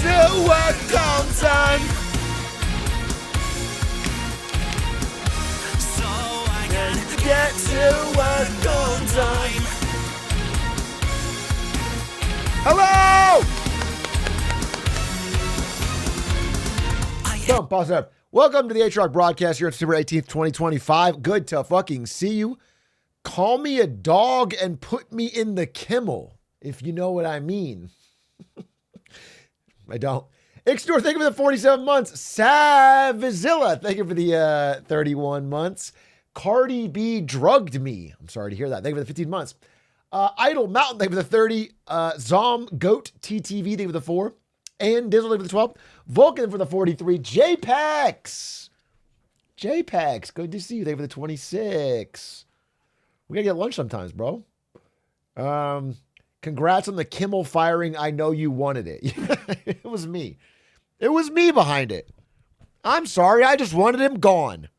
to work on time. So I gotta get to work on time. Hello! Boom, pause there. Welcome to the Atrioc broadcast here on September 18th, 2025. Good to fucking see you. Call me a dog and put me in the Kimmel, if you know what I mean. I don't. Ixtor, thank you for the 47 months. Savizilla, thank you for the 31 months. Cardi B drugged me. I'm sorry to hear that. Thank you for the 15 months. Idle Mountain, thank you for the 30. Zom Goat TTV, thank you for the 4. And Dizzle, thank you for the 12. Vulcan for the 43. JPEX, good to see you. Thank you for the 26. We gotta get lunch sometimes, bro. Congrats on the Kimmel firing. I know you wanted it. It was me. It was me behind it. I'm sorry. I just wanted him gone.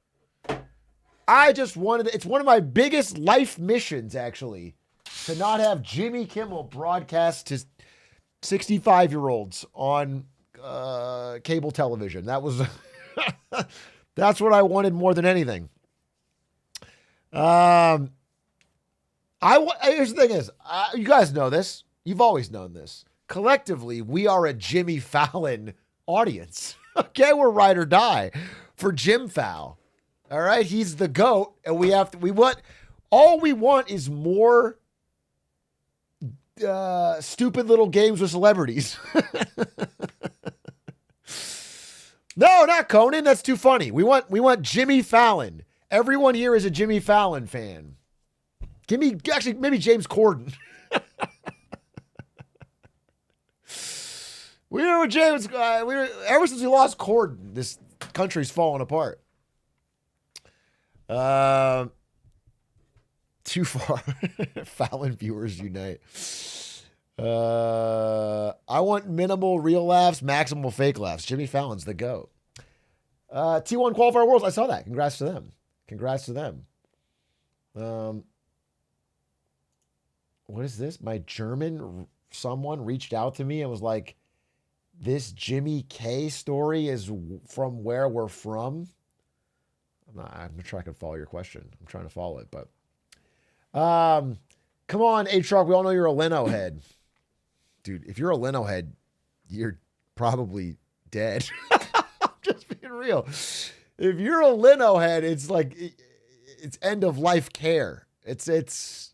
It's one of my biggest life missions, actually, to not have Jimmy Kimmel broadcast to 65-year-olds on cable television. That was, that's what I wanted more than anything. Here's the thing is, you guys know this. You've always known this. Collectively, we are a Jimmy Fallon audience. Okay, we're ride or die for Jim Fowl. All right, he's the GOAT, and all we want is more stupid little games with celebrities. No, not Conan. That's too funny. We want Jimmy Fallon. Everyone here is a Jimmy Fallon fan. Maybe James Corden. We were James. Ever since we lost Corden, this country's falling apart. Too far. Fallon viewers unite. I want minimal real laughs, maximal fake laughs. Jimmy Fallon's the GOAT. T1 Qualifier Worlds. I saw that. Congrats to them. What is this? My German someone reached out to me and was like, this Jimmy K story is from where we're from. I'm not sure I can follow your question. I'm trying to follow it, but come on, Atrioc. We all know you're a Leno head. Dude, if you're a Leno head, you're probably dead. I'm just being real. If you're a Leno head, it's like it's end of life care. It's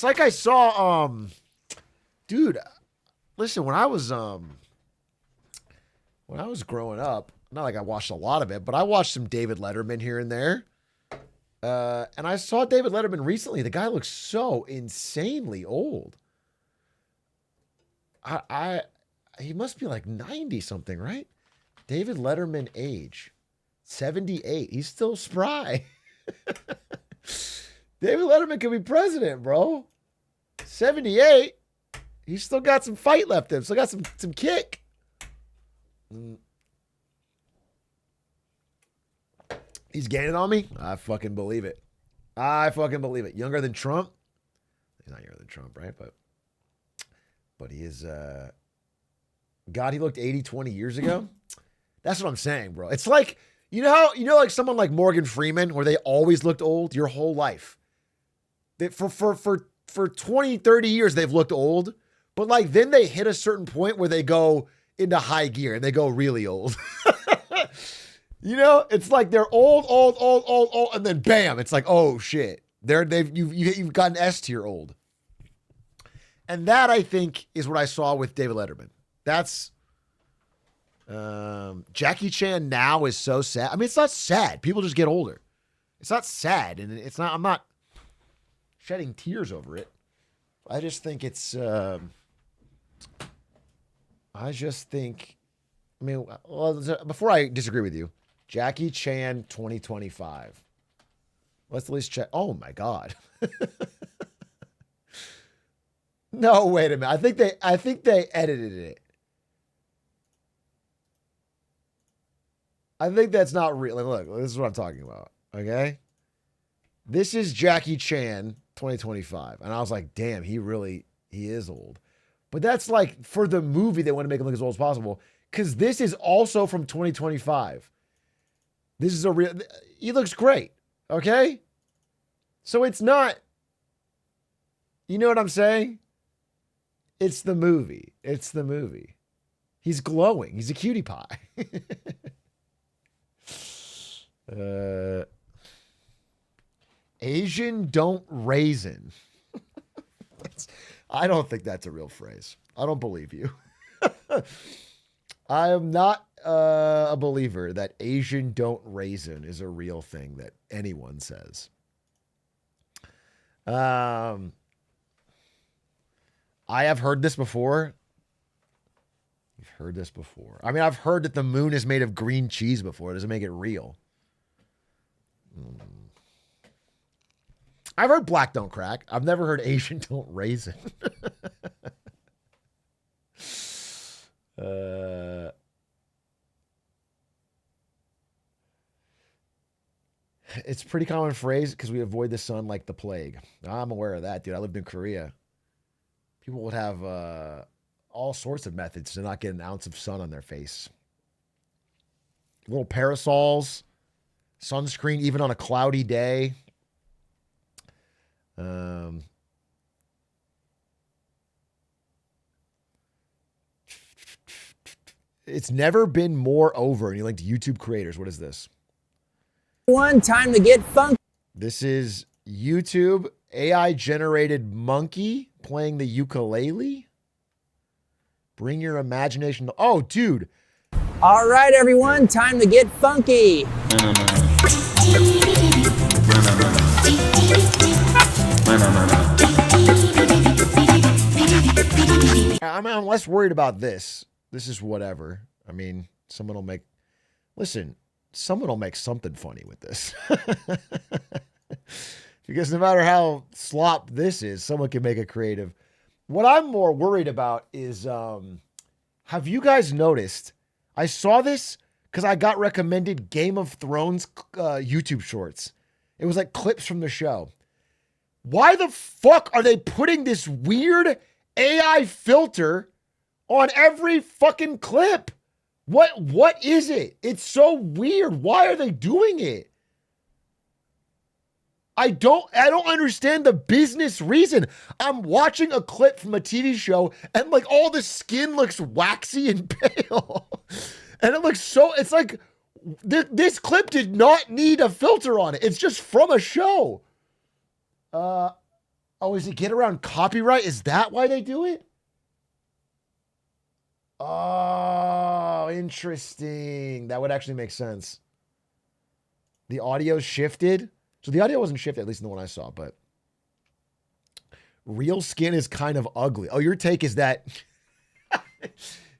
like I saw dude, listen, when I was growing up, not like I watched a lot of it, but I watched some David Letterman here and there. And I saw David Letterman recently. The guy looks so insanely old. He must be like 90 something, right? David Letterman age 78. He's still spry. David Letterman could be president, bro. 78. He's still got some fight left in him. Still got some kick. He's gaining on me. I fucking believe it. Younger than Trump. He's not younger than Trump, right? But he is, God, he looked 80, 20 years ago. That's what I'm saying, bro. It's like, like someone like Morgan Freeman, where they always looked old your whole life. For 20, 30 years, they've looked old. But like, then they hit a certain point where they go into high gear and they go really old. It's like they're old, and then bam, it's like, oh shit. You've got an S tier old. And that, I think, is what I saw with David Letterman. That's Jackie Chan now is so sad. I mean, it's not sad. People just get older. It's not sad, and I'm not shedding tears over it. I just think it's before I disagree with you, Jackie Chan 2025. Let's at least check. Oh my God. No, wait a minute. I think they edited it. I think that's not real. Look, this is what I'm talking about. Okay. This is Jackie Chan 2025. And I was like, damn, he is old. But that's like for the movie, they want to make him look as old as possible. Because this is also from 2025. This is a real, he looks great. Okay? So it's not, you know what I'm saying? It's the movie. It's the movie. He's glowing. He's a cutie pie. Asian don't raisin. I don't think that's a real phrase. I don't believe you. I am not a believer that Asian don't raisin is a real thing that anyone says. I have heard this before. You've heard this before. I mean, I've heard that the moon is made of green cheese before. It doesn't make it real. I've heard black don't crack. I've never heard Asian don't raisin. It's a pretty common phrase because we avoid the sun like the plague. I'm aware of that, dude. I lived in Korea. People would have all sorts of methods to not get an ounce of sun on their face. Little parasols, sunscreen, even on a cloudy day. It's never been more over. And you linked YouTube creators. What is this? One time to get funky. This is YouTube AI generated monkey playing the ukulele. Bring your imagination. Oh, dude. All right, everyone, time to get funky. I'm less worried about this. This is whatever. I mean, someone will make something funny with this. Because no matter how slop this is, someone can make it creative. What I'm more worried about is, have you guys noticed? I saw this because I got recommended Game of Thrones YouTube shorts. It was like clips from the show. Why the fuck are they putting this weird AI filter on every fucking clip? What is it? It's so weird. Why are they doing it? I don't understand the business reason. I'm watching a clip from a TV show and like all the skin looks waxy and pale. And it looks so, it's like this clip did not need a filter on it. It's just from a show. Oh, is it get around copyright? Is that why they do it? Oh, interesting. That would actually make sense. The audio shifted. So the audio wasn't shifted, at least in the one I saw, but real skin is kind of ugly. Oh, your take is that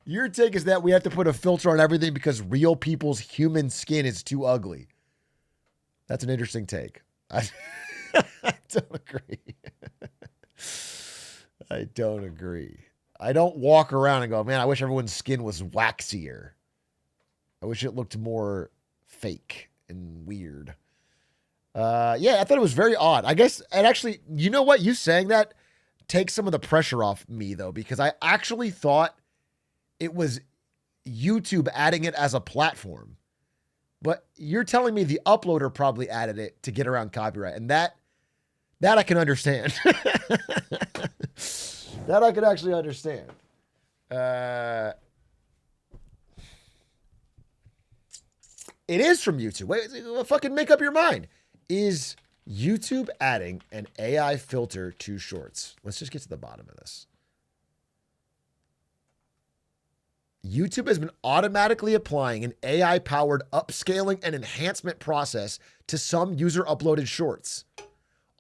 we have to put a filter on everything because real people's human skin is too ugly. That's an interesting take. I don't agree. I don't agree. I don't walk around and go, man, I wish everyone's skin was waxier. I wish it looked more fake and weird. Yeah, I thought it was very odd. I guess, and actually, you know what? You saying that takes some of the pressure off me, though, because I actually thought it was YouTube adding it as a platform. But you're telling me the uploader probably added it to get around copyright, and that I can understand. That I could actually understand. It is from YouTube. Wait, fucking make up your mind. Is YouTube adding an AI filter to shorts? Let's just get to the bottom of this. YouTube has been automatically applying an AI-powered upscaling and enhancement process to some user-uploaded shorts,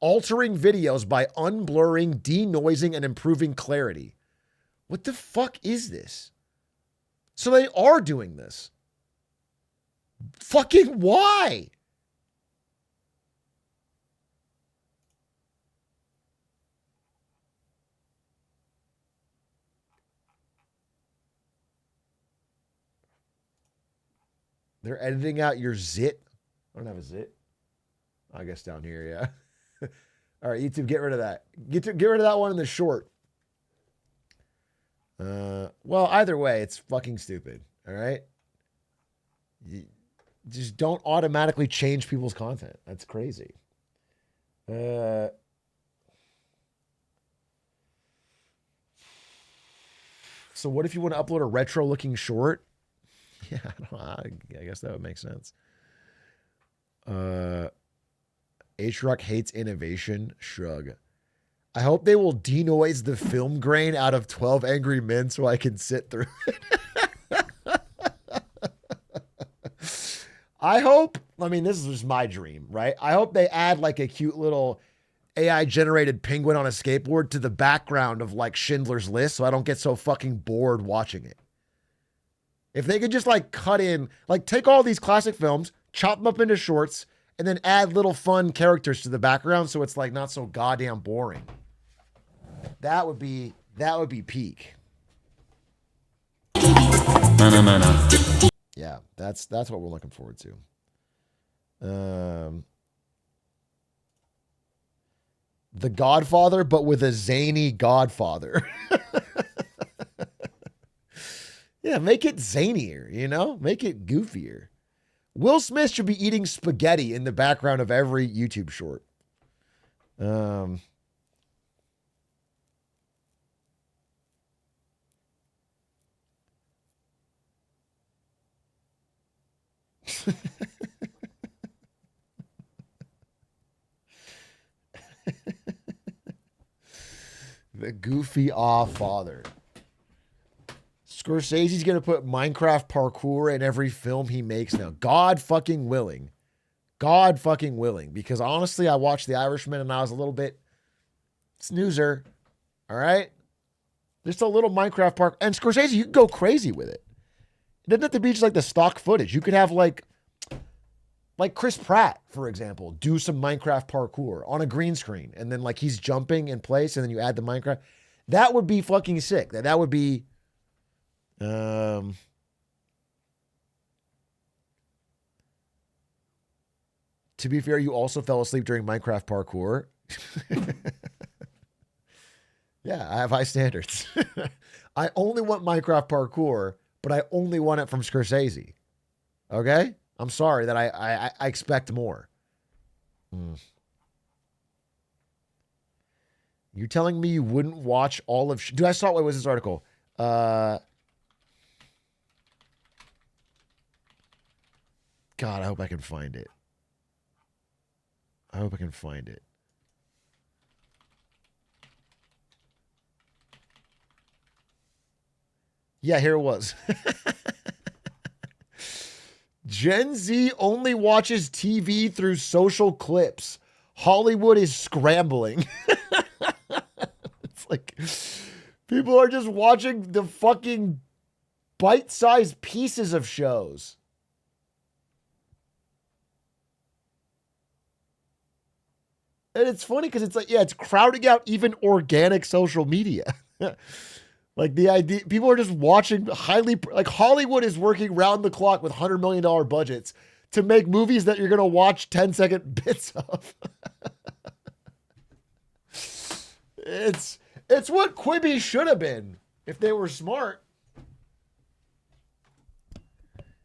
altering videos by unblurring, denoising, and improving clarity. What the fuck is this? So they are doing this. Fucking why? They're editing out your zit. I don't have a zit. I guess down here, yeah. All right, YouTube, get rid of that. Get rid of that one in the short. Well, either way, it's fucking stupid. All right. You just don't automatically change people's content. That's crazy. So what if you want to upload a retro looking short? Yeah, I guess that would make sense. Atrioc hates innovation. Shrug. I hope they will denoise the film grain out of 12 Angry Men so I can sit through it. I hope, I mean, this is just my dream, right? I hope they add like a cute little AI generated penguin on a skateboard to the background of like Schindler's List so I don't get so fucking bored watching it. If they could just like cut in, like take all these classic films, chop them up into shorts, and then add little fun characters to the background so it's like not so goddamn boring. That would be peak. Yeah, that's what we're looking forward to. The Godfather, but with a zany Godfather. Yeah, make it zanier, you know? Make it goofier. Will Smith should be eating spaghetti in the background of every YouTube short. The goofy father. Scorsese's going to put Minecraft parkour in every film he makes now. God fucking willing. God fucking willing. Because honestly, I watched The Irishman and I was a little bit snoozer. All right? Just a little Minecraft park. And Scorsese, you can go crazy with it. It doesn't have to be just like the stock footage. You could have like Chris Pratt, for example, do some Minecraft parkour on a green screen. And then like he's jumping in place and then you add the Minecraft. That would be fucking sick. That would be... to be fair, you also fell asleep during Minecraft parkour. Yeah, I have high standards. I only want Minecraft parkour, but I only want it from Scorsese. Okay? I'm sorry that I expect more. You're telling me you wouldn't watch all of... Dude, I saw... What was this article? God, I hope I can find it. Yeah, here it was. Gen Z only watches TV through social clips. Hollywood is scrambling. It's like people are just watching the fucking bite-sized pieces of shows. And it's funny because it's like, yeah, it's crowding out even organic social media. Like the idea, people are just watching like Hollywood is working round the clock with $100 million budgets to make movies that you're going to watch 10-second bits of. It's what Quibi should have been if they were smart.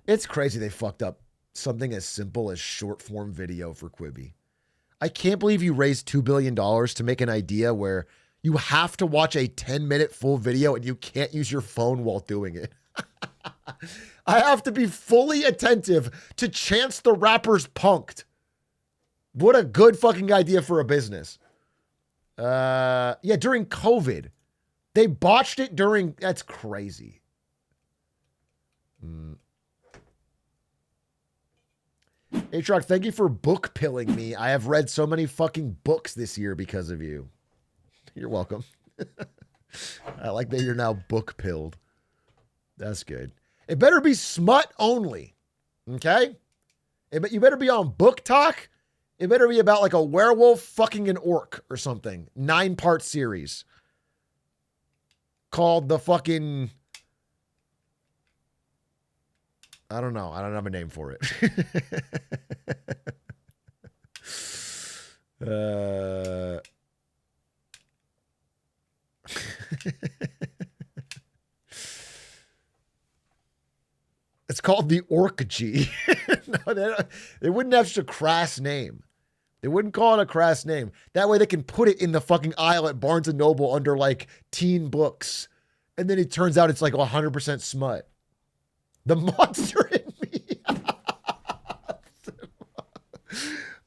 It's crazy they fucked up something as simple as short form video for Quibi. I can't believe you raised $2 billion to make an idea where you have to watch a 10-minute full video and you can't use your phone while doing it. I have to be fully attentive to Chance the Rapper's Punked. What a good fucking idea for a business. Yeah, during COVID. They botched it during... That's crazy. Atrioc, thank you for book pilling me. I have read so many fucking books this year because of you. You're welcome. I like that you're now book pilled. That's good. It better be smut only. Okay? You better be on Book Talk. It better be about like a werewolf fucking an orc or something. 9-part series. Called the fucking... I don't know. I don't have a name for it. called the Orc-G. No, they wouldn't have such a crass name. They wouldn't call it a crass name. That way they can put it in the fucking aisle at Barnes & Noble under like teen books. And then it turns out it's like 100% smut. The monster in me.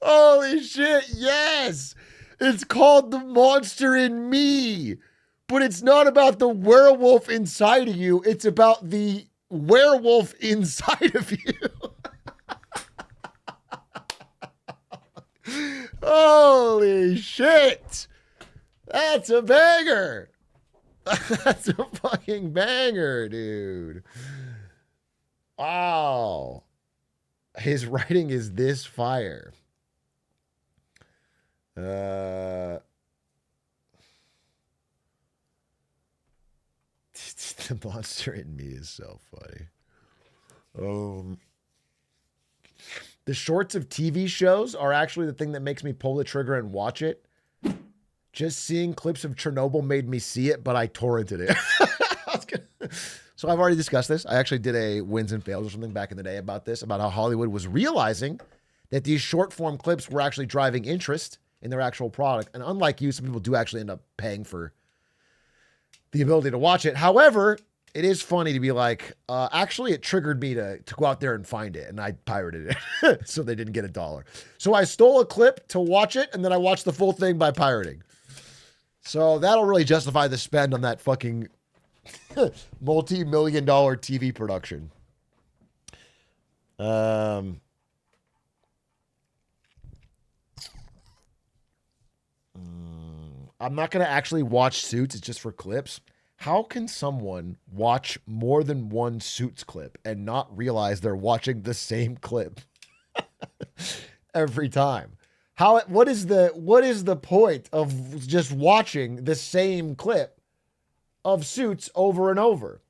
Holy shit, yes. It's called The Monster in Me. But it's not about the werewolf inside of you. It's about the werewolf inside of you. Holy shit. That's a banger. That's a fucking banger, dude. Wow. His writing is this fire. The monster in me is so funny. The shorts of TV shows are actually the thing that makes me pull the trigger and watch it. Just seeing clips of Chernobyl made me see it, but I torrented it. So I've already discussed this. I actually did a wins and fails or something back in the day about this, about how Hollywood was realizing that these short form clips were actually driving interest in their actual product. And unlike you, some people do actually end up paying for the ability to watch it. However, it is funny to be like, actually, it triggered me to go out there and find it, and I pirated it, so they didn't get $1. So I stole a clip to watch it, and then I watched the full thing by pirating. So that'll really justify the spend on that fucking multi-million-dollar TV production. I'm not going to actually watch Suits. It's just for clips. How can someone watch more than one Suits clip and not realize they're watching the same clip every time? What is the point of just watching the same clip of Suits over and over?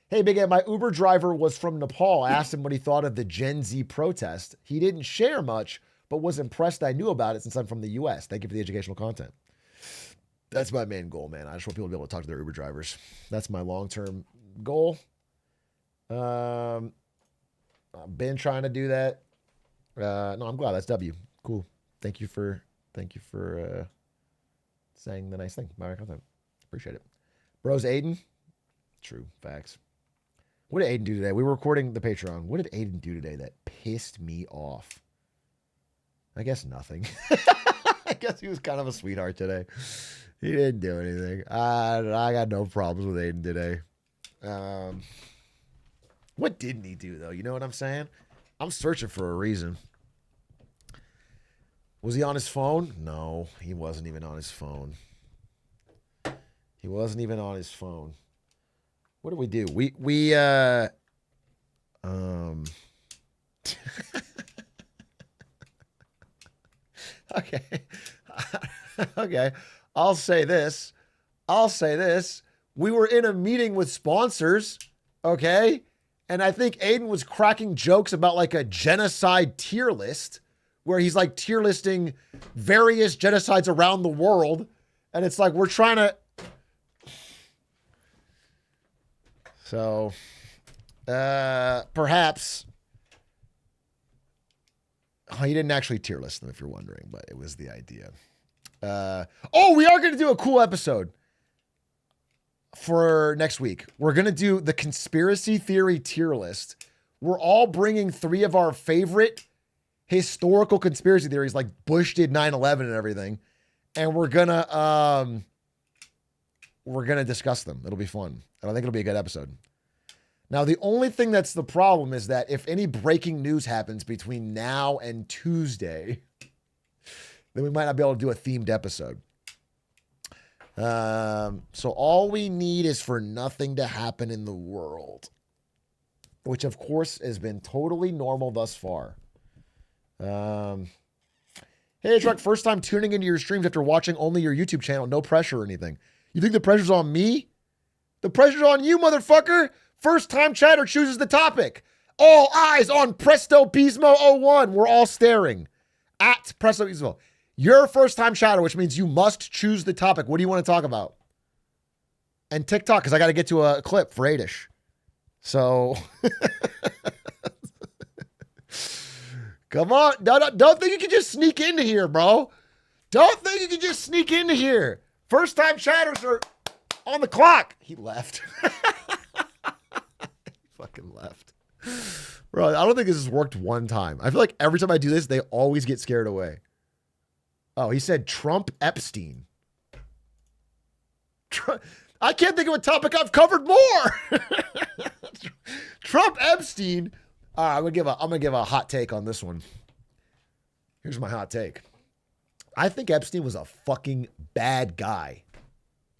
Hey, Big Ed, my Uber driver was from Nepal. I asked him what he thought of the Gen Z protest. He didn't share much, but was impressed I knew about it since I'm from the US. Thank you for the educational content. That's my main goal, man. I just want people to be able to talk to their Uber drivers. That's my long-term goal. I've been trying to do that. No, I'm glad. That's W. Cool. Thank you for saying the nice thing about our content. Appreciate it. Bros, Aiden. True. Facts. What did Aiden do today? We were recording the Patreon. What did Aiden do today that pissed me off? I guess nothing. I guess he was kind of a sweetheart today. He didn't do anything. I got no problems with Aiden today. What didn't he do, though? You know what I'm saying? I'm searching for a reason. Was he on his phone? No, he wasn't even on his phone. He wasn't even on his phone. What did we do? Okay. Okay. I'll say this. We were in a meeting with sponsors, okay? And I think Aiden was cracking jokes about like a genocide tier list where he's like tier listing various genocides around the world. And it's like, we're trying to... So, perhaps... Oh, he didn't actually tier list them, if you're wondering, but it was the idea. We are going to do a cool episode for next week. We're going to do the conspiracy theory tier list. We're all bringing 3 of our favorite historical conspiracy theories, like Bush did 9/11 and everything. And we're going to discuss them. It'll be fun. And I think it'll be a good episode. Now, the only thing that's the problem is that if any breaking news happens between now and Tuesday, then we might not be able to do a themed episode. So all we need is for nothing to happen in the world, which of course has been totally normal thus far. Hey, Atrioc, first time tuning into your streams after watching only your YouTube channel. No pressure or anything. You think the pressure's on me? The pressure's on you, motherfucker. First time chatter chooses the topic. All eyes on Presto Pismo 01. We're all staring at Presto Pismo. You're first time chatter, which means you must choose the topic. What do you want to talk about? And TikTok, because I got to get to a clip for 8ish. So come on. Don't think you can just sneak into here, bro. Don't think you can just sneak into here. First time chatters are on the clock. He left. He fucking left. Bro, I don't think this has worked one time. I feel like every time I do this, they always get scared away. Oh, he said Trump Epstein. I can't think of a topic I've covered more. Trump Epstein. All right, I'm gonna give a hot take on this one. Here's my hot take. I think Epstein was a fucking bad guy.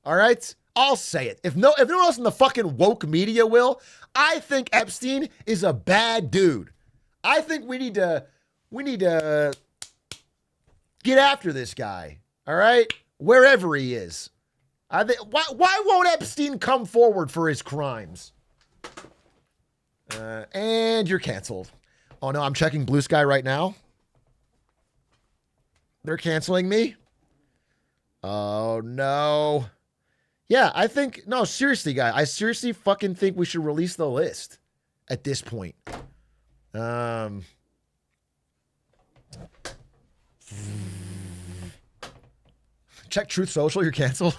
All right? I'll say it. If no one else in the fucking woke media will, I think Epstein is a bad dude. I think we need to get after this guy. All right? Wherever he is. I think why won't Epstein come forward for his crimes? And you're canceled. Oh no, I'm checking Blue Sky right now. They're canceling me. Oh no. Yeah, I think, no, seriously, guy. I seriously fucking think we should release the list at this point. Check Truth Social, you're canceled.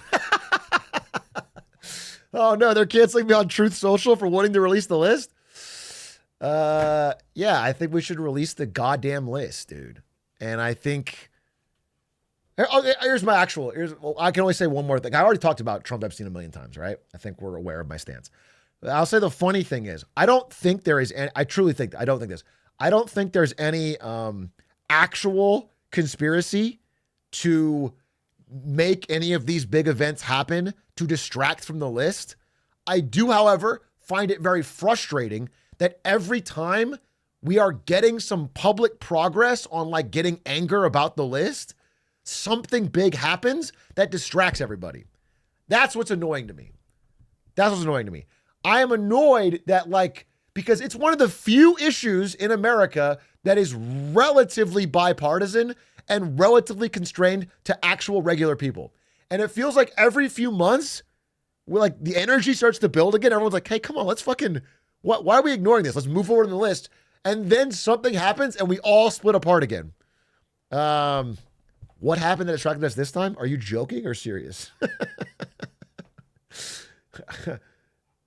Oh no, they're canceling me on Truth Social for wanting to release the list. Yeah, I think we should release the goddamn list, dude. And I think, here's my actual, I can only say one more thing. I already talked about Trump Epstein a million times, right? I think we're aware of my stance. I'll say the funny thing is, I don't think there is any, I truly think, I don't think this. I don't think there's any actual conspiracy to make any of these big events happen to distract from the list. I do, however, find it very frustrating that every time we are getting some public progress on like getting anger about the list, something big happens that distracts everybody. That's what's annoying to me. That's what's annoying to me. I am annoyed that because it's one of the few issues in America that is relatively bipartisan and relatively constrained to actual regular people. And it feels like every few months, the energy starts to build again. Everyone's like, hey, come on, let's fucking, why are we ignoring this? Let's move forward in the list. And then something happens and we all split apart again. What happened that distracted us this time? Are you joking or serious?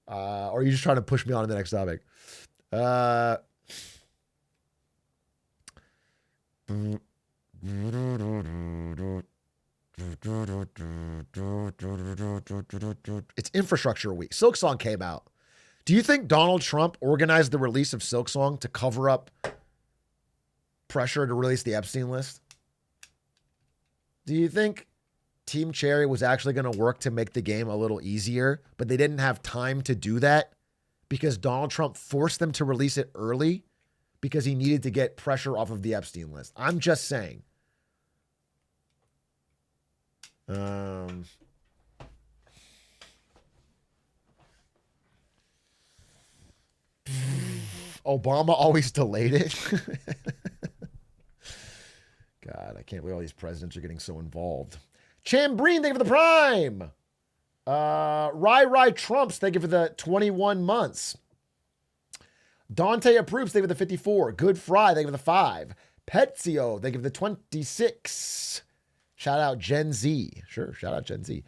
Or are you just trying to push me on to the next topic? It's infrastructure week. Silksong came out. Do you think Donald Trump organized the release of Silksong to cover up pressure to release the Epstein list? Do you think Team Cherry was actually going to work to make the game a little easier, but they didn't have time to do that because Donald Trump forced them to release it early because he needed to get pressure off of the Epstein list? I'm just saying. Obama always delayed it. God, I can't believe all these presidents are getting so involved. Chambreen, thank you for the prime. Rai Trumps, thank you for the 21 months. Dante approves, thank you for the 54. Good Fry, thank you for the 5. Petzio, thank you for the 26. Shout out Gen Z. Sure, shout out Gen Z.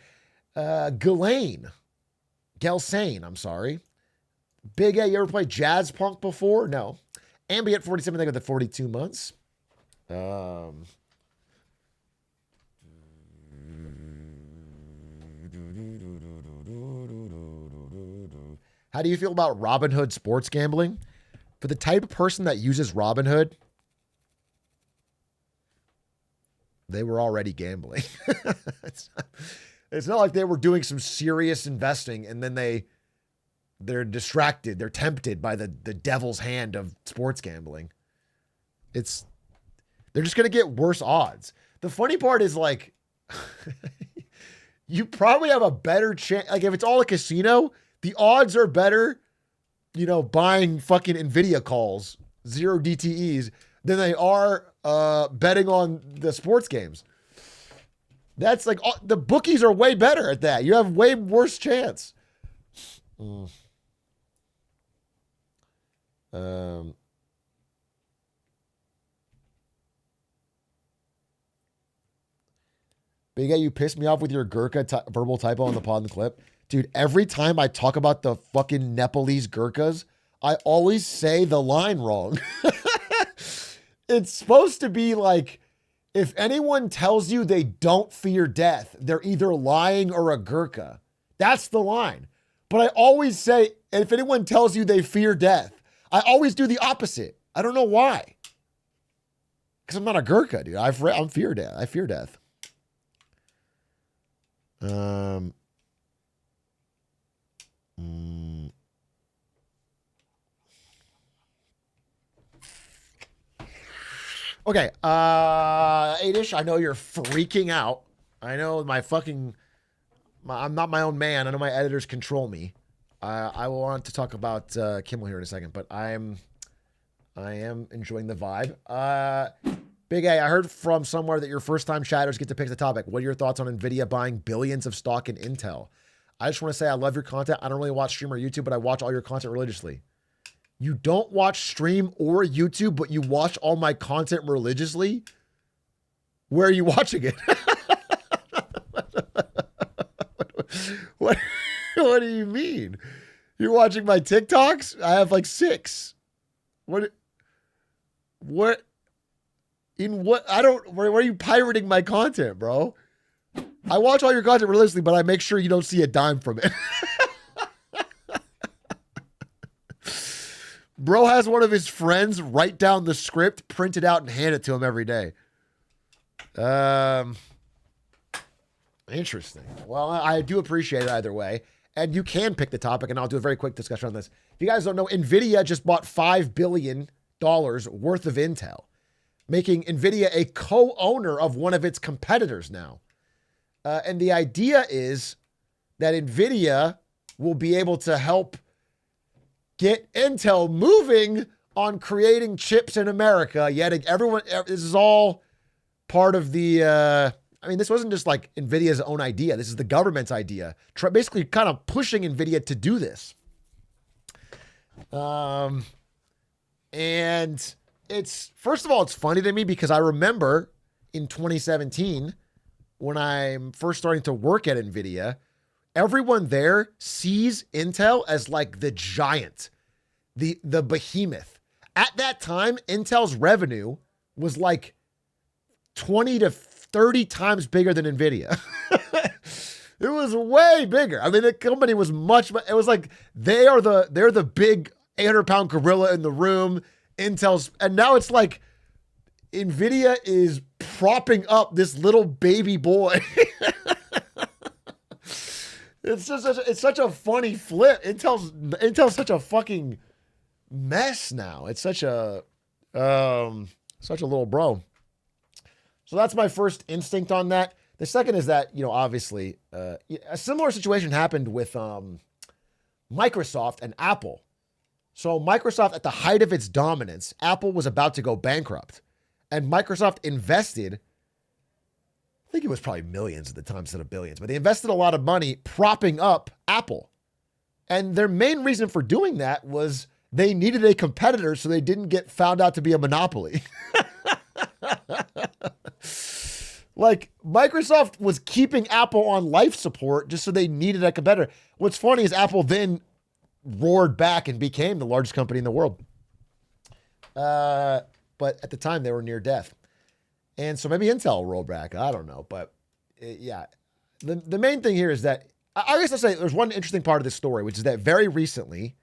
Ghislaine. Gelsane, I'm sorry. Big A, you ever played Jazz Punk before? No. Ambient 47, thank you for the 42 months. How do you feel about Robinhood sports gambling? For the type of person that uses Robinhood, they were already gambling. It's not like they were doing some serious investing and then they're distracted. They're tempted by the devil's hand of sports gambling. They're just going to get worse odds. The funny part is you probably have a better chance. Like if it's all a casino, the odds are better, buying fucking Nvidia calls, 0 DTEs, than they are betting on the sports games. That's the bookies are way better at that. You have way worse chance. Um, Big A, you pissed me off with your Gurkha verbal typo on the pod and the clip. Dude, every time I talk about the fucking Nepalese Gurkhas, I always say the line wrong. It's supposed to be like, if anyone tells you they don't fear death, they're either lying or a Gurkha. That's the line. But I always say, if anyone tells you they fear death, I always do the opposite. I don't know why. Because I'm not a Gurkha, dude. I'm fear death. I fear death. Okay, 8-ish, I know you're freaking out. I know I'm not my own man. I know my editors control me. I will want to talk about Kimmel here in a second, but I am enjoying the vibe. Big A, I heard from somewhere that your first-time chatters get to pick the topic. What are your thoughts on Nvidia buying billions of stock in Intel? I just want to say I love your content. I don't really watch stream or YouTube, but I watch all your content religiously. You don't watch stream or YouTube, but you watch all my content religiously? Where are you watching it? What do you mean? You're watching my TikToks? I have like 6. Where are you pirating my content, bro? I watch all your content religiously, but I make sure you don't see a dime from it. Bro has one of his friends write down the script, print it out, and hand it to him every day. Interesting. Well, I do appreciate it either way. And you can pick the topic, and I'll do a very quick discussion on this. If you guys don't know, Nvidia just bought $5 billion worth of Intel, making Nvidia a co-owner of one of its competitors now. And the idea is that Nvidia will be able to help get Intel moving on creating chips in America. Yet everyone, this is all part of the, this wasn't just like Nvidia's own idea. This is the government's idea. Basically kind of pushing Nvidia to do this. And it's, first of all, it's funny to me because I remember in 2017, when I'm first starting to work at Nvidia, everyone there sees Intel as like the giant, the behemoth. At that time, Intel's revenue was like 20 to 30 times bigger than Nvidia. It was way bigger. I mean, the company was it was like they're the big 800-pound gorilla in the room. And now it's like Nvidia is propping up this little baby boy. It's such a funny flip. Intel's such a fucking mess now. It's such a little bro. So that's my first instinct on that. The second is that, obviously, a similar situation happened with Microsoft and Apple. So Microsoft, at the height of its dominance, Apple was about to go bankrupt. And Microsoft invested, I think it was probably millions at the time instead of billions, but they invested a lot of money propping up Apple. And their main reason for doing that was they needed a competitor so they didn't get found out to be a monopoly. Like, Microsoft was keeping Apple on life support just so they needed a competitor. What's funny is Apple then roared back and became the largest company in the world. But at the time, they were near death. And so maybe Intel rolled back. I don't know. But yeah, the main thing here is that, I guess I'll say there's one interesting part of this story, which is that very recently,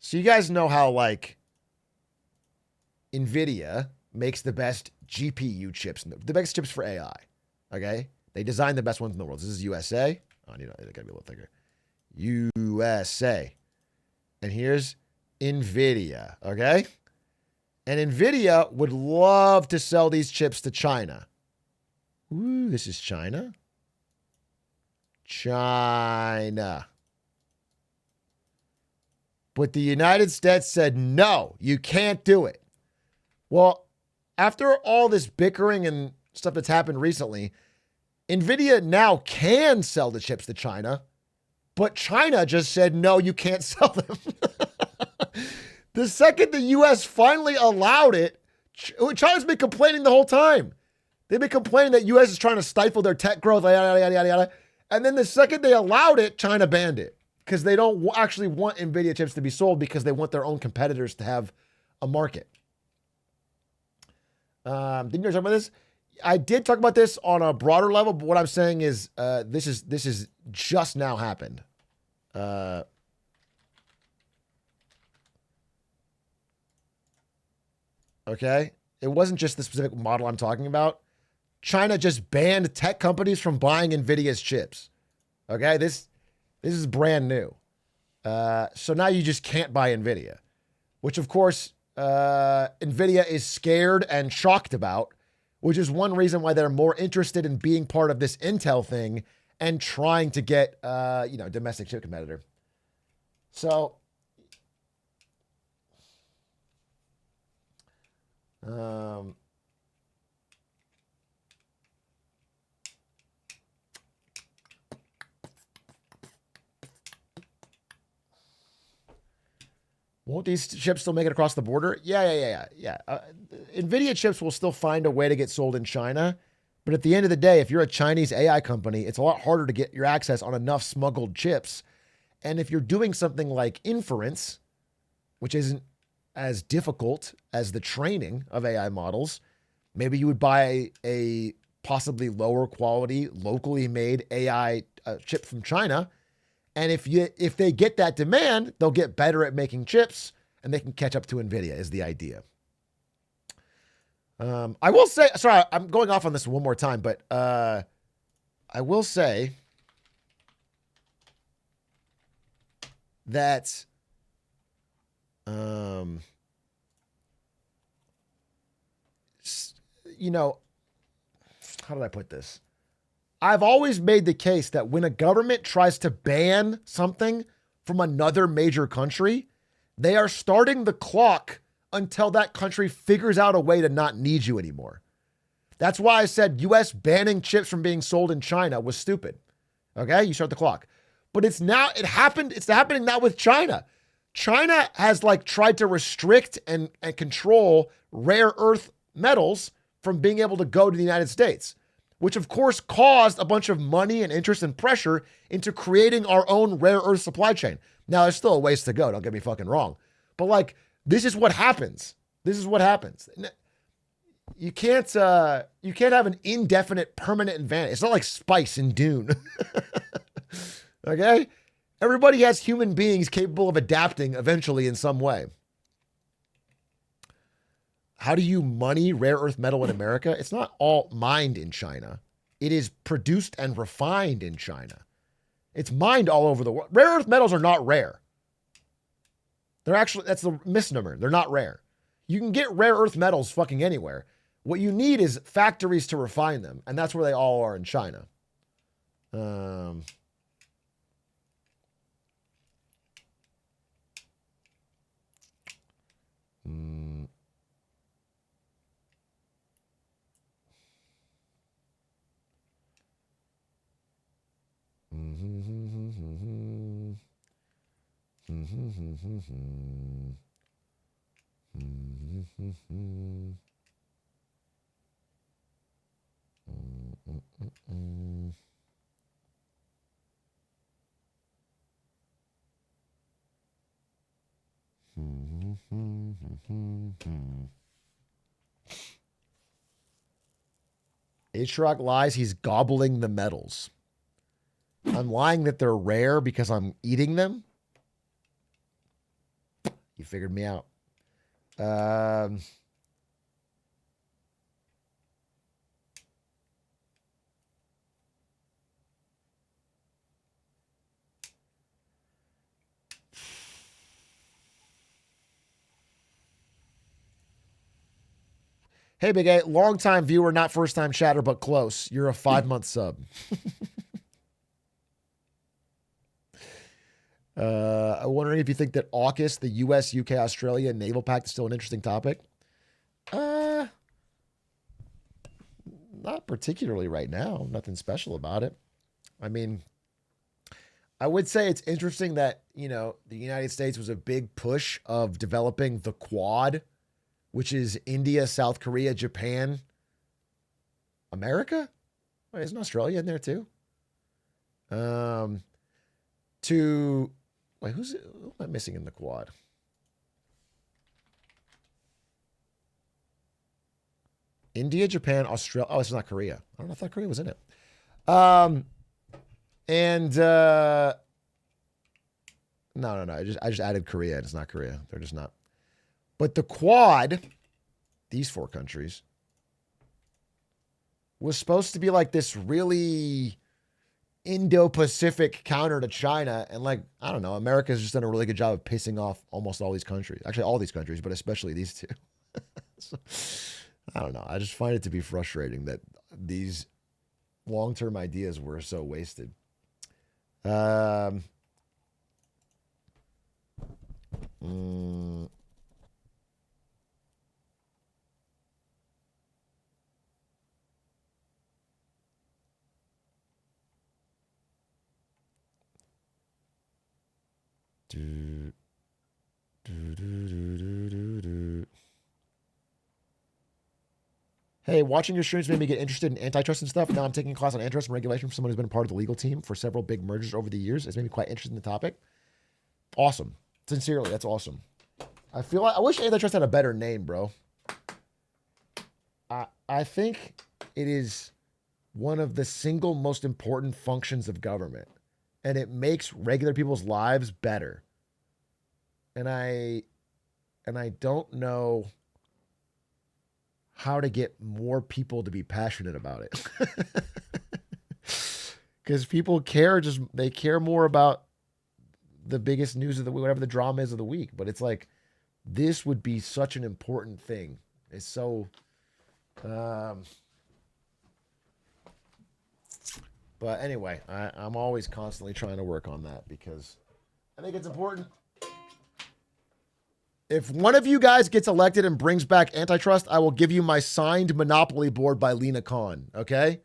so you guys know how like Nvidia makes the best GPU chips, the best chips for AI. Okay. They design the best ones in the world. This is USA. Oh, I gotta be a little thicker. USA. And here's Nvidia. Okay. And Nvidia would love to sell these chips to China. Ooh, this is China. China. But the United States said, no, you can't do it. Well, after all this bickering and stuff that's happened recently, Nvidia now can sell the chips to China, but China just said, no, you can't sell them. The second the US finally allowed it, China's been complaining the whole time. They've been complaining that US is trying to stifle their tech growth, yada, yada, yada, yada. And then the second they allowed it, China banned it because they don't actually want Nvidia chips to be sold because they want their own competitors to have a market. Didn't you talk about this? I did talk about this on a broader level, but what I'm saying is this is just now happened. Okay? It wasn't just the specific model I'm talking about. China just banned tech companies from buying Nvidia's chips. Okay? This is brand new. So now you just can't buy Nvidia, which of course Nvidia is scared and shocked about, which is one reason why they're more interested in being part of this Intel thing and trying to get, domestic chip competitor. So, won't these chips still make it across the border? Yeah. Nvidia chips will still find a way to get sold in China. But at the end of the day, if you're a Chinese AI company, it's a lot harder to get your access on enough smuggled chips. And if you're doing something like inference, which isn't as difficult as the training of AI models, maybe you would buy a possibly lower quality, locally made AI chip from China. And if they get that demand, they'll get better at making chips and they can catch up to Nvidia is the idea. I will say, sorry, I'm going off on this one more time, but I will say that how did I put this? I've always made the case that when a government tries to ban something from another major country, they are starting the clock until that country figures out a way to not need you anymore. That's why I said US banning chips from being sold in China was stupid. Okay, you start the clock. But it's happening now with China. China has tried to restrict and control rare earth metals from being able to go to the United States, which of course caused a bunch of money and interest and pressure into creating our own rare earth supply chain. Now, there's still a ways to go, don't get me fucking wrong. But this is what happens. This is what happens. You can't have an indefinite permanent advantage. It's not like Spice in Dune. Okay? Everybody has human beings capable of adapting eventually in some way. How do you money rare earth metal in America? It's not all mined in China. It is produced and refined in China. It's mined all over the world. Rare earth metals are not rare. That's the misnomer. They're not rare. You can get rare earth metals fucking anywhere. What you need is factories to refine them, and that's where they all are in China. Atrioc lies he's gobbling the metals. I'm lying that they're rare because I'm eating them. You figured me out. Hey, Big A, long-time viewer, not first-time chatter, but close. You're a 5-month sub. I'm wondering if you think that AUKUS, the US, UK, Australia naval pact is still an interesting topic. Not particularly right now. Nothing special about it. I mean, I would say it's interesting that, the United States was a big push of developing the Quad, which is India, South Korea, Japan, America? Wait, isn't Australia in there too? Who am I missing in the Quad? India, Japan, Australia. Oh, it's not Korea. I don't know. I thought Korea was in it. No. I just added Korea, and it's not Korea. They're just not. But the Quad, these 4 countries, was supposed to be like this really Indo-Pacific counter to China. And I don't know, America's just done a really good job of pissing off almost all these countries. Actually, all these countries, but especially these 2. So, I don't know. I just find it to be frustrating that these long-term ideas were so wasted. Hey, watching your streams made me get interested in antitrust and stuff. Now I'm taking a class on antitrust and regulation from someone who's been a part of the legal team for several big mergers over the years. It's made me quite interested in the topic. Awesome. Sincerely, that's awesome. I wish antitrust had a better name, bro. I think it is one of the single most important functions of government, and it makes regular people's lives better. And I don't know how to get more people to be passionate about it. Because people they care more about the biggest news of the week, whatever the drama is of the week. But it's like, this would be such an important thing. It's so, but anyway, I'm always constantly trying to work on that because I think it's important. If one of you guys gets elected and brings back antitrust, I will give you my signed Monopoly board by Lena Khan. Okay?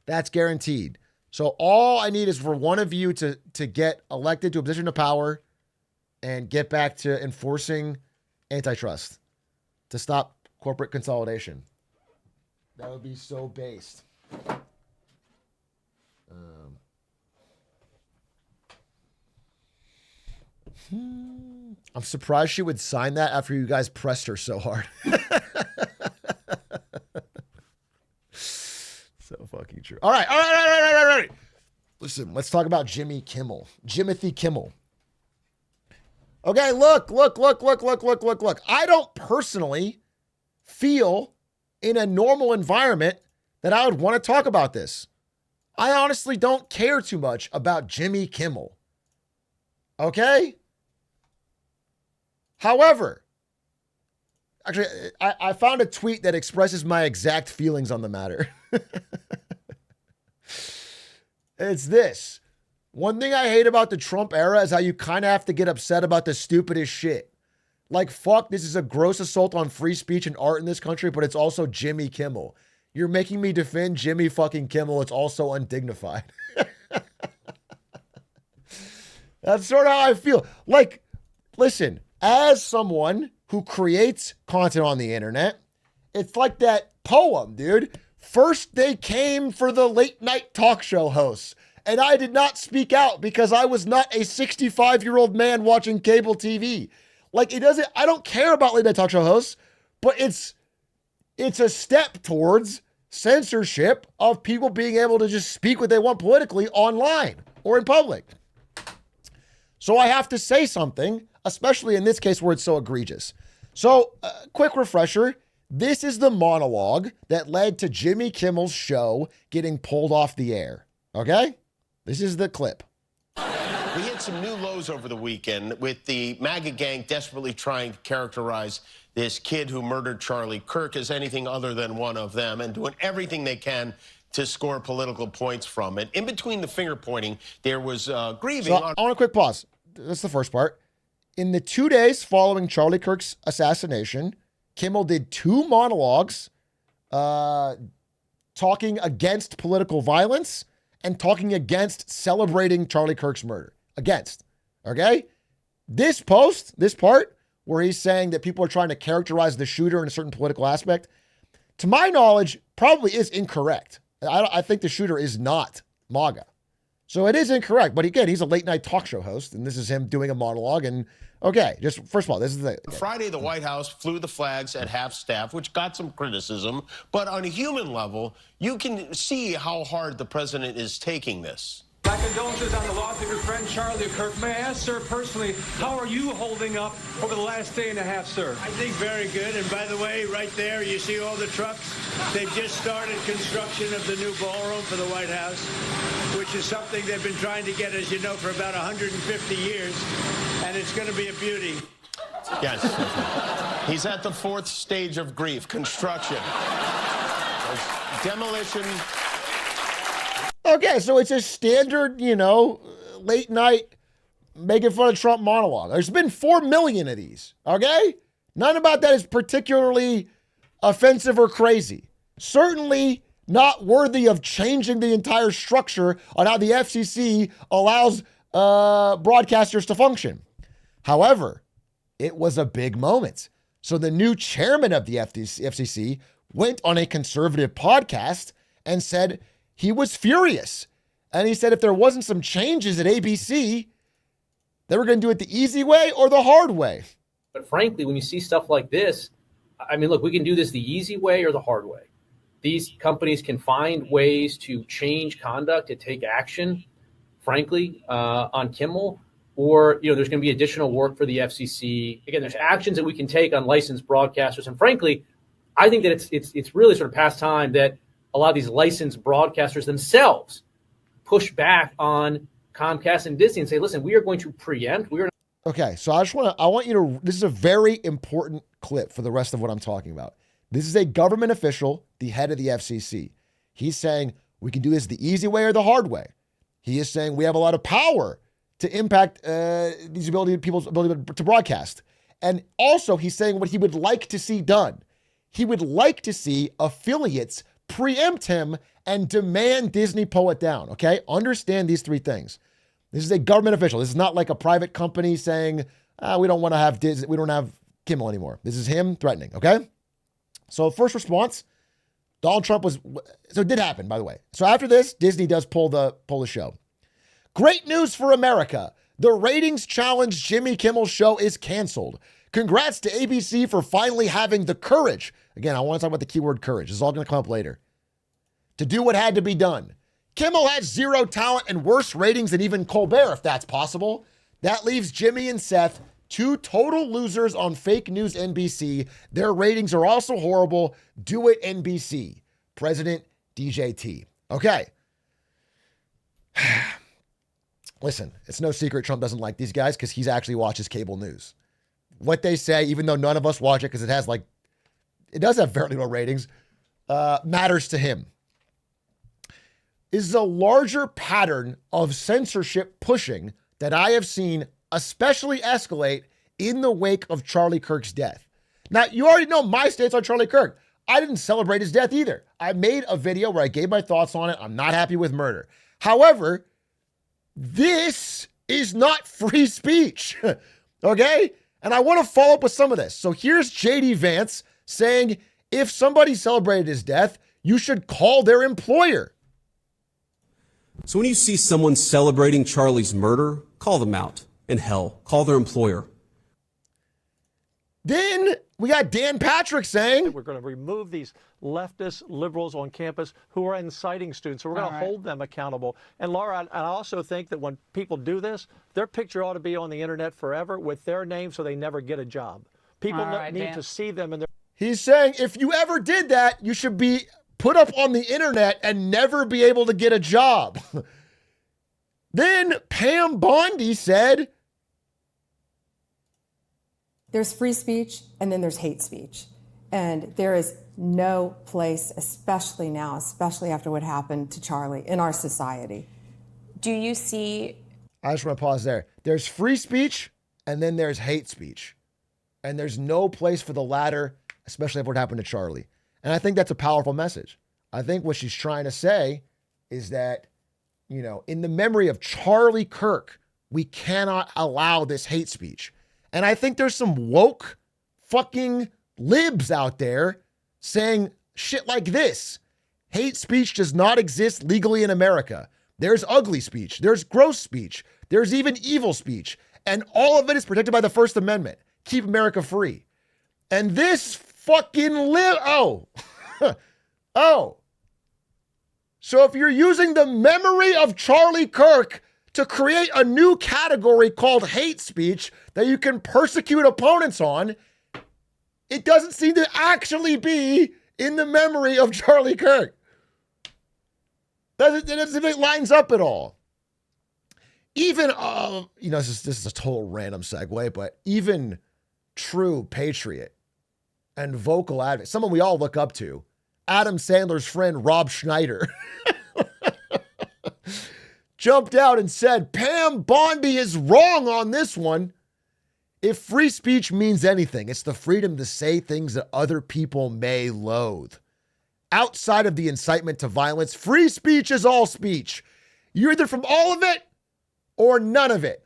That's guaranteed. So all I need is for one of you to get elected to a position of power and get back to enforcing antitrust to stop corporate consolidation. That would be so based. I'm surprised she would sign that after you guys pressed her so hard. So fucking true. All right. Listen, let's talk about Jimmy Kimmel. Jimothy Kimmel. Okay, look. I don't personally feel in a normal environment that I would want to talk about this. I honestly don't care too much about Jimmy Kimmel. Okay? However, actually, I found a tweet that expresses my exact feelings on the matter. It's this. One thing I hate about the Trump era is how you kind of have to get upset about the stupidest shit. Like, fuck, this is a gross assault on free speech and art in this country, but it's also Jimmy Kimmel. You're making me defend Jimmy fucking Kimmel. It's also undignified. That's sort of how I feel. Like, listen, as someone who creates content on the internet, it's like that poem, dude. First, they came for the late night talk show hosts, and I did not speak out because I was not a 65-year-old man watching cable TV. Like, I don't care about late night talk show hosts, but it's a step towards censorship of people being able to just speak what they want politically online or in public. So I have to say something, especially in this case where it's so egregious. So, quick refresher. This is the monologue that led to Jimmy Kimmel's show getting pulled off the air. Okay? This is the clip. We hit some new lows over the weekend with the MAGA gang desperately trying to characterize this kid who murdered Charlie Kirk as anything other than one of them and doing everything they can to score political points from it. In between the finger pointing, there was grieving. So I want a quick pause. That's the first part. In the 2 days following Charlie Kirk's assassination, Kimmel did 2 monologues talking against political violence and talking against celebrating Charlie Kirk's murder. Against. Okay? This post, this part, where he's saying that people are trying to characterize the shooter in a certain political aspect, to my knowledge, probably is incorrect. I think the shooter is not MAGA. So it is incorrect. But again, he's a late night talk show host, and this is him doing a monologue. And okay, just first of all, this is the Friday, the White House flew the flags at half staff, which got some criticism. But on a human level, you can see how hard the president is taking this. My condolences on the loss of your friend Charlie Kirk. May I ask, sir, personally, how are you holding up over the last day and a half, sir? I think very good. And by the way, right there, you see all the trucks? They've just started construction of the new ballroom for the White House, which is something they've been trying to get, as you know, for about 150 years. And it's going to be a beauty. Yes. He's at the fourth stage of grief, construction. There's demolition. Okay, so it's a standard, late night making fun of Trump monologue. There's been 4 million of these, okay? None about that is particularly offensive or crazy. Certainly not worthy of changing the entire structure on how the FCC allows broadcasters to function. However, it was a big moment. So the new chairman of the FCC went on a conservative podcast and said he was furious. And he said if there wasn't some changes at ABC, they were going to do it the easy way or the hard way. But frankly, when you see stuff like this, I mean, look, we can do this the easy way or the hard way. These companies can find ways to change conduct, to take action, frankly, on Kimmel, or, there's going to be additional work for the FCC. Again, there's actions that we can take on licensed broadcasters. And frankly, I think that it's really sort of past time that a lot of these licensed broadcasters themselves push back on Comcast and Disney and say, listen, we are going to preempt. Okay, so I want you to, this is a very important clip for the rest of what I'm talking about. This is a government official, the head of the FCC. He's saying we can do this the easy way or the hard way. He is saying we have a lot of power to impact people's ability to broadcast. And also he's saying what he would like to see done. He would like to see affiliates preempt him and demand Disney pull it down, okay? Understand these 3 things. This is a government official. This is not like a private company saying, we don't want to have Disney, we don't have Kimmel anymore. This is him threatening, okay? So first response, Donald Trump so it did happen, by the way. So after this, Disney does pull the show. Great news for America. The ratings challenge Jimmy Kimmel's show is canceled. Congrats to ABC for finally having the courage. Again, I want to talk about the keyword courage. This is all going to come up later. To do what had to be done. Kimmel has 0 talent and worse ratings than even Colbert, if that's possible. That leaves Jimmy and Seth 2 total losers on fake news NBC. Their ratings are also horrible. Do it, NBC. President DJT. Okay. Listen, it's no secret Trump doesn't like these guys because he actually watches cable news. What they say, even though none of us watch it because it does have fairly low ratings, matters to him. Is a larger pattern of censorship pushing that I have seen especially escalate in the wake of Charlie Kirk's death. Now, you already know my stance on Charlie Kirk. I didn't celebrate his death either. I made a video where I gave my thoughts on it. I'm not happy with murder. However, this is not free speech, okay? And I want to follow up with some of this. So here's J.D. Vance saying, if somebody celebrated his death, you should call their employer. So when you see someone celebrating Charlie's murder, call them out. And hell, call their employer. Then we got Dan Patrick saying, we're going to remove these leftist liberals on campus who are inciting students. So we're going to hold them accountable. And Laura, I also think that when people do this, their picture ought to be on the internet forever with their name so they never get a job. People need to see them. And he's saying if you ever did that, you should be put up on the internet and never be able to get a job. Then Pam Bondi said, there's free speech and then there's hate speech. And there is no place, especially now, especially after what happened to Charlie in our society. Do you see? I just want to pause there. There's free speech and then there's hate speech. And there's no place for the latter, especially after what happened to Charlie. And I think that's a powerful message. I think what she's trying to say is that, you know, in the memory of Charlie Kirk, we cannot allow this hate speech. And I think there's some woke fucking libs out there saying shit like this. Hate speech does not exist legally in America. There's ugly speech. There's gross speech. There's even evil speech. And all of it is protected by the First Amendment. Keep America free. And this fucking oh. So if you're using the memory of Charlie Kirk to create a new category called hate speech that you can persecute opponents on, it doesn't seem to actually be in the memory of Charlie Kirk. It doesn't seem like it lines up at all. Even, this is a total random segue, but even true patriot and vocal advocate, someone we all look up to, Adam Sandler's friend Rob Schneider, jumped out and said, Pam Bondi is wrong on this one. If free speech means anything, it's the freedom to say things that other people may loathe. Outside of the incitement to violence, free speech is all speech. You're either from all of it or none of it.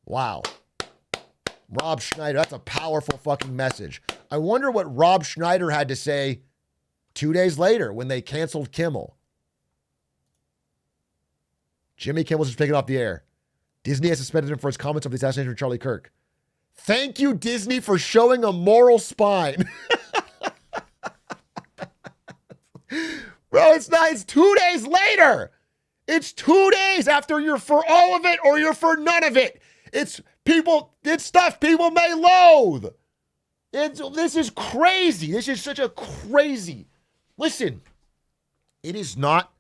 Wow. Rob Schneider, that's a powerful fucking message. I wonder what Rob Schneider had to say 2 days later when they canceled Kimmel. Jimmy Kimmel's just taken off the air. Disney has suspended him for his comments of the assassination of Charlie Kirk. Thank you, Disney, for showing a moral spine. Bro, it's 2 days later. It's 2 days after you're for all of it or you're for none of it. It's stuff people may loathe. This is crazy. This is such a crazy. Listen, it is not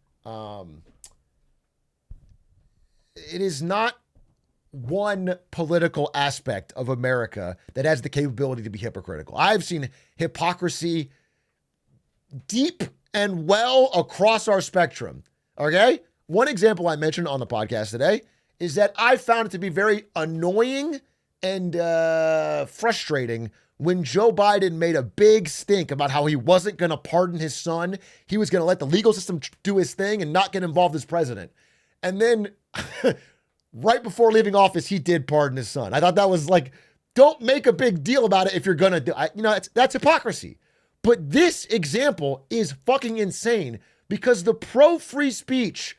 one political aspect of America that has the capability to be hypocritical. I've seen hypocrisy deep and well across our spectrum. Okay? One example I mentioned on the podcast today is that I found it to be very annoying and frustrating when Joe Biden made a big stink about how he wasn't going to pardon his son. He was going to let the legal system do his thing and not get involved as president. And then right before leaving office, he did pardon his son. I thought that was like, don't make a big deal about it if you're going to do it. That's hypocrisy. But this example is fucking insane because the pro-free speech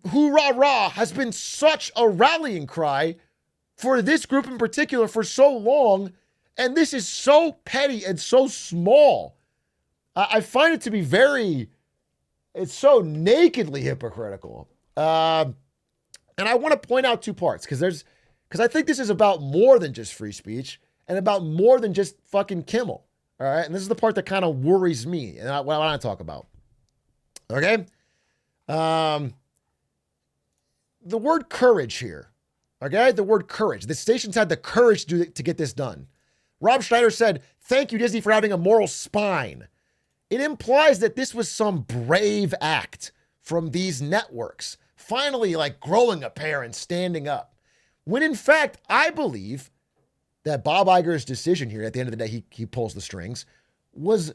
hoorah rah has been such a rallying cry for this group in particular for so long. And this is so petty and so small. I find it to be it's so nakedly hypocritical. And I want to point out two parts because I think this is about more than just free speech and about more than just fucking Kimmel. All right. And this is the part that kind of worries me and what I want to talk about. Okay. The word courage here. Okay. The word courage. The stations had the courage to get this done. Rob Schneider said, thank you, Disney, for having a moral spine. It implies that this was some brave act from these networks, finally like growing a pair and standing up. When in fact, I believe that Bob Iger's decision here, at the end of the day, he pulls the strings, was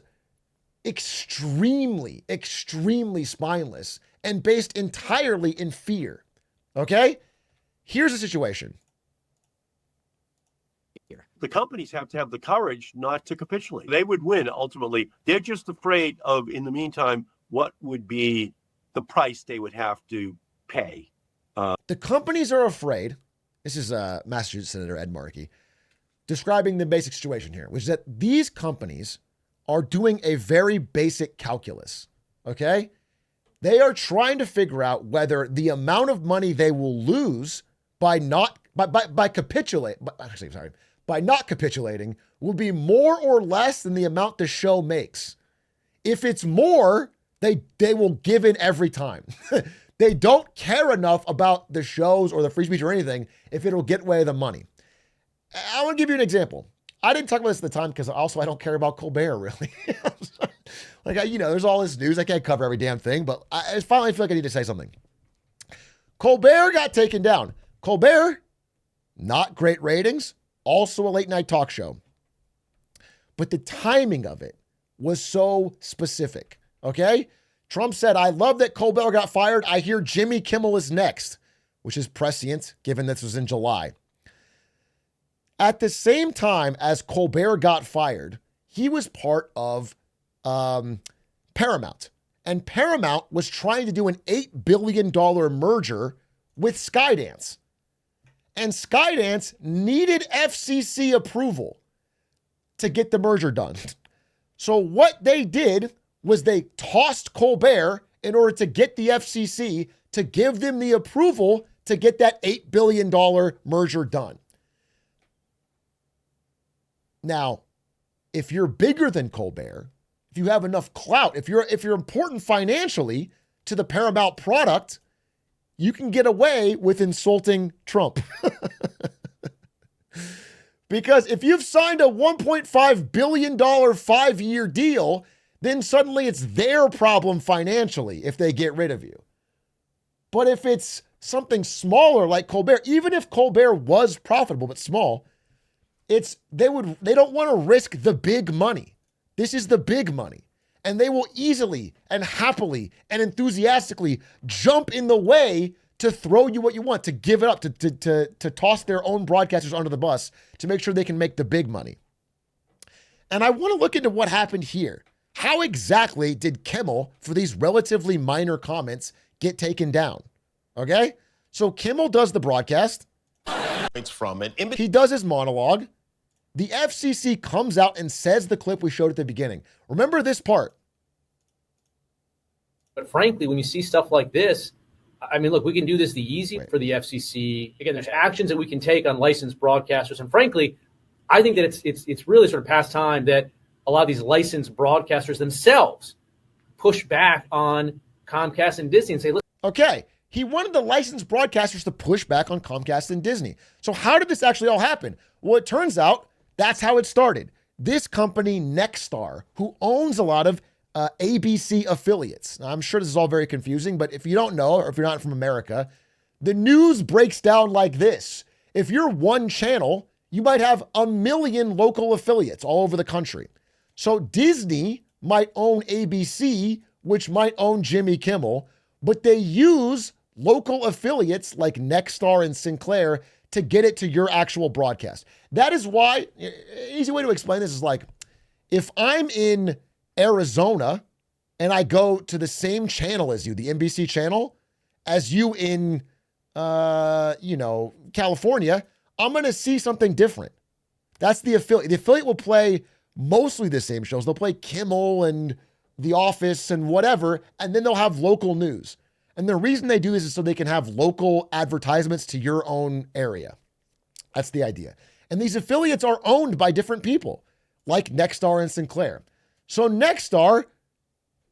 extremely, extremely spineless and based entirely in fear. Okay? Here's the situation. The companies have to have the courage not to capitulate. They would win ultimately. They're just afraid of, in the meantime, what would be the price they would have to pay. The companies are afraid. This is Massachusetts Senator Ed Markey describing the basic situation here, which is that these companies are doing a very basic calculus. Okay? They are trying to figure out whether the amount of money they will lose by not capitulating will be more or less than the amount the show makes. If it's more, they will give in every time. They don't care enough about the shows or the free speech or anything if it'll get away the money. I want to give you an example. I didn't talk about this at the time because also I don't care about Colbert really. There's all this news. I can't cover every damn thing, but I finally feel like I need to say something. Colbert got taken down. Colbert, not great ratings, also a late night talk show. But the timing of it was so specific. Okay? Trump said, I love that Colbert got fired. I hear Jimmy Kimmel is next, which is prescient given this was in July. At the same time as Colbert got fired, he was part of Paramount. And Paramount was trying to do an $8 billion merger with Skydance. And Skydance needed FCC approval to get the merger done. So what they did was they tossed Colbert in order to get the FCC to give them the approval to get that $8 billion merger done. Now, if you're bigger than Colbert, if you have enough clout, if you're important financially to the Paramount product, you can get away with insulting Trump. Because if you've signed a $1.5 billion 5-year deal, then suddenly it's their problem financially if they get rid of you. But if it's something smaller like Colbert, even if Colbert was profitable but small, they don't want to risk the big money. This is the big money. And they will easily and happily and enthusiastically jump in the way to throw you what you want, to give it up, to toss their own broadcasters under the bus to make sure they can make the big money. And I want to look into what happened here. How exactly did Kimmel, for these relatively minor comments, get taken down? Okay? So Kimmel does the broadcast. From it. He does his monologue. The FCC comes out and says the clip we showed at the beginning. Remember this part. But frankly, when you see stuff like this, I mean, look, we can do this the easy for the FCC. Again, there's actions that we can take on licensed broadcasters. And frankly, I think that it's really sort of past time that a lot of these licensed broadcasters themselves push back on Comcast and Disney and say, look. Okay. He wanted the licensed broadcasters to push back on Comcast and Disney. So how did this actually all happen? Well, it turns out that's how it started. This company, Nexstar, who owns a lot of ABC affiliates. Now, I'm sure this is all very confusing, but if you don't know, or if you're not from America, the news breaks down like this. If you're one channel, you might have 1 million local affiliates all over the country. So Disney might own ABC, which might own Jimmy Kimmel, but they use local affiliates like Nexstar and Sinclair to get it to your actual broadcast. That is why, easy way to explain this is like, if I'm in Arizona and I go to the same channel as you, the NBC channel, as you in, California, I'm going to see something different. That's the affiliate. The affiliate will play mostly the same shows. They'll play Kimmel and The Office and whatever, and then they'll have local news. And the reason they do this is so they can have local advertisements to your own area. That's the idea. And these affiliates are owned by different people, like Nexstar and Sinclair. So Nexstar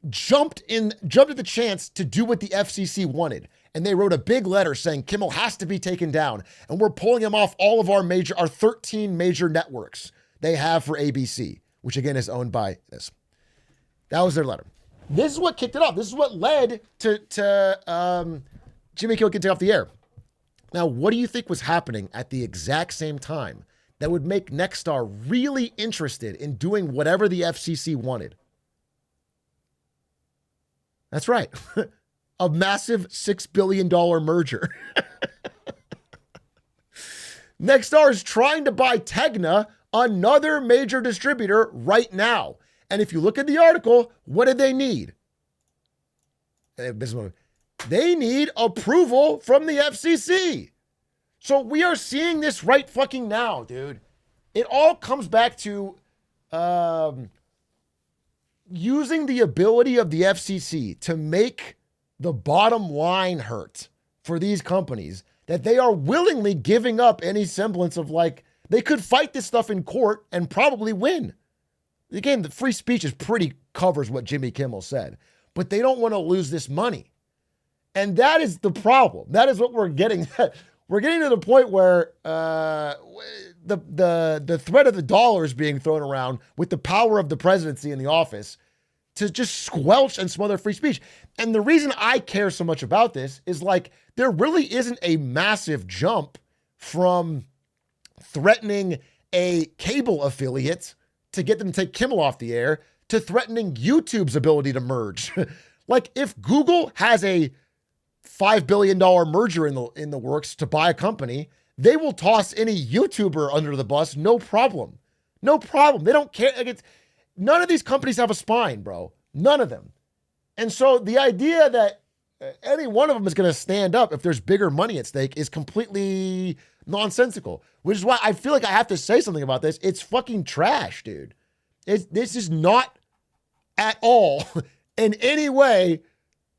jumped at the chance to do what the FCC wanted. And they wrote a big letter saying Kimmel has to be taken down. And we're pulling him off all of our 13 major networks they have for ABC, which again is owned by this. That was their letter. This is what kicked it off. This is what led to Jimmy Kimmel getting off the air. Now, what do you think was happening at the exact same time that would make Nexstar really interested in doing whatever the FCC wanted? That's right. A massive $6 billion merger. Nexstar is trying to buy Tegna, another major distributor, right now. And if you look at the article, what did they need? They need approval from the FCC. So we are seeing this right fucking now, dude. It all comes back to using the ability of the FCC to make the bottom line hurt for these companies, that they are willingly giving up any semblance of they could fight this stuff in court and probably win. Again, the free speech covers what Jimmy Kimmel said, but they don't want to lose this money. And that is the problem. That is what we're getting. We're getting to the point where the threat of the dollar is being thrown around with the power of the presidency in the office to just squelch and smother free speech. And the reason I care so much about this is there really isn't a massive jump from threatening a cable affiliate to get them to take Kimmel off the air to threatening YouTube's ability to merge. Like if Google has a $5 billion merger in the works to buy a company, they will toss any YouTuber under the bus, no problem. No problem. They don't care. Like none of these companies have a spine, bro. None of them. And so the idea that any one of them is going to stand up if there's bigger money at stake is completely nonsensical, which is why I feel like I have to say something about this. It's fucking trash, dude. This is not at all in any way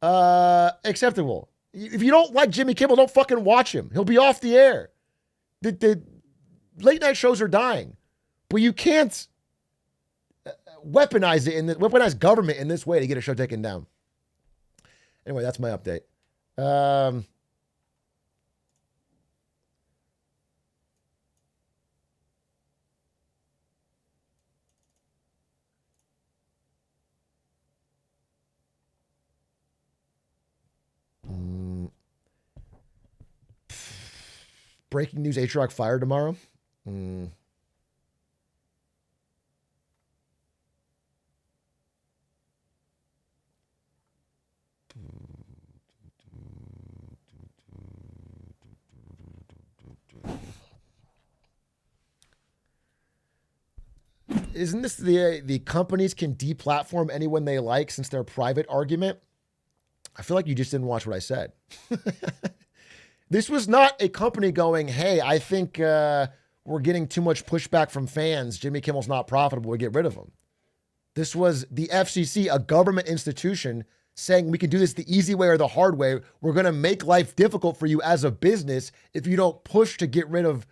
acceptable. If you don't like Jimmy Kimmel, don't fucking watch him. He'll be off the air. The late night shows are dying, but you can't weaponize weaponize government in this way to get a show taken down. Anyway, that's my update. Breaking news, Atrioc fired tomorrow. Isn't this the companies can deplatform anyone they like since they're private argument? I feel like you just didn't watch what I said. This was not a company going, hey, I think we're getting too much pushback from fans. Jimmy Kimmel's not profitable. We get rid of him. This was the FCC, a government institution, saying we can do this the easy way or the hard way. We're going to make life difficult for you as a business if you don't push to get rid of.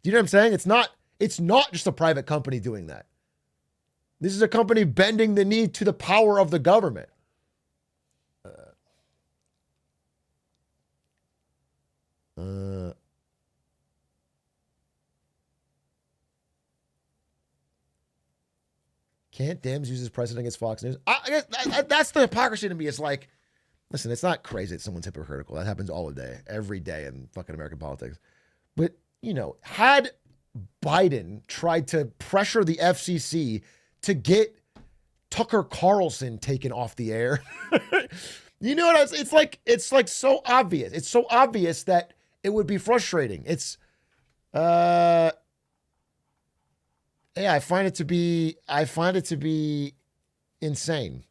Do you know what I'm saying? It's not just a private company doing that. This is a company bending the knee to the power of the government. Can't Dems use this precedent against Fox News? I guess that's the hypocrisy to me. It's like, listen, it's not crazy that someone's hypocritical. That happens all the day, every day in fucking American politics. But, you know, had Biden tried to pressure the FCC to get Tucker Carlson taken off the air, you know what? It's like so obvious. It's so obvious that it would be frustrating. It's, yeah, I find it to be insane.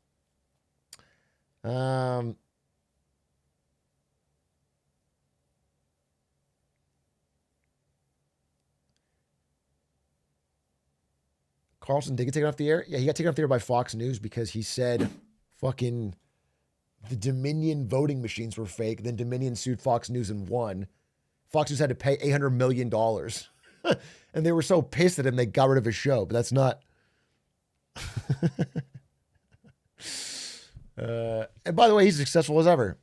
Carlson did get taken off the air. Yeah, he got taken off the air by Fox News because he said fucking the Dominion voting machines were fake. Then Dominion sued Fox News and won. Fox News had to pay $800 million. And they were so pissed at him, they got rid of his show. But that's not. And by the way, he's successful as ever.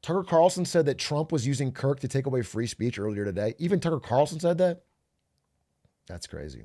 Tucker Carlson said that Trump was using Kirk to take away free speech earlier today. Even Tucker Carlson said that? That's crazy.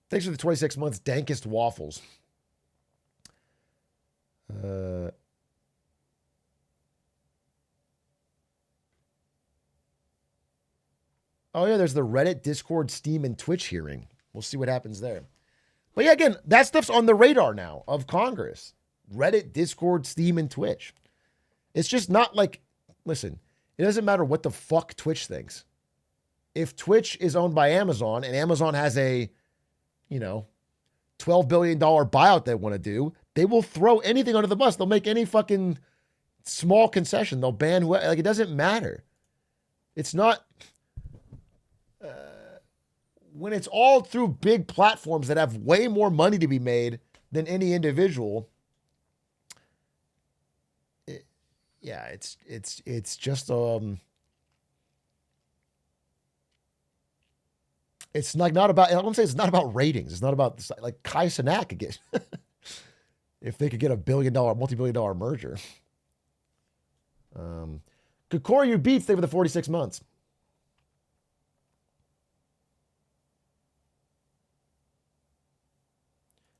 Thanks for the 26 months, dankest waffles. Oh yeah, there's the Reddit, Discord, Steam, and Twitch hearing. We'll see what happens there. But yeah, again, that stuff's on the radar now of Congress. Reddit, Discord, Steam, and Twitch. It's just not like, listen, it doesn't matter what the fuck Twitch thinks. If Twitch is owned by Amazon and Amazon has a, $12 billion buyout they want to do, they will throw anything under the bus. They'll make any fucking small concession. They'll ban whoever. Like, it doesn't matter. It's not... when it's all through big platforms that have way more money to be made than any individual, it's just it's like not about. I don't say it's not about ratings. It's not about like Kai Cenat could get if they could get $1 billion, multi-billion-dollar merger. Kokoryu Beats, they were the 46 months.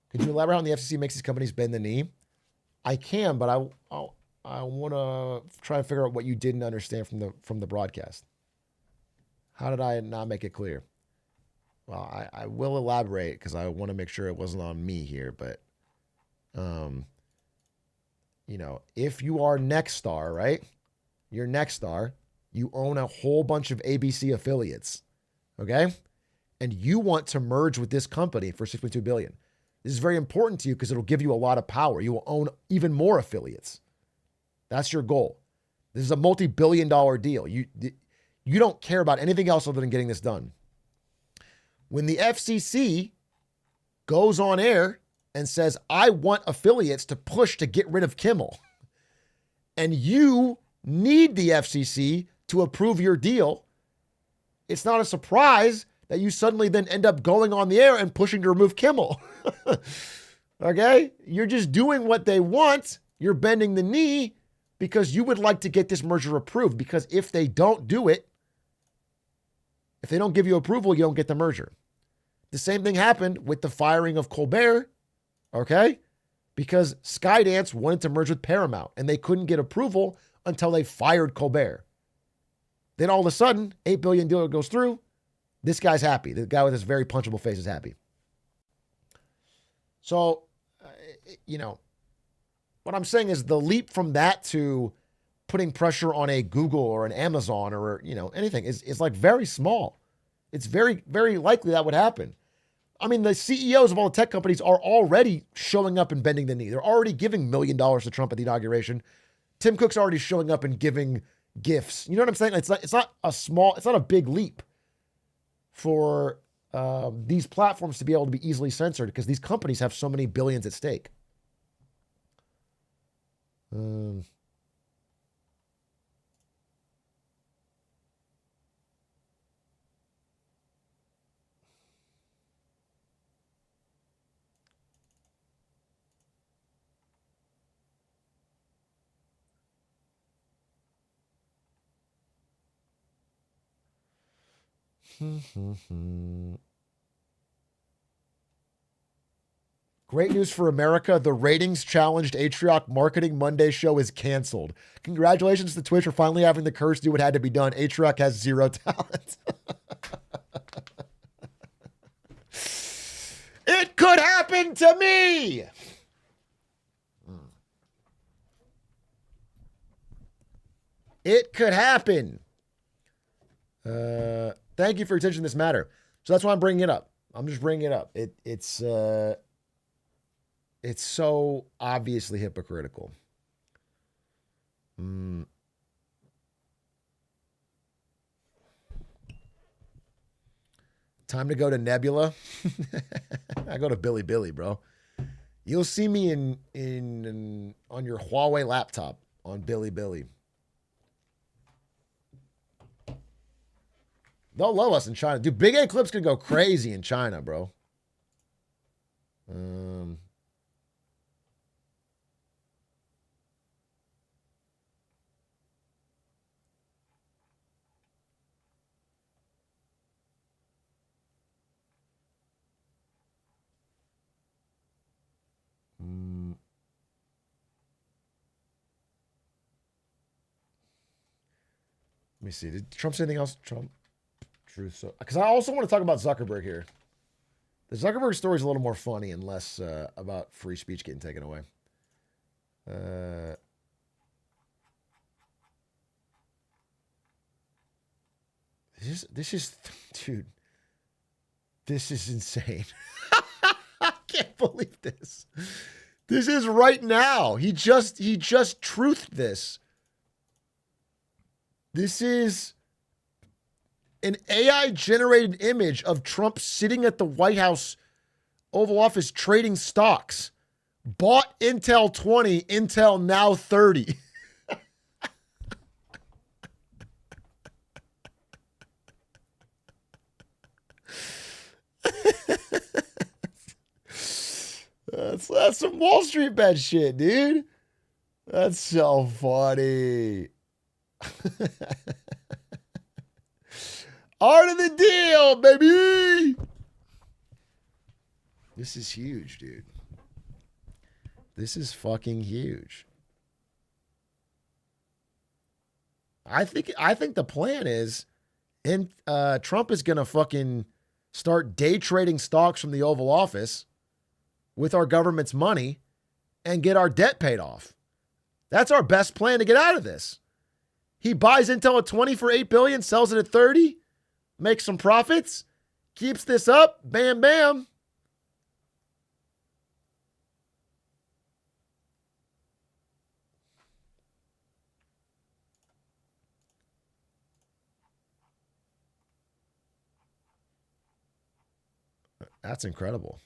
Could you elaborate on the FCC makes these companies bend the knee? I can, but I want to try and figure out what you didn't understand from the broadcast. How did I not make it clear? Well, I will elaborate because I want to make sure it wasn't on me here. But, if you are Nexstar, right? You're Nexstar. You own a whole bunch of ABC affiliates, okay? And you want to merge with this company for $6.2 billion. This is very important to you because it'll give you a lot of power. You will own even more affiliates. That's your goal. This is a multi-billion-dollar deal. You don't care about anything else other than getting this done. When the FCC goes on air and says, I want affiliates to push to get rid of Kimmel, and you need the FCC to approve your deal, it's not a surprise that you suddenly then end up going on the air and pushing to remove Kimmel. Okay? You're just doing what they want. You're bending the knee because you would like to get this merger approved, because if they don't do it, if they don't give you approval, you don't get the merger. The same thing happened with the firing of Colbert, okay? Because Skydance wanted to merge with Paramount, and they couldn't get approval until they fired Colbert. Then all of a sudden, $8 billion deal goes through. This guy's happy. The guy with this very punchable face is happy. So, what I'm saying is the leap from that to putting pressure on a Google or an Amazon or, anything is like very small. It's very, very likely that would happen. I mean, the CEOs of all the tech companies are already showing up and bending the knee. They're already giving $1 million to Trump at the inauguration. Tim Cook's already showing up and giving gifts. You know what I'm saying? It's not a big leap for these platforms to be able to be easily censored because these companies have so many billions at stake. Great news for America. The ratings challenged Atrioc Marketing Monday show is canceled. Congratulations to Twitch for finally having the courage to do what had to be done. Atrioc has zero talent. It could happen to me. It could happen. Thank you for your attention to this matter. So that's why I'm bringing it up. I'm just bringing it up. It's so obviously hypocritical. Time to go to Nebula. I go to Billy, bro. You'll see me in on your Huawei laptop on Billy. They'll love us in China. Dude, Big A Clips could go crazy in China, bro. Let me see. Did Trump say anything else? Truth. So, because I also want to talk about Zuckerberg here. The Zuckerberg story is a little more funny and less about free speech getting taken away. This is, dude. This is insane. can't believe this. This is right now. He just truthed this. This is an AI-generated image of Trump sitting at the White House Oval Office trading stocks. Bought Intel 20, Intel now 30. That's some Wall Street bet shit, dude. That's so funny. Art of the deal, baby. This is huge, dude. This is fucking huge. I think the plan is, Trump is gonna fucking start day trading stocks from the Oval Office with our government's money and get our debt paid off. That's our best plan to get out of this. He buys Intel at 20 for $8 billion, sells it at 30, makes some profits, keeps this up, bam, bam. That's incredible.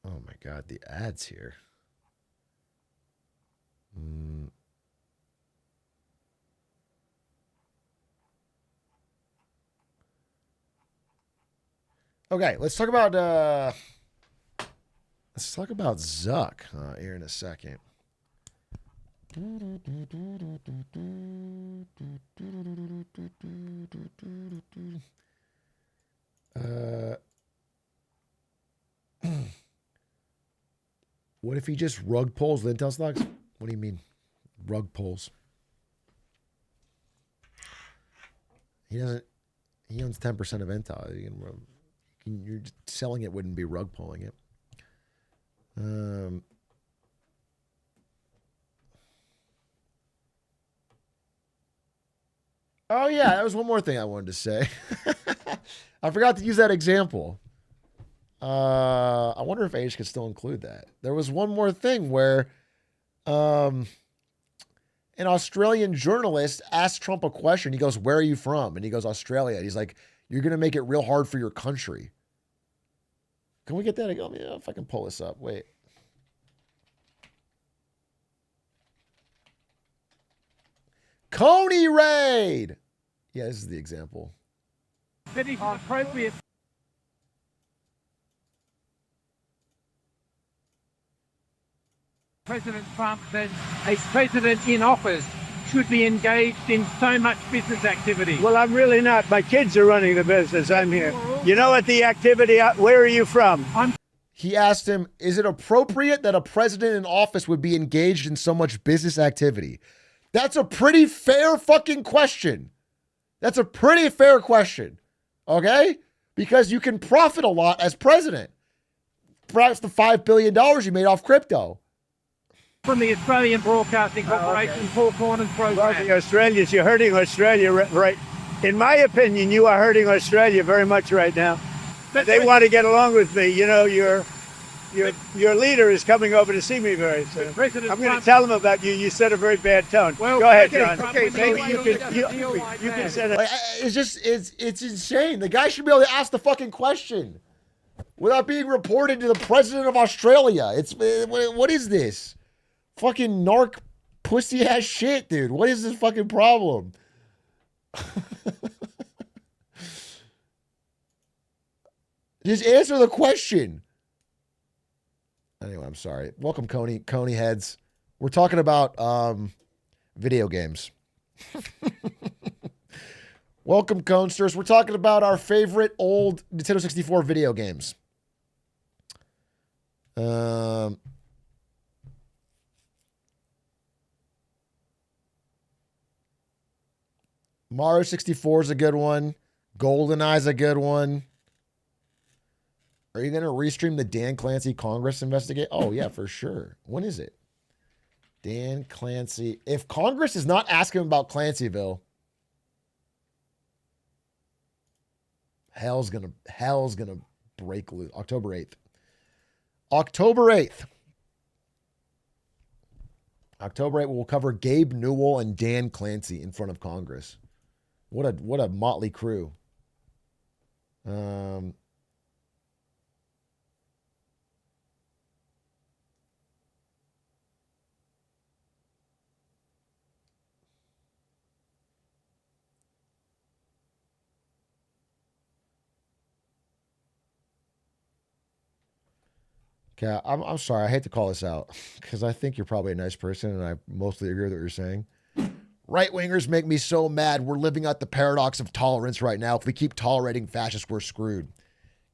Oh my God, the ads here. Okay, let's talk about Zuck here in a second. What if he just rug pulls the Intel stocks? What do you mean, rug pulls? He doesn't. He owns 10% of Intel. You're just selling it wouldn't be rug pulling it. Oh yeah, that was one more thing I wanted to say. I forgot to use that example. I wonder if Age could still include that. There was one more thing where an Australian journalist asked Trump a question. He goes, "Where are you from?" And he goes, "Australia." And he's like, "You're going to make it real hard for your country." Can we get that? Yeah, if I can pull this up. Wait. Coney raid. Yeah, this is the example. Appropriate. President Trump that a president in office should be engaged in so much business activity. Well, I'm really not. My kids are running the business. I'm here. You know what the activity, where are you from? He asked him, is it appropriate that a president in office would be engaged in so much business activity? That's a pretty fair fucking question. That's a pretty fair question. Okay? Because you can profit a lot as president. Perhaps the $5 billion you made off crypto. From the Australian Broadcasting Corporation, Four Corners program. Well, the Australians, you're hurting Australia, right? In my opinion, you are hurting Australia very much right now. They want to get along with me. You know, your leader is coming over to see me very soon. I'm going to tell him about you. You set a very bad tone. Well, go ahead, John. Okay, maybe you can set it. It's insane. The guy should be able to ask the fucking question without being reported to the president of Australia. What is this? Fucking narc pussy ass shit, dude. What is this fucking problem? Just answer the question. Anyway, I'm sorry. Welcome, Coney heads. We're talking about video games. Welcome, Conesters. We're talking about our favorite old Nintendo 64 video games. Mario 64 is a good one. GoldenEye's a good one. Are you going to restream the Dan Clancy Congress investigate? Oh, yeah, for sure. When is it? Dan Clancy. If Congress is not asking about Clancyville, Hell's gonna break loose. October 8th. October 8th. October 8th, we'll cover Gabe Newell and Dan Clancy in front of Congress. What a motley crew. Okay, I'm sorry. I hate to call this out because I think you're probably a nice person and I mostly agree with what you're saying. Right-wingers make me so mad. We're living out the paradox of tolerance right now. If we keep tolerating fascists, we're screwed.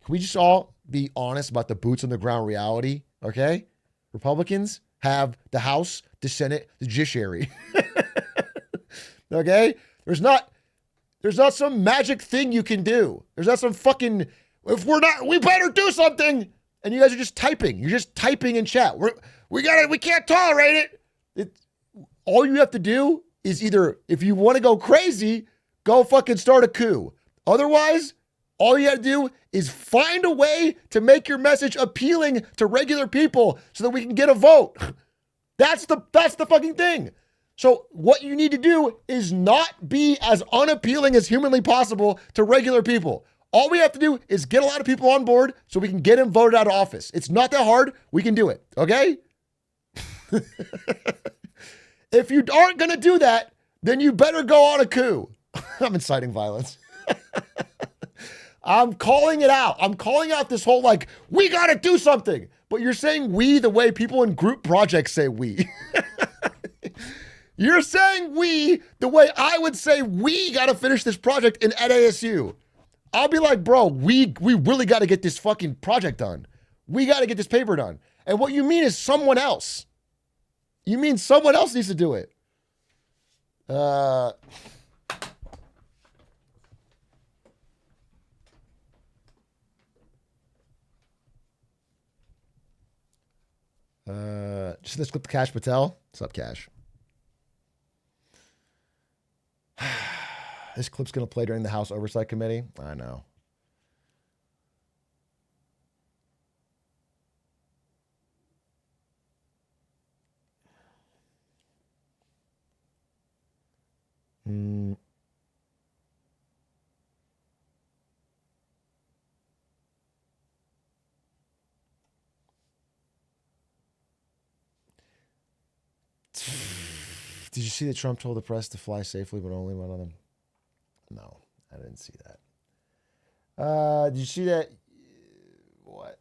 Can we just all be honest about the boots on the ground reality? Okay? Republicans have the House, the Senate, the judiciary. Okay? There's not some magic thing you can do. There's not some fucking, we better do something. And you guys are just typing. You're just typing in chat. We can't tolerate it. All you have to do is either, if you want to go crazy, go fucking start a coup. Otherwise, all you got to do is find a way to make your message appealing to regular people so that we can get a vote. That's the fucking thing. So what you need to do is not be as unappealing as humanly possible to regular people. All we have to do is get a lot of people on board so we can get him voted out of office. It's not that hard. We can do it. Okay? If you aren't going to do that, then you better go on a coup. I'm inciting violence. I'm calling it out. I'm calling out this whole we got to do something. But you're saying we the way people in group projects say we. You're saying we the way I would say we got to finish this project at ASU. I'll be like, bro, we really got to get this fucking project done. We got to get this paper done. And what you mean is someone else. You mean someone else needs to do it. Just let's clip Cash Patel. What's up, Cash? This clip's going to play during the House Oversight Committee. I know. Did you see that Trump told the press to fly safely, but only one of them? No, I didn't see that. Did you see that? What?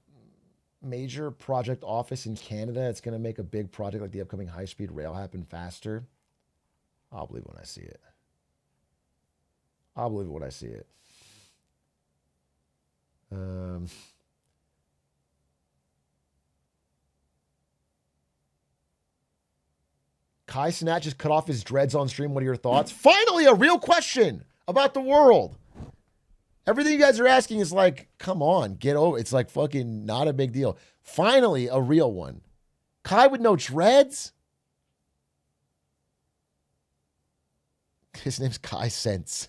Major project office in Canada. It's going to make a big project like the upcoming high-speed rail happen faster. I'll believe it when I see it. I'll believe it when I see it. Kai Cenat just cut off his dreads on stream. What are your thoughts? Finally, a real question about the world. Everything you guys are asking is come on, get over it. It's fucking not a big deal. Finally, a real one. Kai with no dreads? His name's Kai Sense.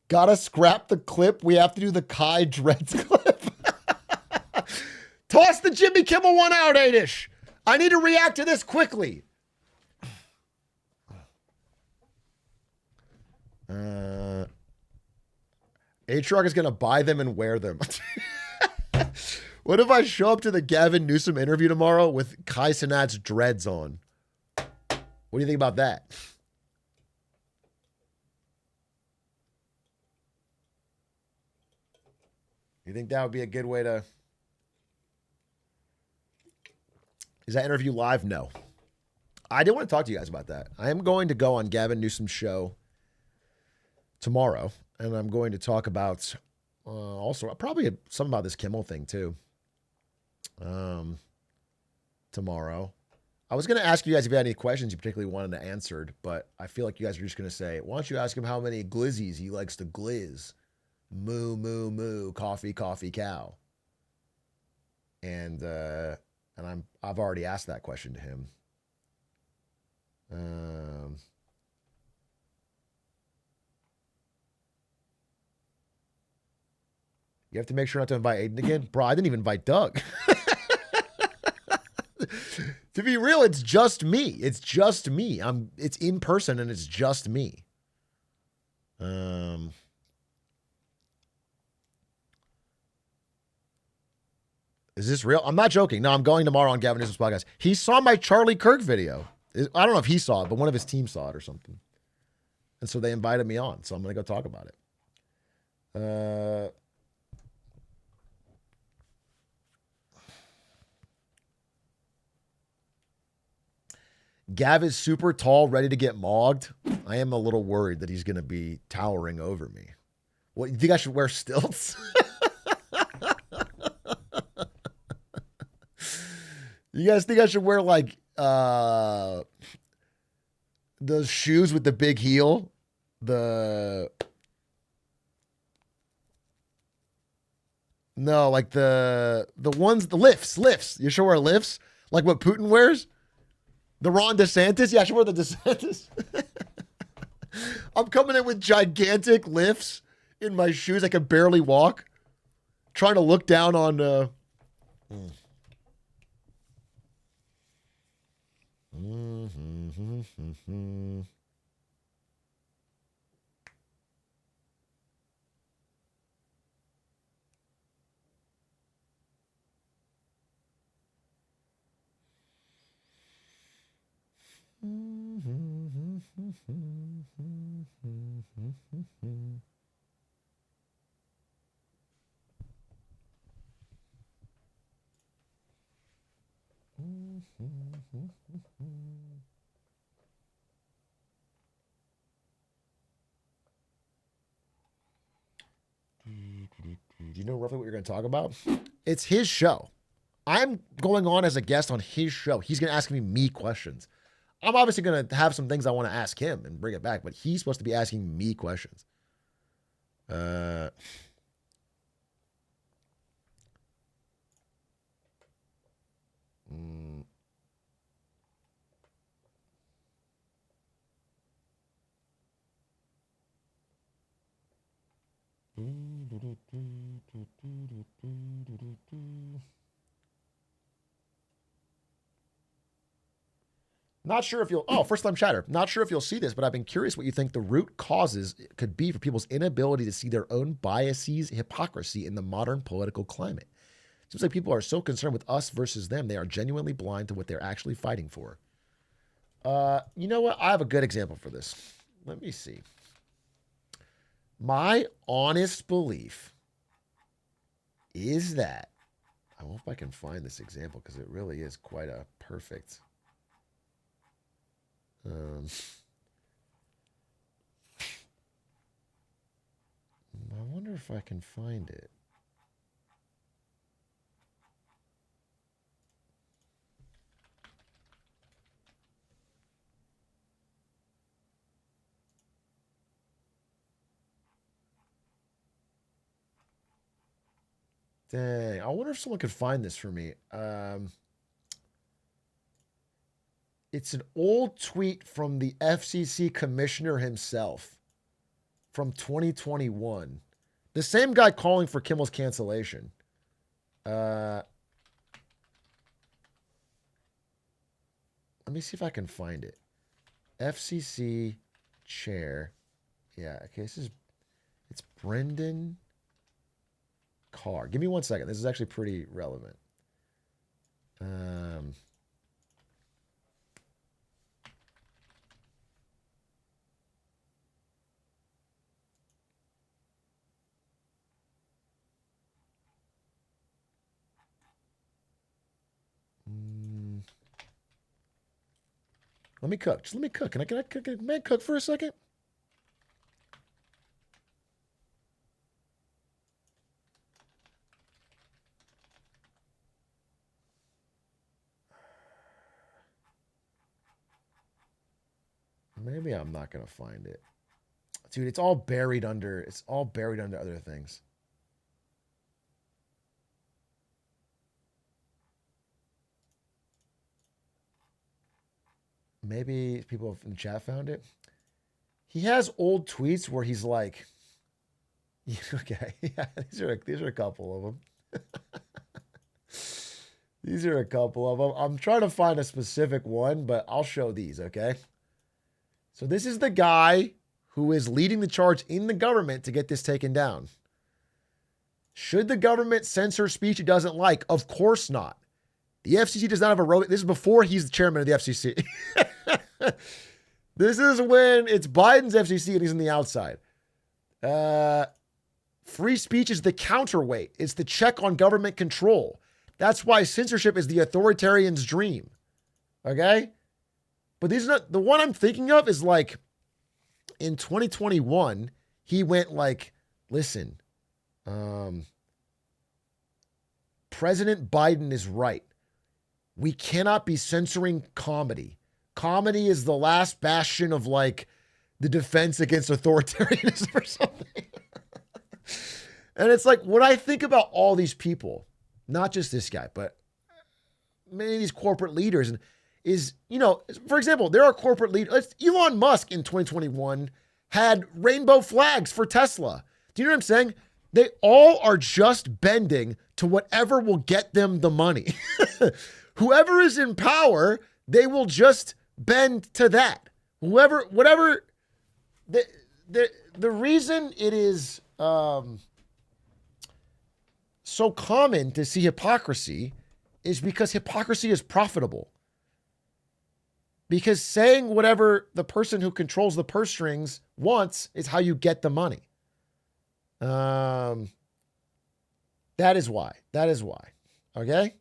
Gotta scrap the clip. We have to do the Kai Dreads clip. Toss the Jimmy Kimmel one out, Adish. I need to react to this quickly. Atrioc is going to buy them and wear them. What if I show up to the Gavin Newsom interview tomorrow with Kai Cenat's dreads on? What do you think about that? You think that would be a good way to... Is that interview live? No. I did want to talk to you guys about that. I am going to go on Gavin Newsom's show tomorrow, and I'm going to talk about also probably something about this Kimmel thing too. Tomorrow. I was going to ask you guys if you had any questions you particularly wanted answered, but I feel like you guys are just going to say, why don't you ask him how many glizzies he likes to glizz? Moo, moo, moo, coffee, coffee, cow. And I've already asked that question to him. You have to make sure not to invite Aiden again. Bro, I didn't even invite Doug. To be real, it's just me. It's just me. It's in person and it's just me. Is this real? I'm not joking. No, I'm going tomorrow on Gavin Newsom's podcast. He saw my Charlie Kirk video. I don't know if he saw it, but one of his team saw it or something. And so they invited me on. So I'm going to go talk about it. Gav is super tall, ready to get mogged. I am a little worried that he's going to be towering over me. What, you think I should wear stilts? You guys think I should wear like those shoes with the big heel? No, like the ones, the lifts. You should wear lifts? Like what Putin wears? The Ron DeSantis? Yeah, I should wear the DeSantis. I'm coming in with gigantic lifts in my shoes. I can barely walk. Trying to look down on... Do you know roughly what you're going to talk about? It's his show. I'm going on as a guest on his show. He's going to ask me questions. I'm obviously going to have some things I want to ask him and bring it back, but he's supposed to be asking me questions. Not sure if you'll... Oh, first time chatter. Not sure if you'll see this, but I've been curious what you think the root causes could be for people's inability to see their own biases, hypocrisy in the modern political climate. It seems like people are so concerned with us versus them, they are genuinely blind to what they're actually fighting for. You know what? I have a good example for this. Let me see. My honest belief is that... I hope I can find this example because it really is quite a perfect... I wonder if I can find it. Dang, I wonder if someone could find this for me. It's an old tweet from the FCC commissioner himself from 2021. The same guy calling for Kimmel's cancellation. Let me see if I can find it. FCC chair. Yeah, okay, it's Brendan Carr. Give me 1 second. This is actually pretty relevant. Let me cook. Just let me cook. Can I cook? May I cook for a second? Maybe I'm not gonna find it. Dude, it's all buried under other things. Maybe people in chat found it. He has old tweets where he's like, Okay. Yeah, these are a couple of them. These are a couple of them. I'm trying to find a specific one, but I'll show these, okay? So this is the guy who is leading the charge in the government to get this taken down. Should the government censor speech it doesn't like? Of course not. The FCC does not have a role. This is before he's the chairman of the FCC. This is when it's Biden's FCC and he's on the outside. Free speech is the counterweight. It's the check on government control. That's why censorship is the authoritarian's dream. Okay? But these are not, the one I'm thinking of is like in 2021, he went like, listen, President Biden is right. We cannot be censoring comedy. Comedy is the last bastion of like the defense against authoritarianism or something. And it's like, when I think about all these people, not just this guy, but many of these corporate leaders, and is, you know, for example, there are corporate leaders. Elon Musk in 2021 had rainbow flags for Tesla. Do you know what I'm saying? They all are just bending to whatever will get them the money. Whoever is in power, they will just bend to that. Whatever. The reason it is so common to see hypocrisy is because hypocrisy is profitable. Because saying whatever the person who controls the purse strings wants is how you get the money. That is why. Okay?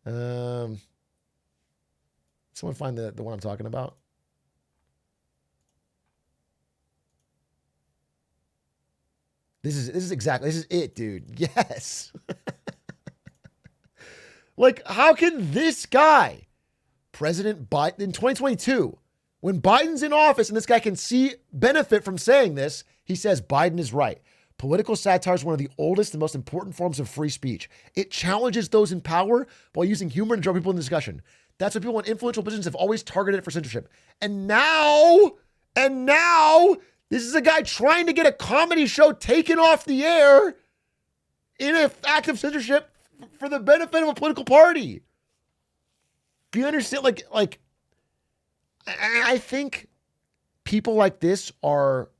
Someone find the one I'm talking about. This is it, dude. Yes. Like, how can this guy, President Biden, in 2022, when Biden's in office and this guy can see benefit from saying this, he says Biden is right. Political satire is one of the oldest and most important forms of free speech. It challenges those in power while using humor to draw people in the discussion. That's what people in influential positions have always targeted it for censorship. And now, this is a guy trying to get a comedy show taken off the air in an act of censorship for the benefit of a political party. Do you understand? Like, I think people like this are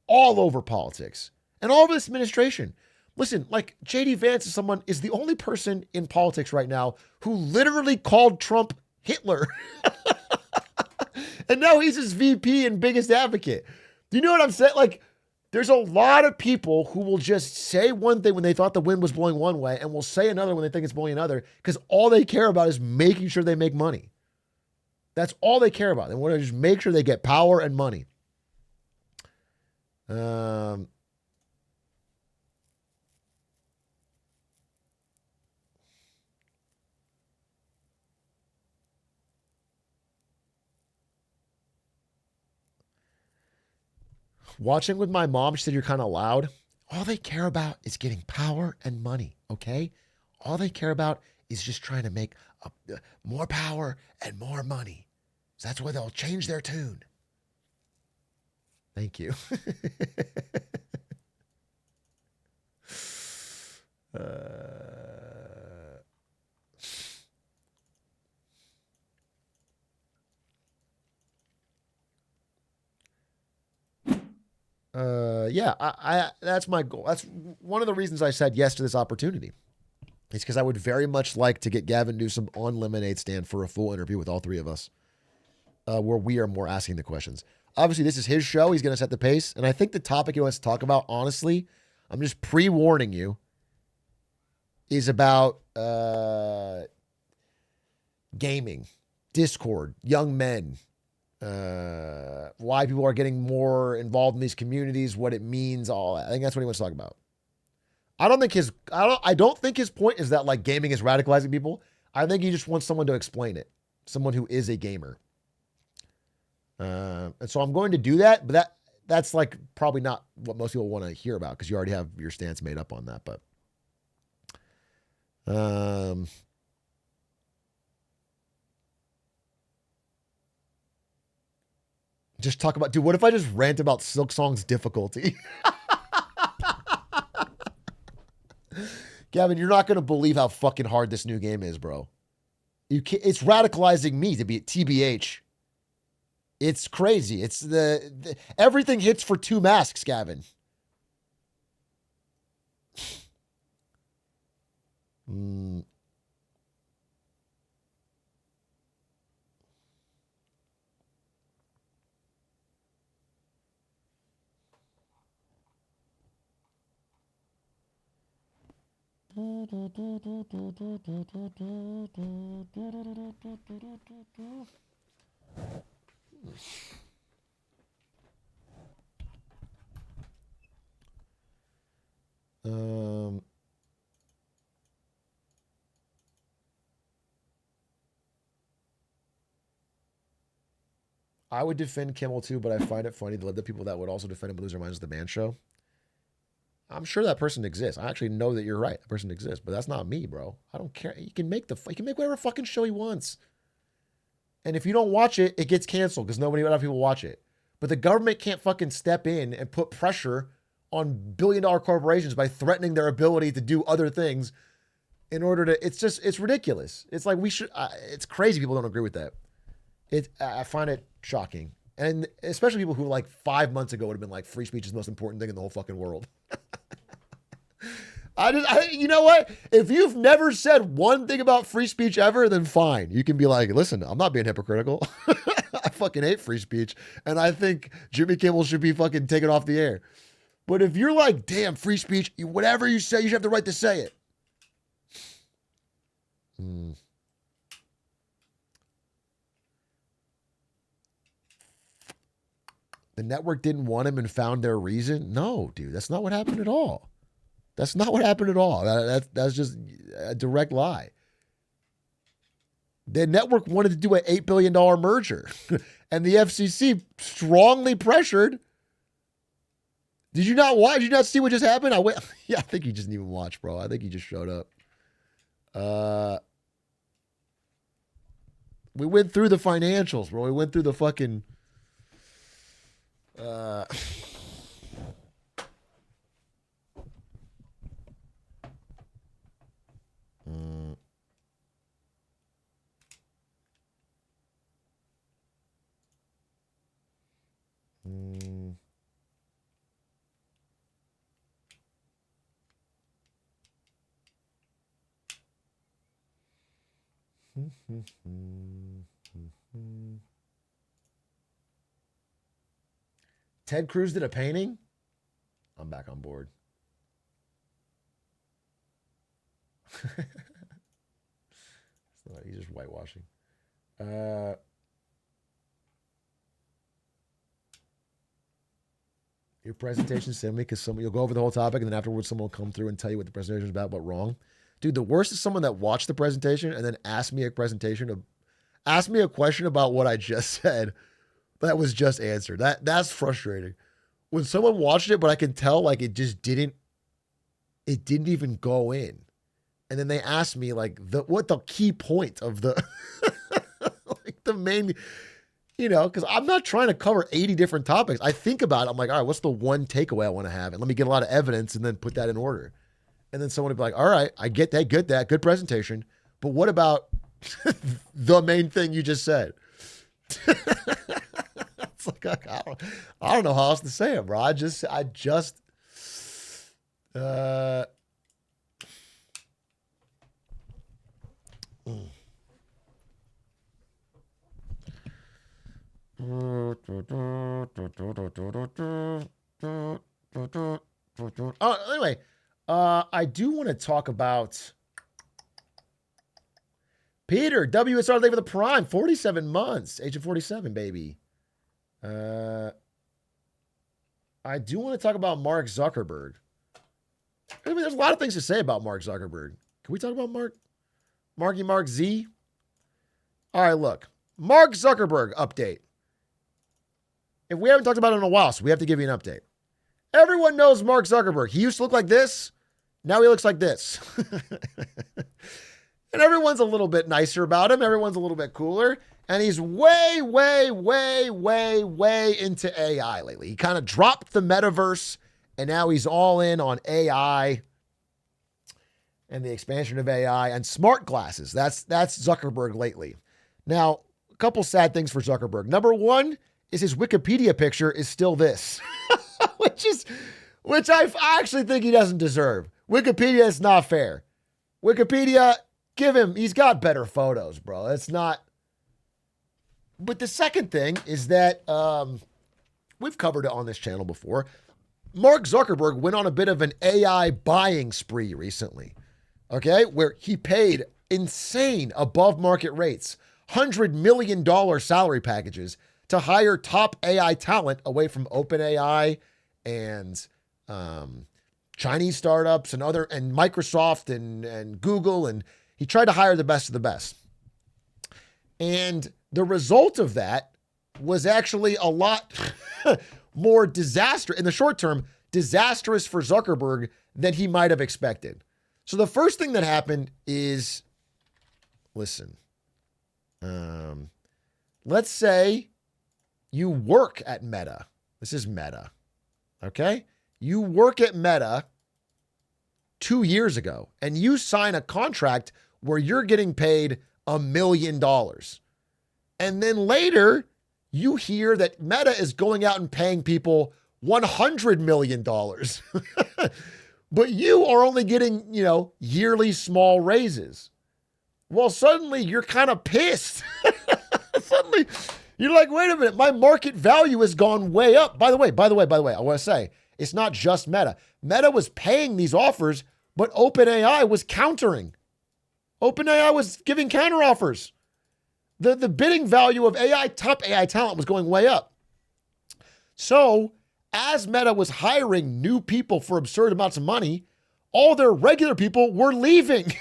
all over politics and all over this administration. Listen, like J.D. Vance is the only person in politics right now who literally called Trump Hitler. And now he's his VP and biggest advocate. Do you know what I'm saying? Like, there's a lot of people who will just say one thing when they thought the wind was blowing one way and will say another when they think it's blowing another because all they care about is making sure they make money. That's all they care about. They want to just make sure they get power and money. Watching with my mom, she said, you're kind of loud. All they care about is getting power and money, okay? All they care about is just trying to make more power and more money. So that's why they'll change their tune. Thank you. Yeah, I that's my goal. That's one of the reasons I said yes to this opportunity. It's because I would very much like to get Gavin Newsom on Lemonade Stand for a full interview with all three of us, where we are more asking the questions. Obviously, this is his show. He's going to set the pace. And I think the topic he wants to talk about, honestly, I'm just pre-warning you, is about gaming, Discord, young men, why people are getting more involved in these communities, what it means, all that. I think that's what he wants to talk about. I don't think his point is that like gaming is radicalizing people. I think he just wants someone to explain it. Someone who is a gamer. And so I'm going to do that, but that's like probably not what most people want to hear about because you already have your stance made up on that. But just talk about, dude, what if I just rant about Silk Song's difficulty? Gavin, you're not going to believe how fucking hard this new game is, bro. It's radicalizing me to be TBH. It's crazy. It's everything hits for 2 masks, Gavin. I would defend Kimmel too, but I find it funny the people that would also defend him lose their minds at the Man Show. I'm sure that person exists. I actually know that you're right. That person exists, but that's not me, bro. I don't care. He can make whatever fucking show he wants. And if you don't watch it, it gets canceled because nobody other people watch it. But the government can't fucking step in and put pressure on billion-dollar corporations by threatening their ability to do other things in order to, it's ridiculous. It's like it's crazy people don't agree with that. I find it shocking. And especially people who like 5 months ago would have been like, free speech is the most important thing in the whole fucking world. You know what? If you've never said one thing about free speech ever, then fine. You can be like, listen, I'm not being hypocritical. I fucking hate free speech. And I think Jimmy Kimmel should be fucking taken off the air. But if you're like, damn, free speech, whatever you say, you should have the right to say it. The network didn't want him and found their reason? No, dude, that's not what happened at all. That's not what happened at all. That's just a direct lie. The network wanted to do an $8 billion merger, and the FCC strongly pressured. Did you not watch? Did you not see what just happened? Yeah, I think you just didn't even watch, bro. I think you just showed up. We went through the financials, bro. We went through the fucking... Ted Cruz did a painting? I'm back on board. He's just whitewashing. Your presentation, send me, because you'll go over the whole topic, and then afterwards someone will come through and tell you what the presentation is about, but wrong. Dude, the worst is someone that watched the presentation and then asked me a question about what I just said that was just answered. That's frustrating. When someone watched it, but I can tell like it didn't even go in. And then they asked me like what the key point of the like the main, because I'm not trying to cover 80 different topics. I think about it. I'm like, all right, what's the one takeaway I want to have? And let me get a lot of evidence and then put that in order. And then someone would be like, all right, I get that, good presentation. But what about the main thing you just said? It's like, I don't know how else to say it, bro. I just anyway, I do want to talk about Peter, WSR Day for the Prime, 47 months, age of 47, baby. I do want to talk about Mark Zuckerberg. I mean, there's a lot of things to say about Mark Zuckerberg. Can we talk about Mark Z? All right, look. Mark Zuckerberg update. If we haven't talked about it in a while, so we have to give you an update. Everyone knows Mark Zuckerberg. He used to look like this. Now he looks like this. And everyone's a little bit nicer about him. Everyone's a little bit cooler. And he's way, way, way, way, way into AI lately. He kind of dropped the metaverse, and now he's all in on AI. and the expansion of AI and smart glasses. That's Zuckerberg lately. Now, a couple sad things for Zuckerberg. Number one is his Wikipedia picture is still this, which I actually think he doesn't deserve. Wikipedia is not fair. Wikipedia, he's got better photos, bro. It's not. But the second thing is that we've covered it on this channel before. Mark Zuckerberg went on a bit of an AI buying spree recently, okay, where he paid insane above market rates, $100 million salary packages to hire top AI talent away from OpenAI and Chinese startups and Microsoft and Google, and he tried to hire the best of the best. And the result of that was actually a lot more disastrous, in the short term, disastrous for Zuckerberg than he might have expected. So the first thing that happened is, listen, let's say you work at Meta. This is Meta, okay? You work at Meta 2 years ago, and you sign a contract where you're getting paid $1 million. And then later, you hear that Meta is going out and paying people $100 million. But you are only getting, yearly small raises. Well, suddenly you're kind of pissed. Suddenly you're like, wait a minute, my market value has gone way up. By the way, I want to say, it's not just Meta. Meta was paying these offers, but OpenAI was countering. OpenAI was giving counter offers. The bidding value of top AI talent was going way up. So as Meta was hiring new people for absurd amounts of money, all their regular people were leaving.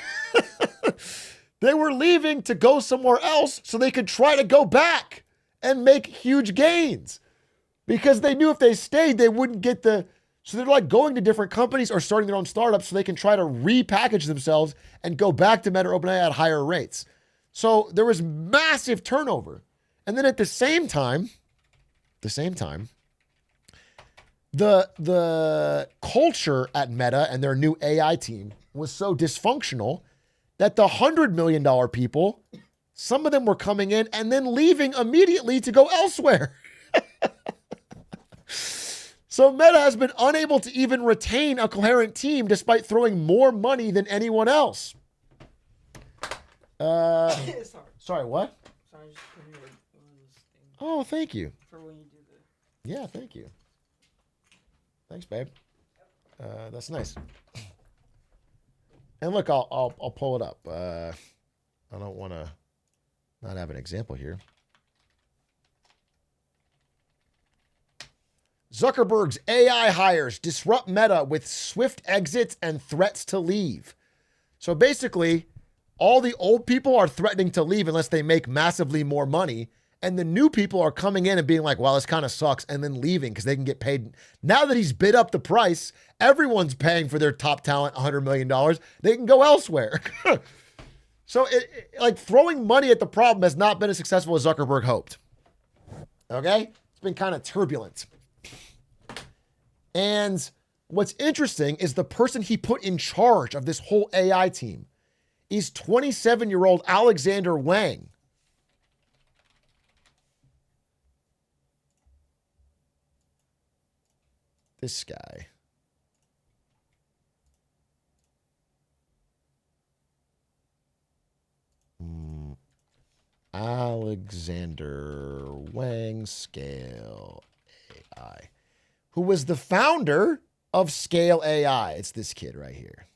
They were leaving to go somewhere else so they could try to go back and make huge gains, because they knew if they stayed, they wouldn't get so they're like going to different companies or starting their own startups so they can try to repackage themselves and go back to Meta or OpenAI at higher rates. So there was massive turnover. And then at the same time, the culture at Meta and their new AI team was so dysfunctional that the $100 million people, some of them were coming in and then leaving immediately to go elsewhere. So Meta has been unable to even retain a coherent team despite throwing more money than anyone else. Sorry, what? Sorry, just put here one of those things. Oh, thank you. For when you do the. Yeah, thank you. Thanks, babe. That's nice. And look, I'll pull it up. I don't want to not have an example here. Zuckerberg's AI hires disrupt Meta with swift exits and threats to leave. So basically, all the old people are threatening to leave unless they make massively more money. And the new people are coming in and being like, well, this kind of sucks, and then leaving because they can get paid. Now that he's bid up the price, everyone's paying for their top talent $100 million. They can go elsewhere. So like throwing money at the problem has not been as successful as Zuckerberg hoped. Okay? It's been kind of turbulent. And what's interesting is the person he put in charge of this whole AI team is 27-year-old Alexander Wang. This guy. Alexander Wang, Scale AI, who was the founder of Scale AI. It's this kid right here.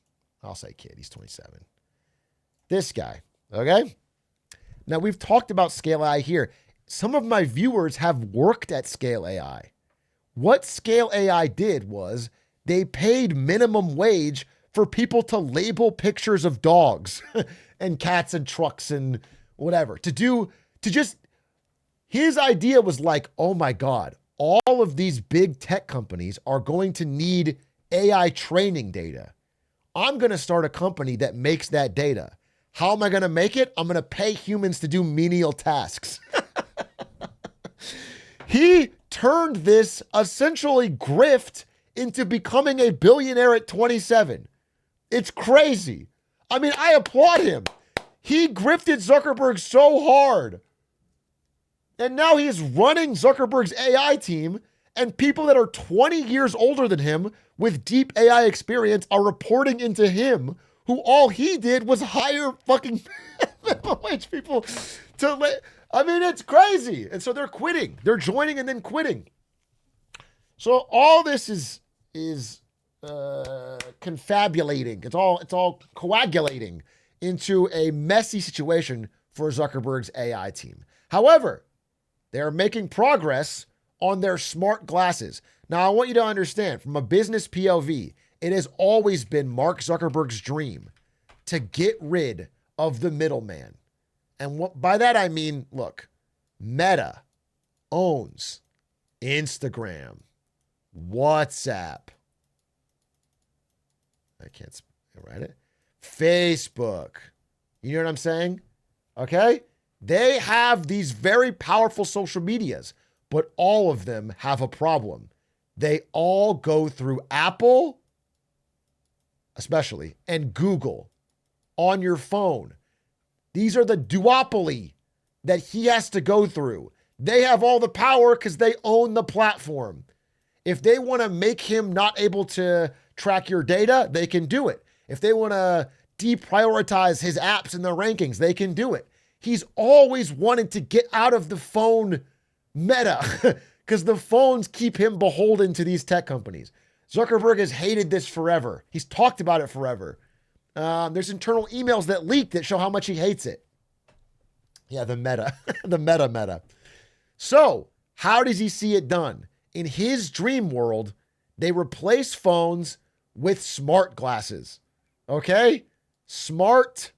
I'll say kid, he's 27. This guy, okay? Now, we've talked about Scale AI here. Some of my viewers have worked at Scale AI. What Scale AI did was they paid minimum wage for people to label pictures of dogs and cats and trucks and whatever. His idea was like, oh my God, all of these big tech companies are going to need AI training data. I'm going to start a company that makes that data. How am I going to make it? I'm going to pay humans to do menial tasks. He turned this essentially grift into becoming a billionaire at 27. It's crazy. I mean, I applaud him. He grifted Zuckerberg so hard. And now he's running Zuckerberg's AI team, and people that are 20 years older than him with deep AI experience are reporting into him, who all he did was hire fucking minimum wage people to I mean, it's crazy. And so they're quitting. They're joining and then quitting. So all this is confabulating. It's all coagulating into a messy situation for Zuckerberg's AI team. However, they're making progress on their smart glasses. Now, I want you to understand, from a business POV, it has always been Mark Zuckerberg's dream to get rid of the middleman. And by that I mean, look, Meta owns Instagram, WhatsApp, I can't write it, Facebook. You know what I'm saying? Okay? They have these very powerful social medias, but all of them have a problem. They all go through Apple, especially, and Google on your phone. These are the duopoly that he has to go through. They have all the power because they own the platform. If they want to make him not able to track your data, they can do it. If they want to deprioritize his apps in the rankings, they can do it. He's always wanted to get out of the phone meta because the phones keep him beholden to these tech companies. Zuckerberg has hated this forever. He's talked about it forever. There's internal emails that leak that show how much he hates it. Yeah, the meta, the meta. So how does he see it done? In his dream world, they replace phones with smart glasses. Okay? Smart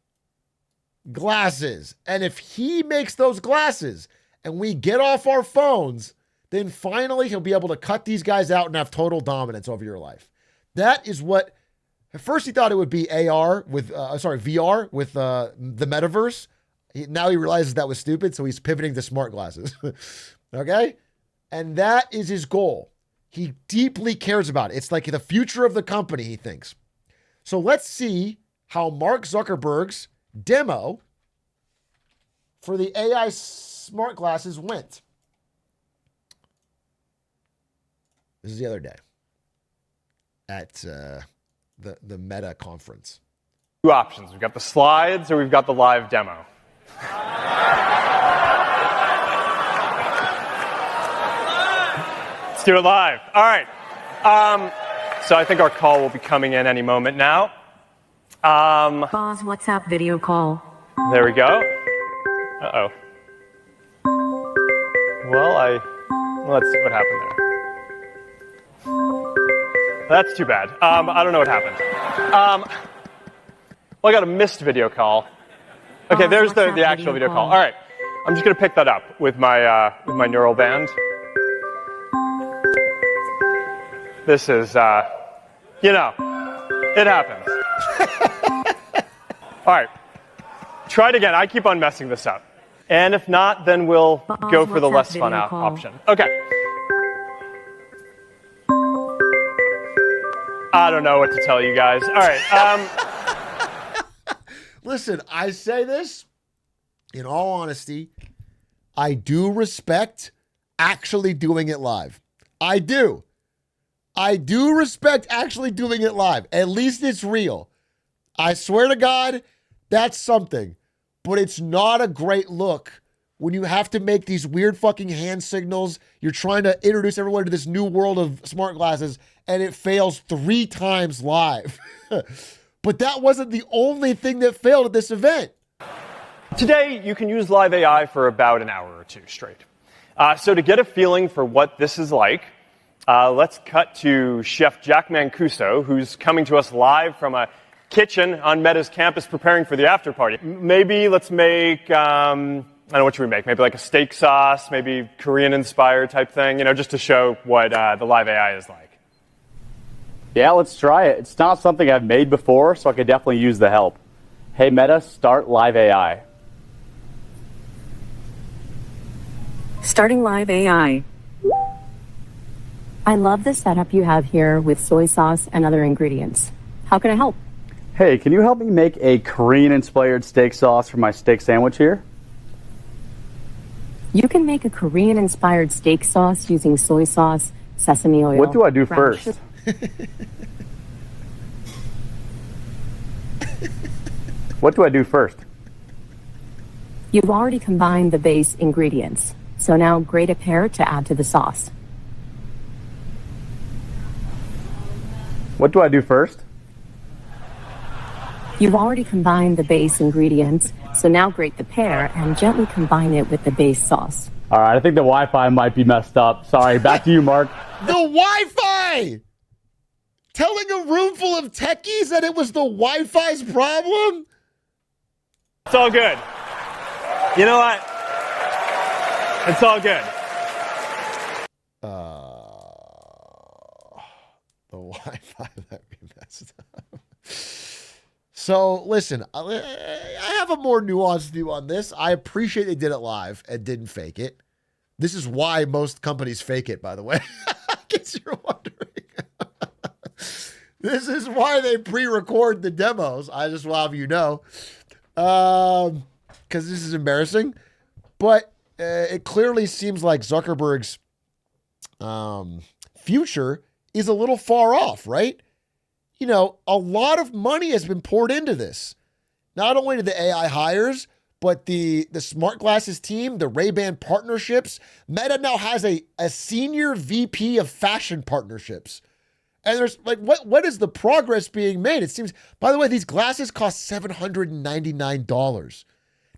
glasses. And if he makes those glasses and we get off our phones, then finally he'll be able to cut these guys out and have total dominance over your life. That is what, at first he thought it would be VR with the metaverse. Now he realizes that was stupid, so he's pivoting to smart glasses. Okay? And that is his goal. He deeply cares about it. It's like the future of the company, he thinks. So let's see how Mark Zuckerberg's demo for the AI smart glasses went. This is the other day at the Meta conference. Two options. We've got the slides or we've got the live demo. Let's do it live. All right. So I think our call will be coming in any moment now. Pause WhatsApp video call. There we go. Uh-oh. Well, let's see what happened there. That's too bad. I don't know what happened. Well, I got a missed video call. Okay, there's the actual video call. All right. I'm just going to pick that up with my neural band. This is, it happens. All right. Try it again. I keep on messing this up. And if not, then we'll go for the less fun option. Okay. I don't know what to tell you guys. All right. Listen, I say this in all honesty. I do respect actually doing it live. I do respect actually doing it live. At least it's real. I swear to God, that's something. But it's not a great look when you have to make these weird fucking hand signals. You're trying to introduce everyone to this new world of smart glasses, and it fails 3 times live. But that wasn't the only thing that failed at this event. Today, you can use live AI for about an hour or 2 straight. So to get a feeling for what this is like, let's cut to Chef Jack Mancuso, who's coming to us live from a kitchen on Meta's campus preparing for the after party. Maybe let's make, I don't know, what should we make? Maybe like a steak sauce, maybe Korean-inspired type thing, just to show what the live AI is like. Yeah, let's try it. It's not something I've made before, so I could definitely use the help. Hey, Meta, start live AI. Starting live AI. I love the setup you have here with soy sauce and other ingredients. How can I help? Hey, can you help me make a Korean-inspired steak sauce for my steak sandwich here? You can make a Korean-inspired steak sauce using soy sauce, sesame oil. What do I do brown first? What do I do first? You've already combined the base ingredients, so now grate a pear to add to the sauce. What do I do first? You've already combined the base ingredients, so now grate the pear and gently combine it with the base sauce. All right, I think the Wi-Fi might be messed up. Sorry, back to you, Mark. The Wi-Fi! Telling a room full of techies that it was the Wi-Fi's problem? It's all good. You know what? It's all good. The Wi-Fi might be messed up. So, listen, I have a more nuanced view on this. I appreciate they did it live and didn't fake it. This is why most companies fake it, by the way. In case you're wondering. This is why they pre-record the demos. I just will have you know. Because this is embarrassing. But it clearly seems like Zuckerberg's future is a little far off, right? You know, a lot of money has been poured into this. Not only to the AI hires, but the smart glasses team, the Ray-Ban partnerships. Meta now has a senior VP of fashion partnerships. And there's like, what is the progress being made? It seems, by the way, these glasses cost $799.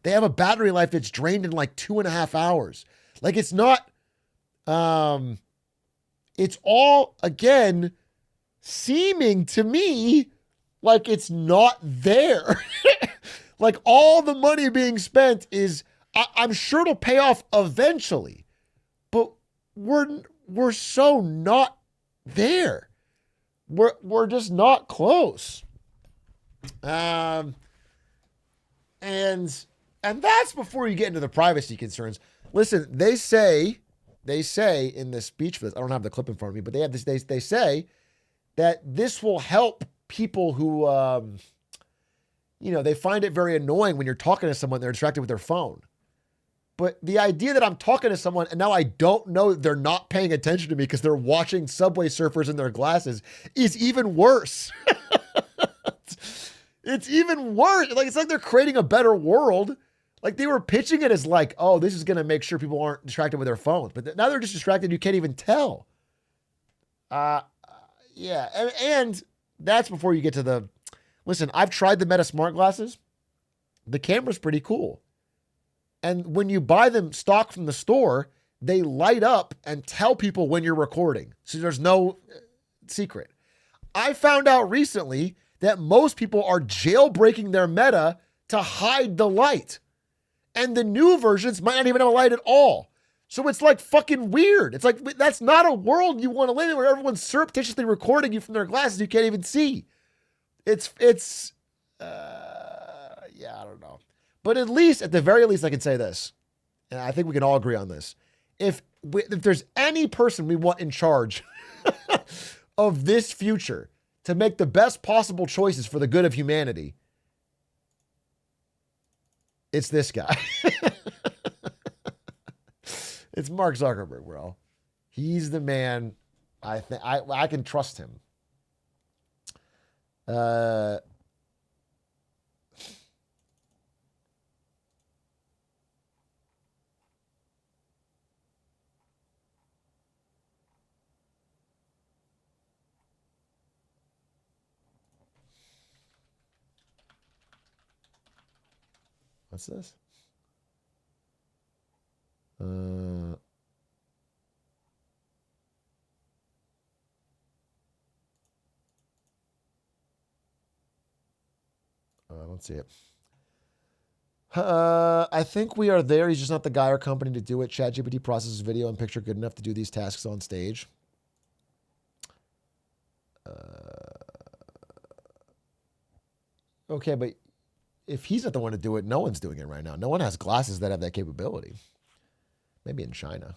They have a battery life that's drained in like 2.5 hours. Like it's not, it's all, again, seeming to me like it's not there. Like all the money being spent is, I'm sure it'll pay off eventually, but we're so not there. We're just not close. And that's before you get into the privacy concerns. Listen, they say in the speech for this, I don't have the clip in front of me, but they have this, they say that this will help people who, they find it very annoying when you're talking to someone, they're distracted with their phone. But the idea that I'm talking to someone and now I don't know that they're not paying attention to me because they're watching Subway Surfers in their glasses is even worse. It's even worse. Like, it's like they're creating a better world. Like they were pitching it as like, oh, this is going to make sure people aren't distracted with their phones. But now they're just distracted. You can't even tell. Yeah. And that's before you get to the, listen, I've tried the Meta smart glasses. The camera's pretty cool. And when you buy them stock from the store, they light up and tell people when you're recording. So there's no secret. I found out recently that most people are jailbreaking their Meta to hide the light. And the new versions might not even have a light at all. So it's like fucking weird. It's like, that's not a world you want to live in where everyone's surreptitiously recording you from their glasses you can't even see. Yeah, I don't know. But at least, at the very least, I can say this, and I think we can all agree on this. If there's any person we want in charge of this future to make the best possible choices for the good of humanity, it's this guy. It's Mark Zuckerberg, bro. He's the man. I can trust him. What's this? I don't see it. I think we are there. He's just not the guy or company to do it. ChatGPT processes video and picture good enough to do these tasks on stage. Okay, but if he's not the one to do it, no one's doing it right now. No one has glasses that have that capability. Maybe in China.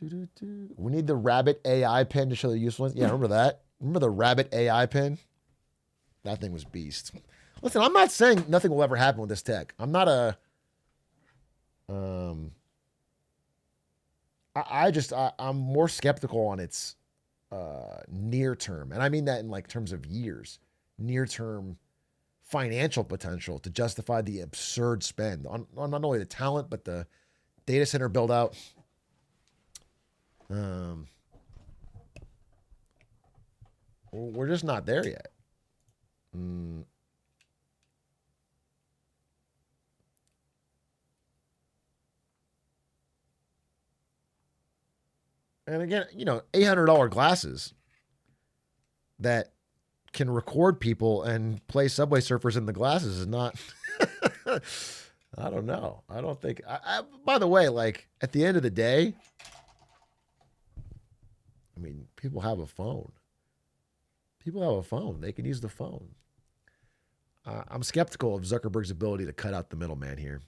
We need the rabbit AI pen to show the usefulness. Yeah, remember that? Remember the rabbit AI pen? That thing was beast. Listen, I'm not saying nothing will ever happen with this tech. I'm not a... I'm more skeptical on its near term. And I mean that in like terms of years. Near term financial potential to justify the absurd spend on not only the talent, but the data center build out. We're just not there yet. And again, $800 glasses that can record people and play Subway Surfers in the glasses is not. I don't know. I don't think. By the way, like at the end of the day, I mean, people have a phone. People have a phone. They can use the phone. I'm skeptical of Zuckerberg's ability to cut out the middleman here.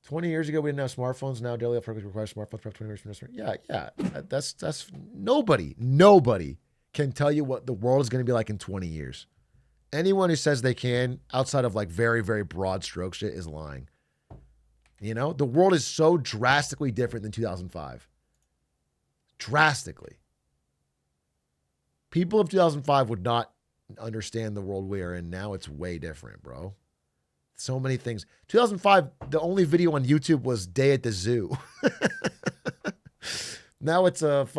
$20 years ago, we didn't have smartphones. Now, daily upgrades require smartphones. For 20 years from this. Yeah. That's nobody can tell you what the world is going to be like in 20 years. Anyone who says they can, outside of like very, very broad stroke shit, is lying. The world is so drastically different than 2005. Drastically. People of 2005 would not understand the world we are in. Now it's way different, bro. So many things. 2005, the only video on YouTube was Day at the Zoo. Now it's it's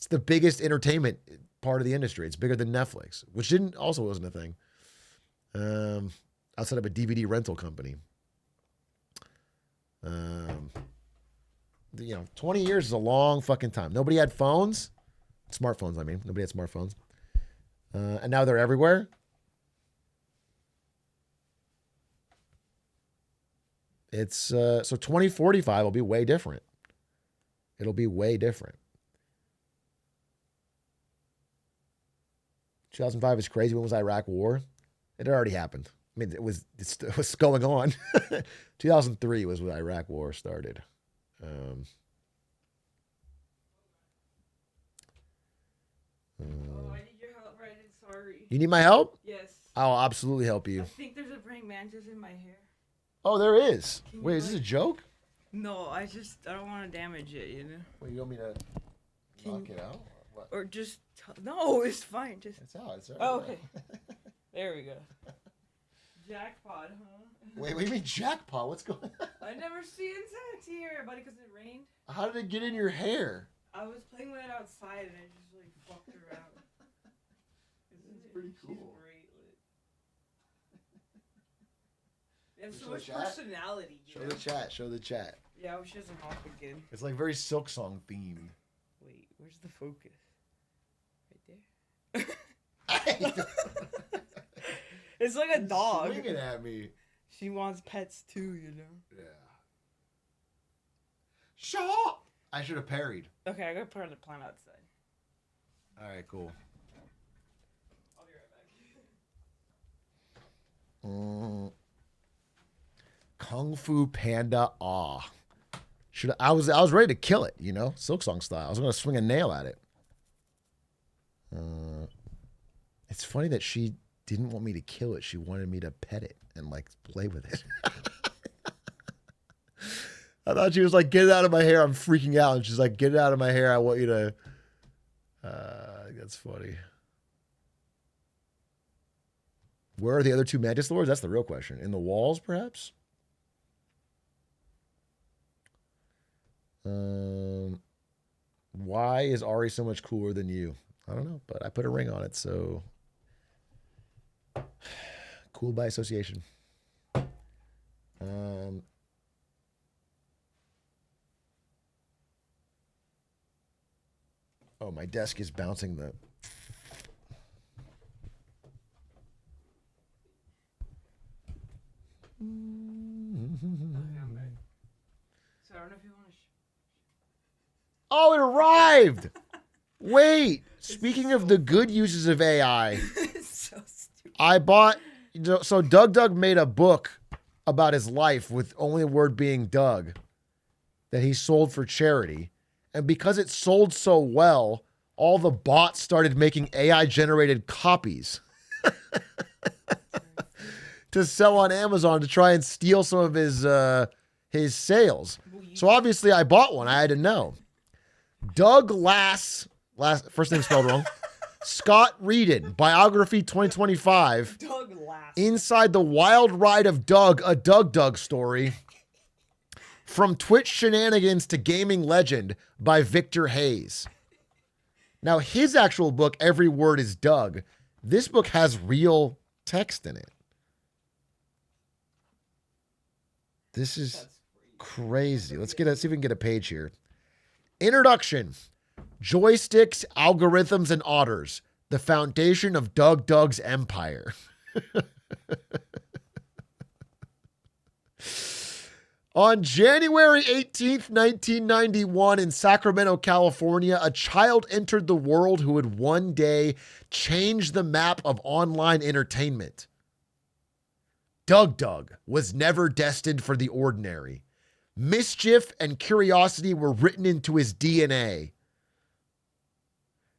the biggest entertainment part of the industry. It's bigger than Netflix, which also wasn't a thing. Outside of a DVD rental company. 20 years is a long fucking time. Nobody had phones. Smartphones, I mean. Nobody had smartphones. And now they're everywhere. It's so 2045 will be way different. It'll be way different. 2005 is crazy. When was Iraq War? It already happened. I mean, it was going on. 2003 was when Iraq War started. Oh, I need your help, Brandon. Sorry. You need my help? Yes. I'll absolutely help you. I think there's a praying mantis in my hair. Oh, there is. Wait, is this a joke? No, I don't want to damage it, Well, you want me to knock it out? What? Or just no, it's fine. It's out. It's oh, okay. There we go. Jackpot, huh? Wait, what do you mean jackpot? What's going on? I never see insects here, buddy, because it rained. How did it get in your hair? I was playing with it outside and I just fucked around. It's pretty cool. She's great. They have so much personality. Show the chat. Yeah, she doesn't hop again. It's like very Silk Song themed. Wait, where's the focus? Right there. It's like a dog. Swinging at me. She wants pets too, Yeah. Shut up! I should have parried. Okay, I gotta put her the plant outside. All right, cool. I'll be right back. Kung Fu Panda Aw. I was ready to kill it, Silk Song style. I was gonna swing a nail at it. It's funny that she didn't want me to kill it. She wanted me to pet it and play with it. I thought she was like, "Get it out of my hair." I'm freaking out, and she's like, "Get it out of my hair. I want you to." That's funny. Where are the other two Mantis Lords? That's the real question. In the walls, perhaps? Why is Ari so much cooler than you? I don't know, but I put a ring on it, so cool by association. my desk is bouncing the... So I don't know if you want to. Oh, it arrived! Wait, speaking of the good uses of AI, So stupid. I bought... So Doug made a book about his life with only a word being Doug that he sold for charity. And because it sold so well, all the bots started making AI-generated copies to sell on Amazon to try and steal some of his sales. So obviously I bought one. I had to know. Doug last first name spelled wrong. Scott Reedon, Biography 2025. Doug Lass. Inside the Wild Ride of Doug, a Doug story. From Twitch Shenanigans to Gaming Legend by Victor Hayes. Now, his actual book, every word is Doug. This book has real text in it. This is crazy. Let's see if we can get a page here. Introduction. Joysticks, Algorithms, and Otters. The foundation of Doug's empire. On January 18th, 1991, in Sacramento, California, a child entered the world who would one day change the map of online entertainment. Doug was never destined for the ordinary. Mischief and curiosity were written into his DNA.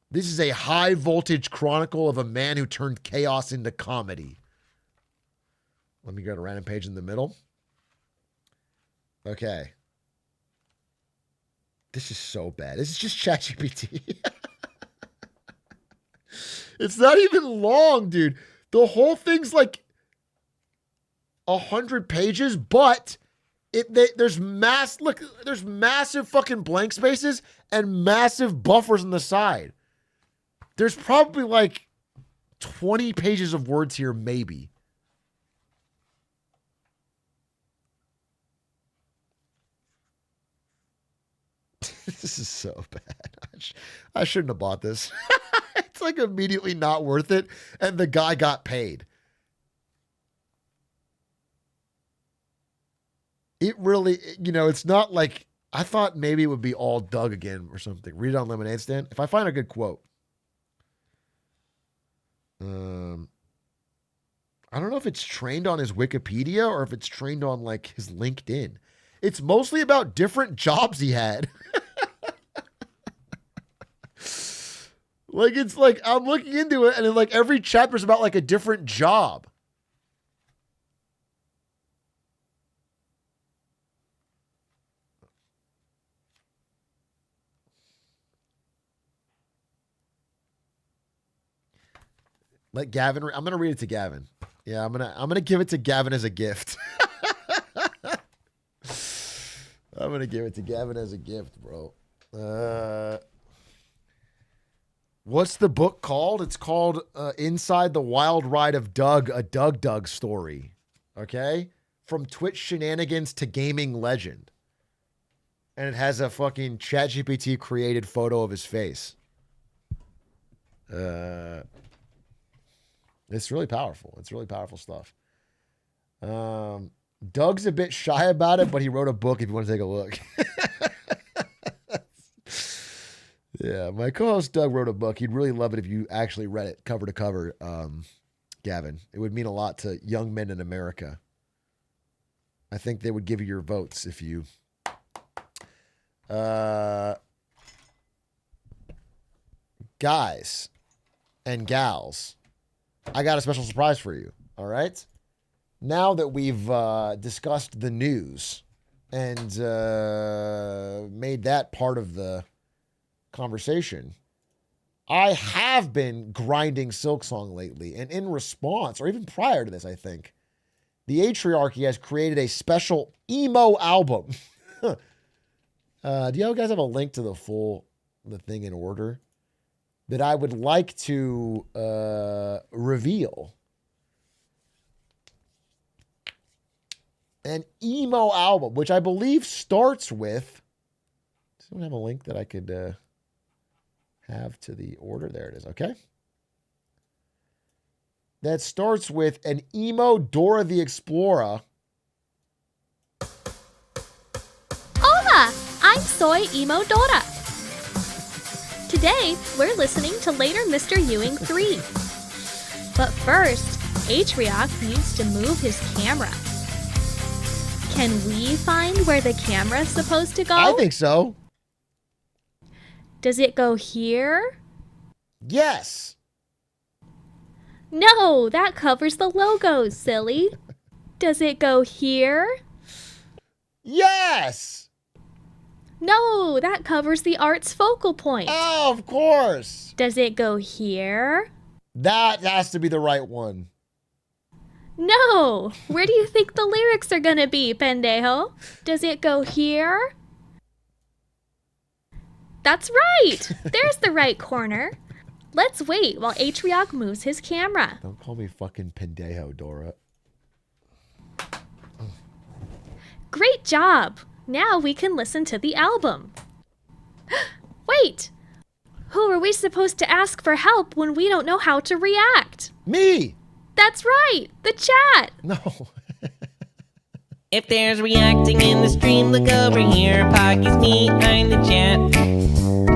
This is a high-voltage chronicle of a man who turned chaos into comedy. Let me go to a random page in the middle. Okay. This is so bad. This is just ChatGPT. It's not even long, dude. The whole thing's like 100 pages, but there's massive fucking blank spaces and massive buffers on the side. There's probably like 20 pages of words here, maybe. This is so bad. I shouldn't have bought this. It's like immediately not worth it. And the guy got paid. It really, it's not like, I thought maybe it would be all Doug again or something. Read it on Lemonade Stand. If I find a good quote. I don't know if it's trained on his Wikipedia or if it's trained on like his LinkedIn. It's mostly about different jobs he had. Like, it's like, I'm looking into it and then like every chapter is about like a different job. Let Gavin, I'm going to read it to Gavin. Yeah, I'm going to give it to Gavin as a gift. I'm going to give it to Gavin as a gift, bro. What's the book called? It's called Inside the Wild Ride of Doug, a Doug story. Okay? From Twitch Shenanigans to Gaming Legend. And it has a fucking ChatGPT created photo of his face. It's really powerful. It's really powerful stuff. Doug's a bit shy about it, but he wrote a book if you want to take a look. Yeah, my co-host Doug wrote a book. He'd really love it if you actually read it cover to cover, Gavin. It would mean a lot to young men in America. I think they would give you your votes if you... Guys and gals, I got a special surprise for you, all right? Now that we've discussed the news and made that part of the conversation, I have been grinding Silksong lately, and in response, or even prior to this, I think, the Atriarchy has created a special emo album. Do you guys have a link to the thing in order that I would like to reveal? An emo album, which I believe starts with... Does someone have a link that I could... have to the order. There it is. Okay. That starts with an emo Dora the Explorer. Hola! I'm Soy Emo Dora. Today, we're listening to Later Mr. Ewing 3. But first, Atrioc needs to move his camera. Can we find where the camera's supposed to go? I think so. Does it go here? Yes. No, that covers the logo, silly. Does it go here? Yes. No, that covers the art's focal point. Oh, of course. Does it go here? That has to be the right one. No! Where do you think the lyrics are gonna be, pendejo? Does it go here? That's right! There's the right corner. Let's wait while Atrioc moves his camera. Don't call me fucking pendejo, Dora. Great job! Now we can listen to the album. Wait! Who are we supposed to ask for help when we don't know how to react? Me! That's right! The chat! No. If there's reacting in the stream, look over here. Pocky's me, I'm the chat.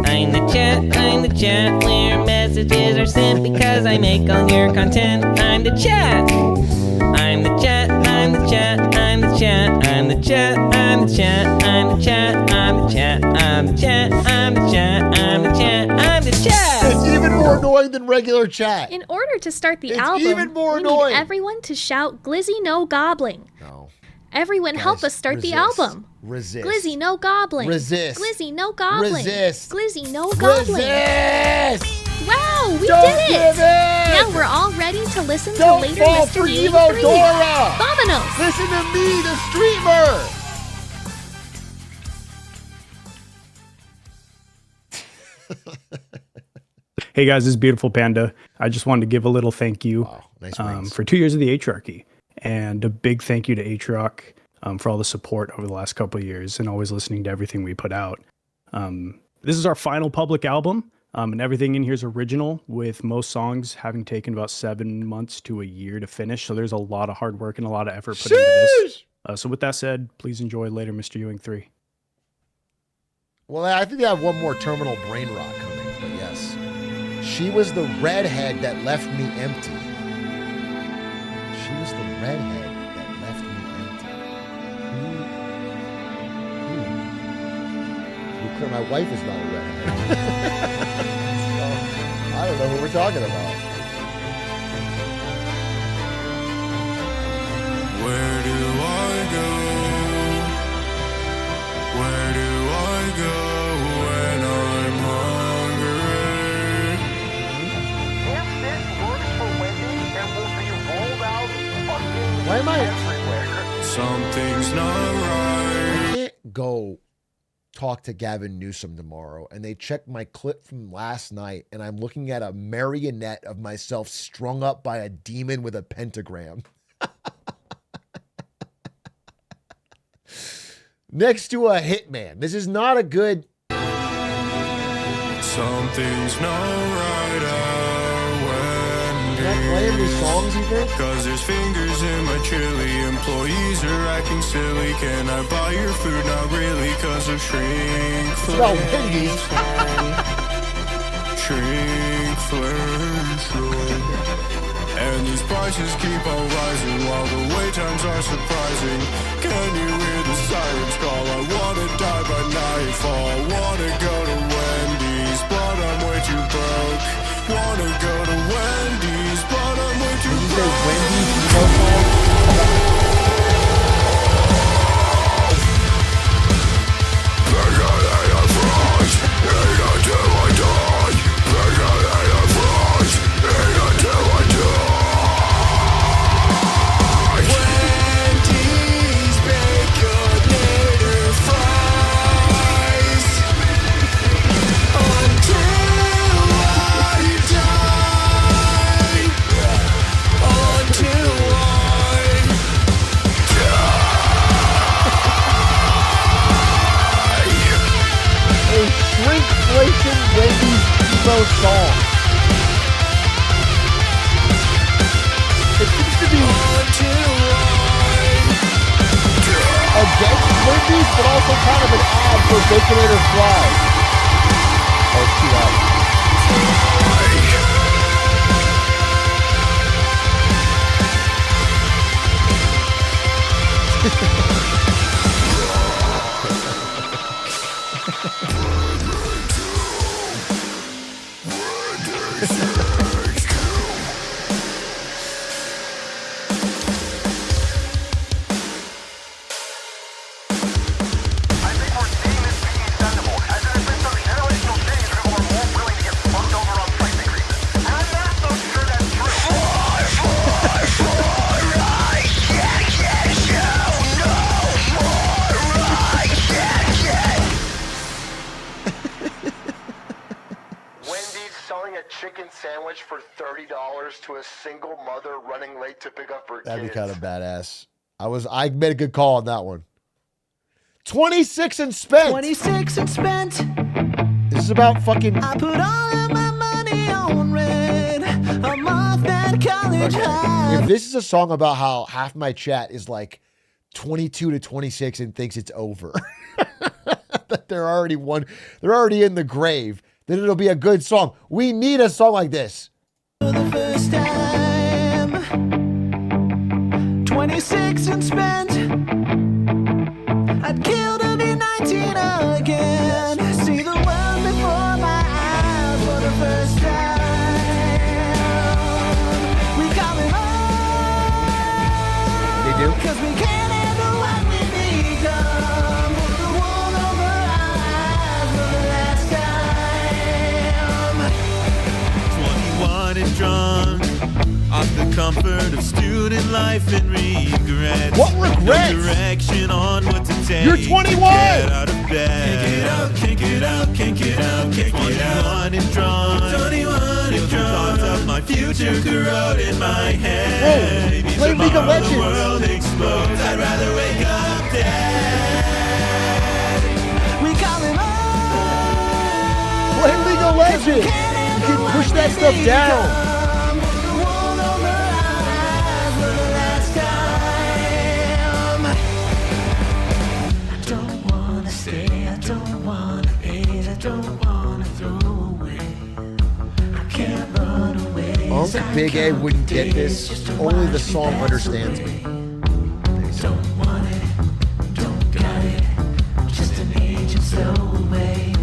I'm the chat, I'm the chat. Where messages are sent because I make all your content. I'm the chat. I'm the chat, I'm the chat, I'm the chat, I'm the chat, I'm the chat, I'm the chat, I'm the chat, I'm the chat, I'm the chat, I'm the chat, I'm the chat. It's even more annoying than regular chat. In order to start the It's album, even more we annoying. need everyone to shout Glizzy no gobbling. No. Everyone help us start the album. Resist. Glizzy no gobbling. Resist. Glizzy no gobbling. Resist. Glizzy no gobbling. Resist. Wow, we Don't did it! give in. Now we're all ready to listen Don't to Later fall Mr. for Ewing Emo 3. Dora. Vamonos! Listen to me, the streamer. Hey guys, this is Beautiful Panda. I just wanted to give a little thank you Nice for 2 years of the Atriarchy, and a big thank you to Atrioc for all the support over the last couple of years and always listening to everything we put out. This is our final public album, and everything in here is original, with most songs having taken about 7 months to a year to finish. So there's a lot of hard work and a lot of effort put into this. So with that said, please enjoy Later Mr. Ewing 3. Well, I think they have one more Terminal Brain Rot coming, but yes. She was the redhead that left me empty. She was the redhead that left me empty. Who? To be clear, my wife is not a redhead. So, I don't know who we're talking about. Where do I go? Where do I go when I'm hungry? If this works for Wendy's, it will be rolled out fucking Why am I everywhere. Something's not right. I can't go talk to Gavin Newsom tomorrow and they check my clip from last night and I'm looking at a marionette of myself strung up by a demon with a pentagram. Next to a hitman. This is not a good... Something's not right out when Can I play these songs, you think? Cause there's fingers in my chili. Employees are acting silly. Can I buy your food? Not really, cause of shrinkflation. Well, Wendy's. Shrinkflation. And these prices keep on rising while the wait times are surprising. Can you hear the sirens call? I wanna die by nightfall. Wanna go to Wendy's, but I'm way too broke. Wanna go to Wendy's, but I'm way too broke. tempo song. It seems to be against Wendy's, but also kind of an ad for Baconator fries. Oh, it's too loud. Chicken sandwich for $30 to a single mother running late to pick up her That'd be kids. kind of badass. I made a good call on that one. 26 and spent. 26 and spent. This is about fucking. I put all of my money on red. I'm off at college high. If this is a song about how half my chat is like 22 to 26 and thinks it's over, that they're already in the grave, then it'll be a good song. We need a song like this. For the first time, 26 and spent. I'd kill to be 19 again. See the world before my eyes for the first time. We call it on. They do? Cause we can't handle what we become. Put the wool over our eyes for the last time. 21 and drunk off the comfort of student life and regret. What regrets? No direction on what to take. You're 21. Get out of bed. Can't get out, can't get out, can't get out. 21 and drunk. 21 and drunk. Thoughts of my future corrode in my head. Maybe play League of Legends. The world explodes. I'd rather wake up dead. We call it on. Play League of Legends. You can push that stuff down. I don't think Big A wouldn't get this. Only the song understands me. Don't want it, don't got it. Just an agent slow way.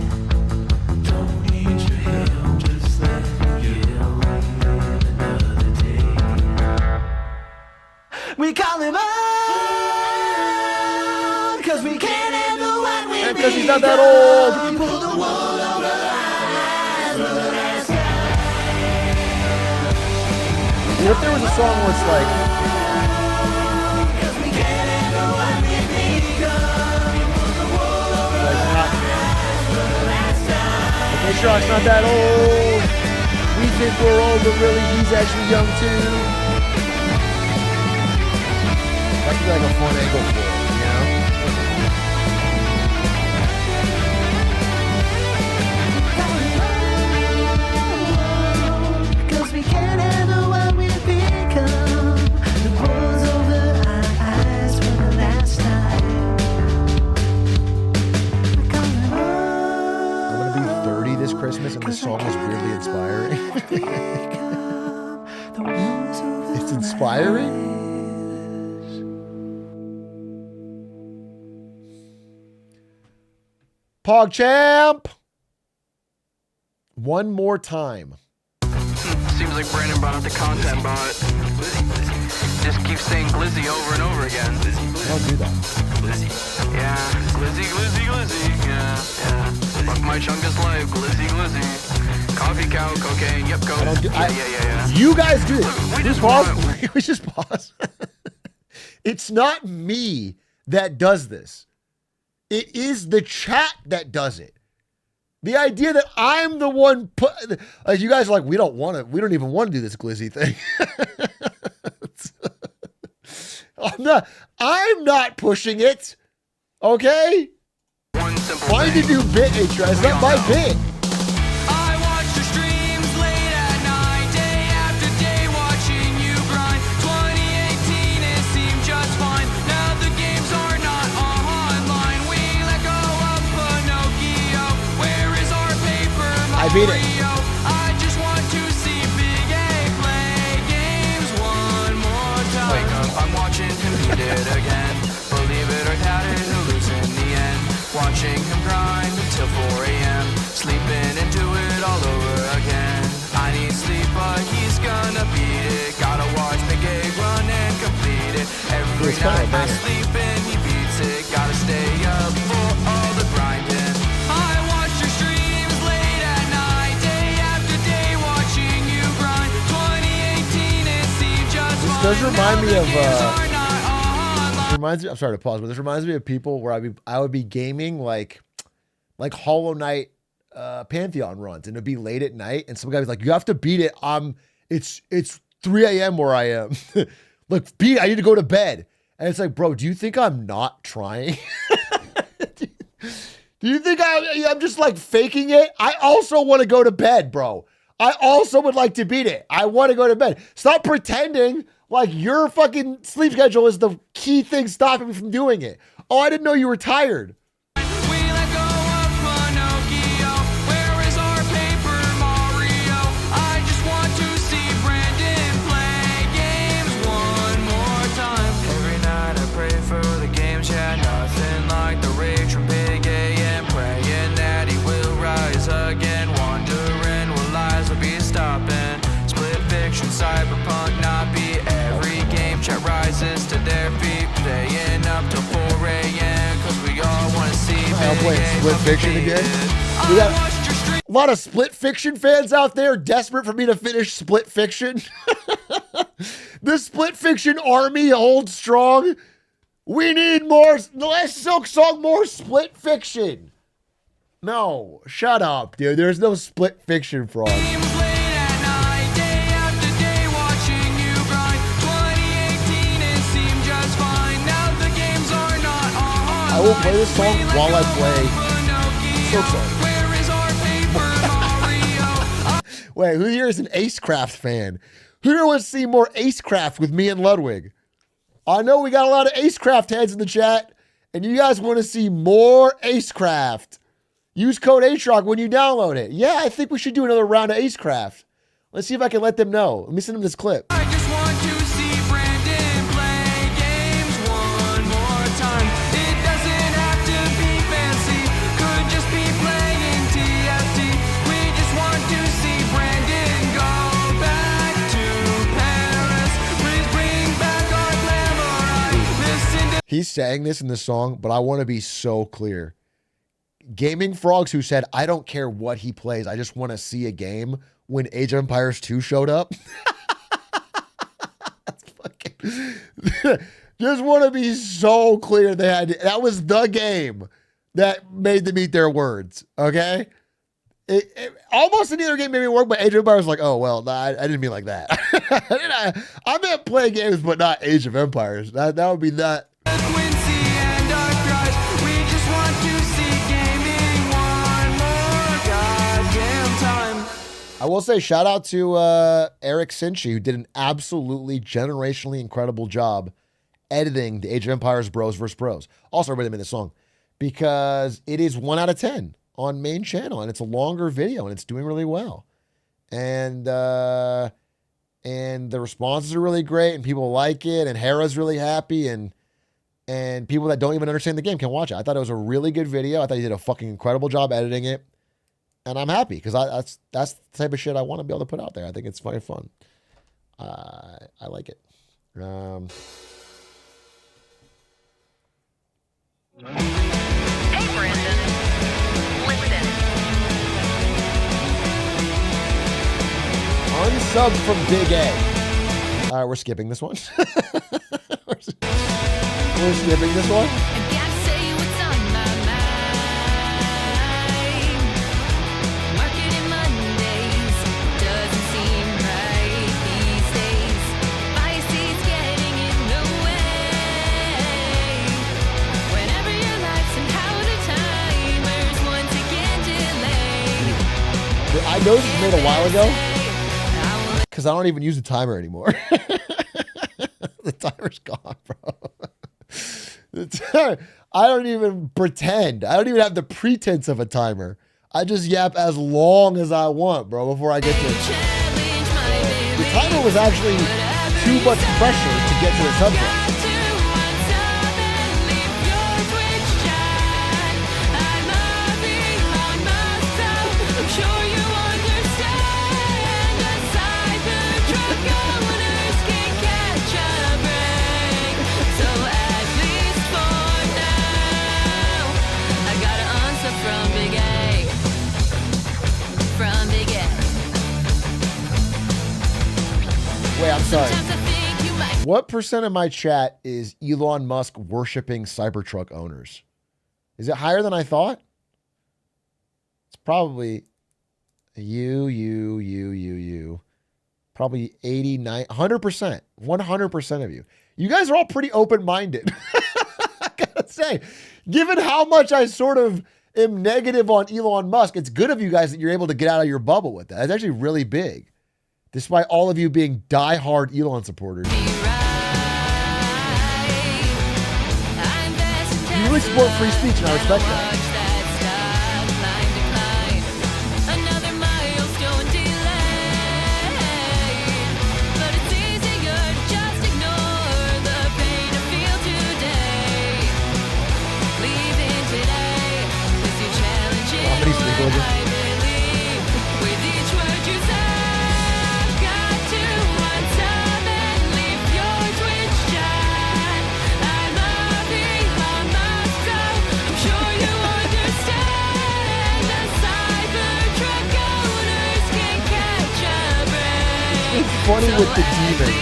Don't need your help, just let you live another day. We call him on, cause we can't handle what we because he's not that old. Pull the wool over our eyes for the last time. What if there was a song where it's like, okay, Shark's not that old. We think we're old, but really he's actually young too. That could be like a fun angle for it, you know? Cause we can't handle what we've become. The wool's over our eyes for the last time. I'm gonna be 30 this Christmas and this song is weirdly inspiring. It's inspiring? PogChamp! One more time. Seems like Brandon brought up the content bot. Just keep saying Glizzy over and over again. Don't do that. Yeah, Glizzy, Glizzy, Glizzy. Yeah. Fuck my chungus life, Glizzy, Glizzy. Coffee cow, cocaine, yep, go. Yeah. You guys do it. We just We just pause. It's not me that does this. It is the chat that does it. The idea that I'm the one like you guys are like, we don't even want to do this Glizzy thing. I'm not pushing it. Okay? Find a new bit, Atra. It's not my bit. I beat it. I just want to see Big A play games one more time. Wake up, I'm watching him beat it again. Believe it or doubt it, he'll lose in the end. Watching him grind until 4 a.m. Sleeping into it all over again. I need sleep, but he's gonna beat it. Gotta watch Big A run and complete it. Every night I sleep and he beats it. Gotta stay up for all the grinding. I watch your streams late at night, day after day, watching you grind. 2018, it seemed just This fine. does remind me of. Now Reminds me. I'm sorry to pause, but this reminds me of people where I would be gaming like Hollow Knight Pantheon runs, and it'd be late at night, and some guy was like, "You have to beat it. It's 3 a.m. where I am. Look, beat it. I need to go to bed." And it's like, bro, do you think I'm not trying? Do you think I'm just like faking it? I also want to go to bed, bro. I also would like to beat it. I want to go to bed. Stop pretending like your fucking sleep schedule is the key thing stopping me from doing it. Oh, I didn't know you were tired. Cyberpunk not be every game chat rises to their feet, staying up till 4 a.m. cause we all want to see I'm playing Split Fiction again. We got a lot of Split Fiction fans out there desperate for me to finish Split Fiction. The Split Fiction army holds strong. We need more, less Silk Song, more Split Fiction. No, shut up, dude. There's no Split Fiction fraud. I will play this song while I play Silk Song. Wait, who here is an Acecraft fan? Who here wants to see more Acecraft with me and Ludwig? I know we got a lot of Acecraft heads in the chat, and you guys want to see more Acecraft. Use code Atrioc when you download it. Yeah, I think we should do another round of Acecraft. Let's see if I can let them know. Let me send them this clip. I just want to see Brandon play games one more time. It doesn't have to be fancy, could just be playing TFT. We just want to see Brandon go back to Paris. Please bring back our glamour. Listen to He's saying this in the song, but I want to be so clear. Gaming Frogs, who said, I don't care what he plays, I just want to see a game, when Age of Empires 2 showed up. Just want to be so clear that was the game that made them eat their words, okay? Almost any other game made me work, but Age of Empires was like, oh, well, nah, I didn't mean like that. I meant play games, but not Age of Empires. That would be that. Quincy and our cries. We just want to see gaming one more goddamn time. I will say shout out to Eric Sinchi, who did an absolutely generationally incredible job editing the Age of Empires Bros vs. Bros. Also, everybody made this song because it is 1 out of 10 on main channel, and it's a longer video, and it's doing really well. And the responses are really great, and people like it, and Hera's really happy, and people that don't even understand the game can watch it. I thought it was a really good video. I thought he did a fucking incredible job editing it. And I'm happy because that's the type of shit I want to be able to put out there. I think it's very fun. I like it. Hey, Brandon. Listen. Unsub from Big A. All right, we're skipping this one. We're skipping this one. I know this was made a while ago because I don't even use the timer anymore. The timer's gone, bro. I don't even pretend. I don't even have the pretense of a timer. I just yap as long as I want, bro, before I get to it. The title was actually too much pressure to get to the subject. Wait, I'm sorry. What percent of my chat is Elon Musk worshiping Cybertruck owners? Is it higher than I thought? It's probably you. Probably 89, 100%. 100% of you. You guys are all pretty open-minded. I gotta say, given how much I sort of am negative on Elon Musk, it's good of you guys that you're able to get out of your bubble with that. It's actually really big. Despite all of you being diehard Elon supporters. You really support free speech, and I respect that. Comedy legal again. Funny with the demon.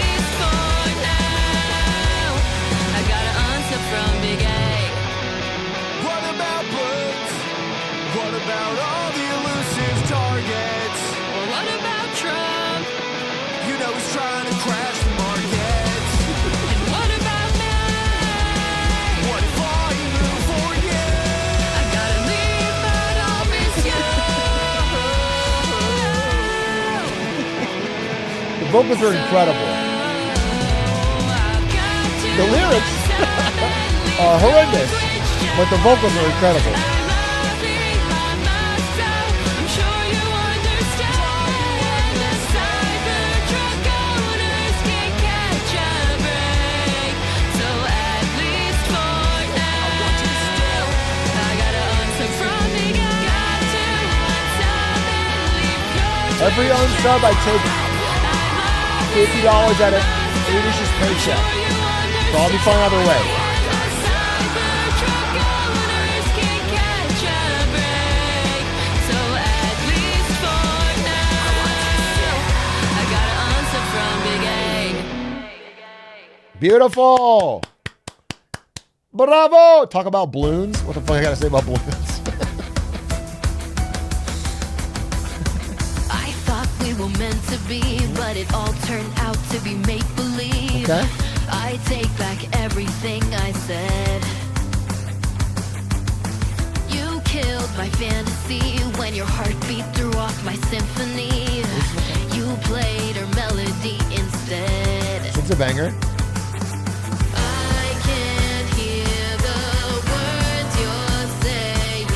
What about birds? What about all the elusive targets? What about Trump? You know he's trying to crash the markets. And what about me? What if I move for you? I gotta leave, but I'll miss you. The vocals are incredible. The lyrics are horrendous, but the vocals are incredible. Every unsub I take $50 out of Adish's paycheck. So I'll be fine either way. Beautiful. Bravo. Talk about balloons. What the fuck I gotta say about balloons? I thought we were meant to be, but it all turned out to be make-believe. Okay. I take back everything I said. You killed my fantasy when your heartbeat threw off my symphony. You played her melody instead. It's a banger. I can't hear the words you're saying.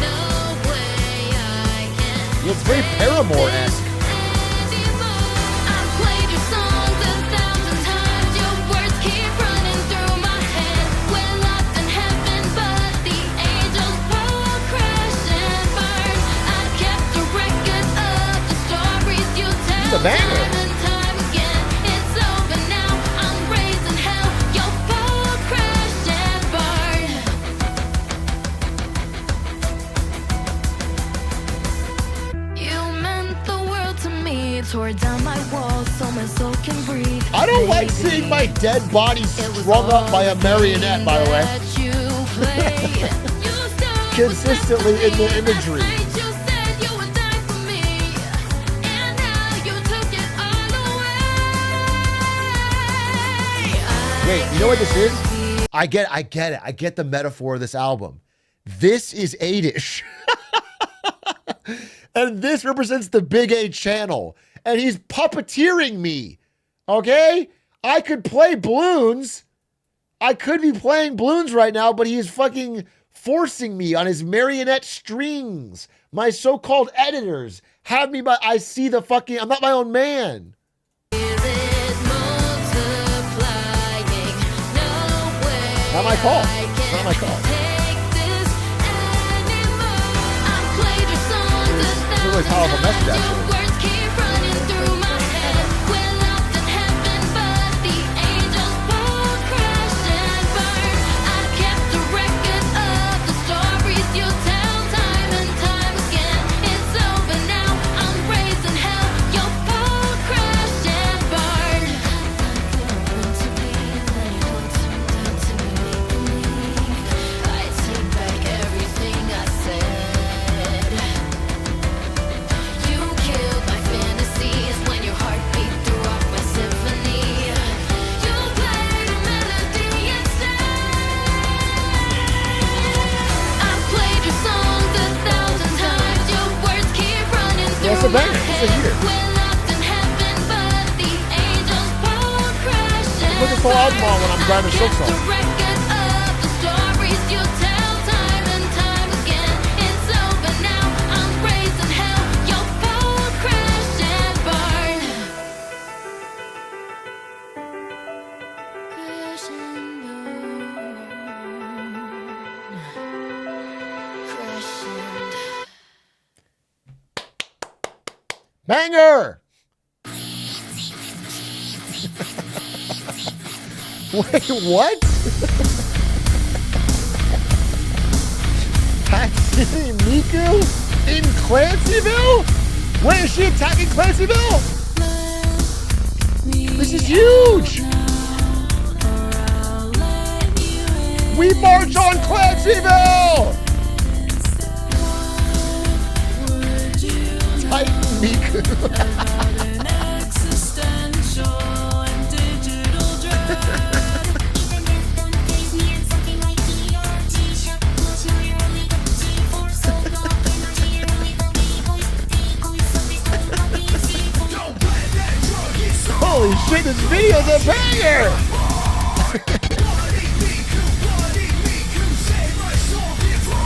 No way I can. It's very Paramore-esque. I've played your songs 1,000 times. Your words keep running through my head. We're lost in heaven, but the angels fall crash and burn. I've kept the record of the stories you tell. It's a banger. Time and time again. It's over now. I'm raising hell. You'll fall crash and burn. You meant the world to me. Tore down my walls so my soul can breathe. I don't like seeing my dead body strung up by a marionette, by the way. Consistently in the imagery. Wait, you know what this is? I get it. I get the metaphor of this album. This is 8ish. And this represents the Big A channel. And he's puppeteering me. Okay? I could play balloons. I could be playing balloons right now, but he is fucking forcing me on his marionette strings. My so-called editors have me by, I see the fucking, I'm not my own man. Not my call. Not my call. It's a really powerful message, actually. It's a banger. It's a heater. Look at full album on when I'm driving Silk Song. Banger! Wait, what? Patsy Miku in Clancyville? Wait, is she attacking Clancyville? This is huge! We march on Clancyville! Titan Miku. Holy shit, this video's a banger!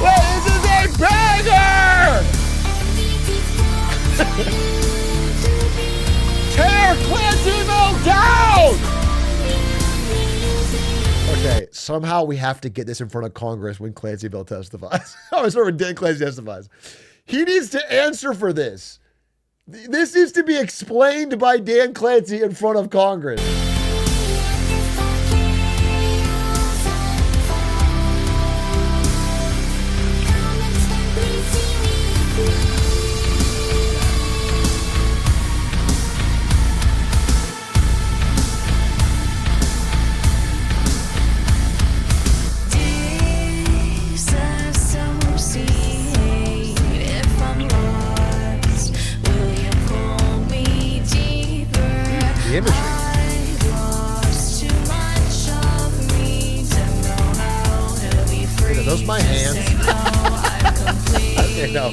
Wait, this is a banger! Tear Clancyville down! Okay, somehow we have to get this in front of Congress when Clancyville testifies. Oh, sorry, when Dan Clancy testifies. He needs to answer for this. This needs to be explained by Dan Clancy in front of Congress. The imagery. Wait, are those my hands? Okay, no.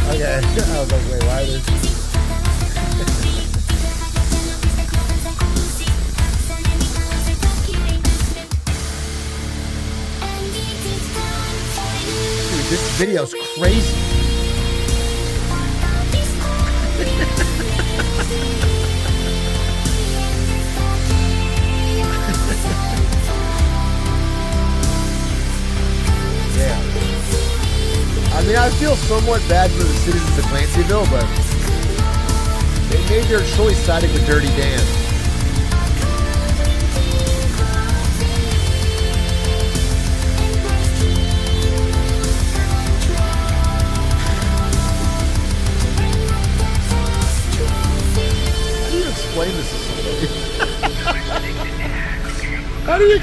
Okay, I was like, wait, why are there... Dude, this video's crazy. I mean, I feel somewhat bad for the citizens of Clancyville, but they made their choice siding with Dirty Dan. How do you explain this to somebody? How do you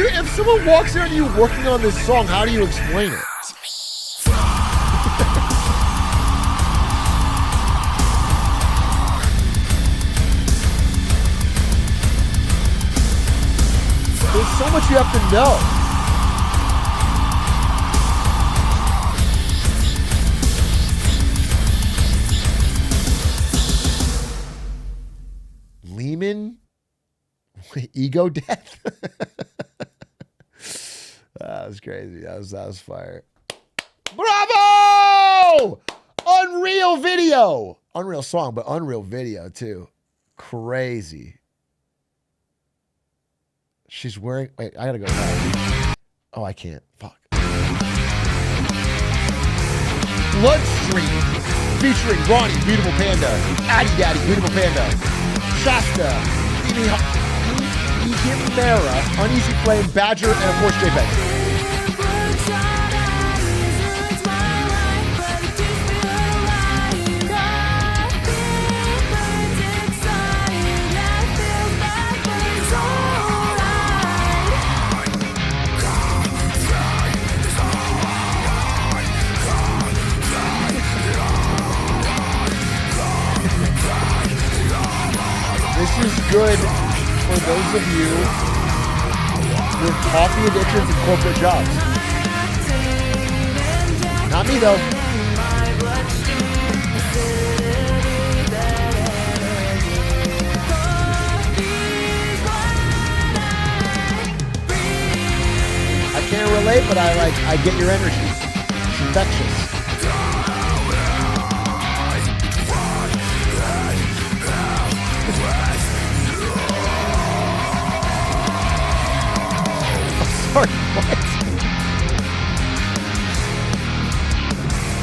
if someone walks in on you working on this song, how do you explain it? There's so much you have to know. Lehman? Ego death? That was crazy. That was fire. Bravo! Unreal video. Unreal song, but unreal video too. Crazy. She's wearing. Wait, I gotta go back. Oh, I can't. Fuck. Bloodstream featuring Ronnie, Beautiful Panda, Addy Daddy, Beautiful Panda, Shasta, Kimmel, Uneasy Flame, Badger, and of course JPEG. This is good for those of you with coffee addictions and corporate jobs. Not me though. I can't relate, but I get your energy. It's infectious. Sorry, what?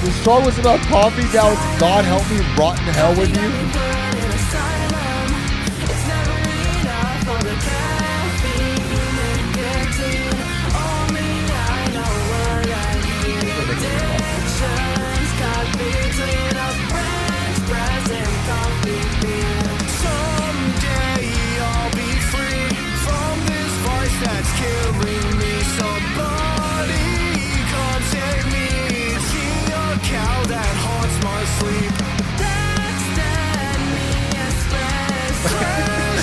The song was about coffee, now it's God help me rot in hell with you. Someday I'll be free from this voice that's killing me. Somebody come save me. See a cow that haunts my sleep. Backstab me, espresso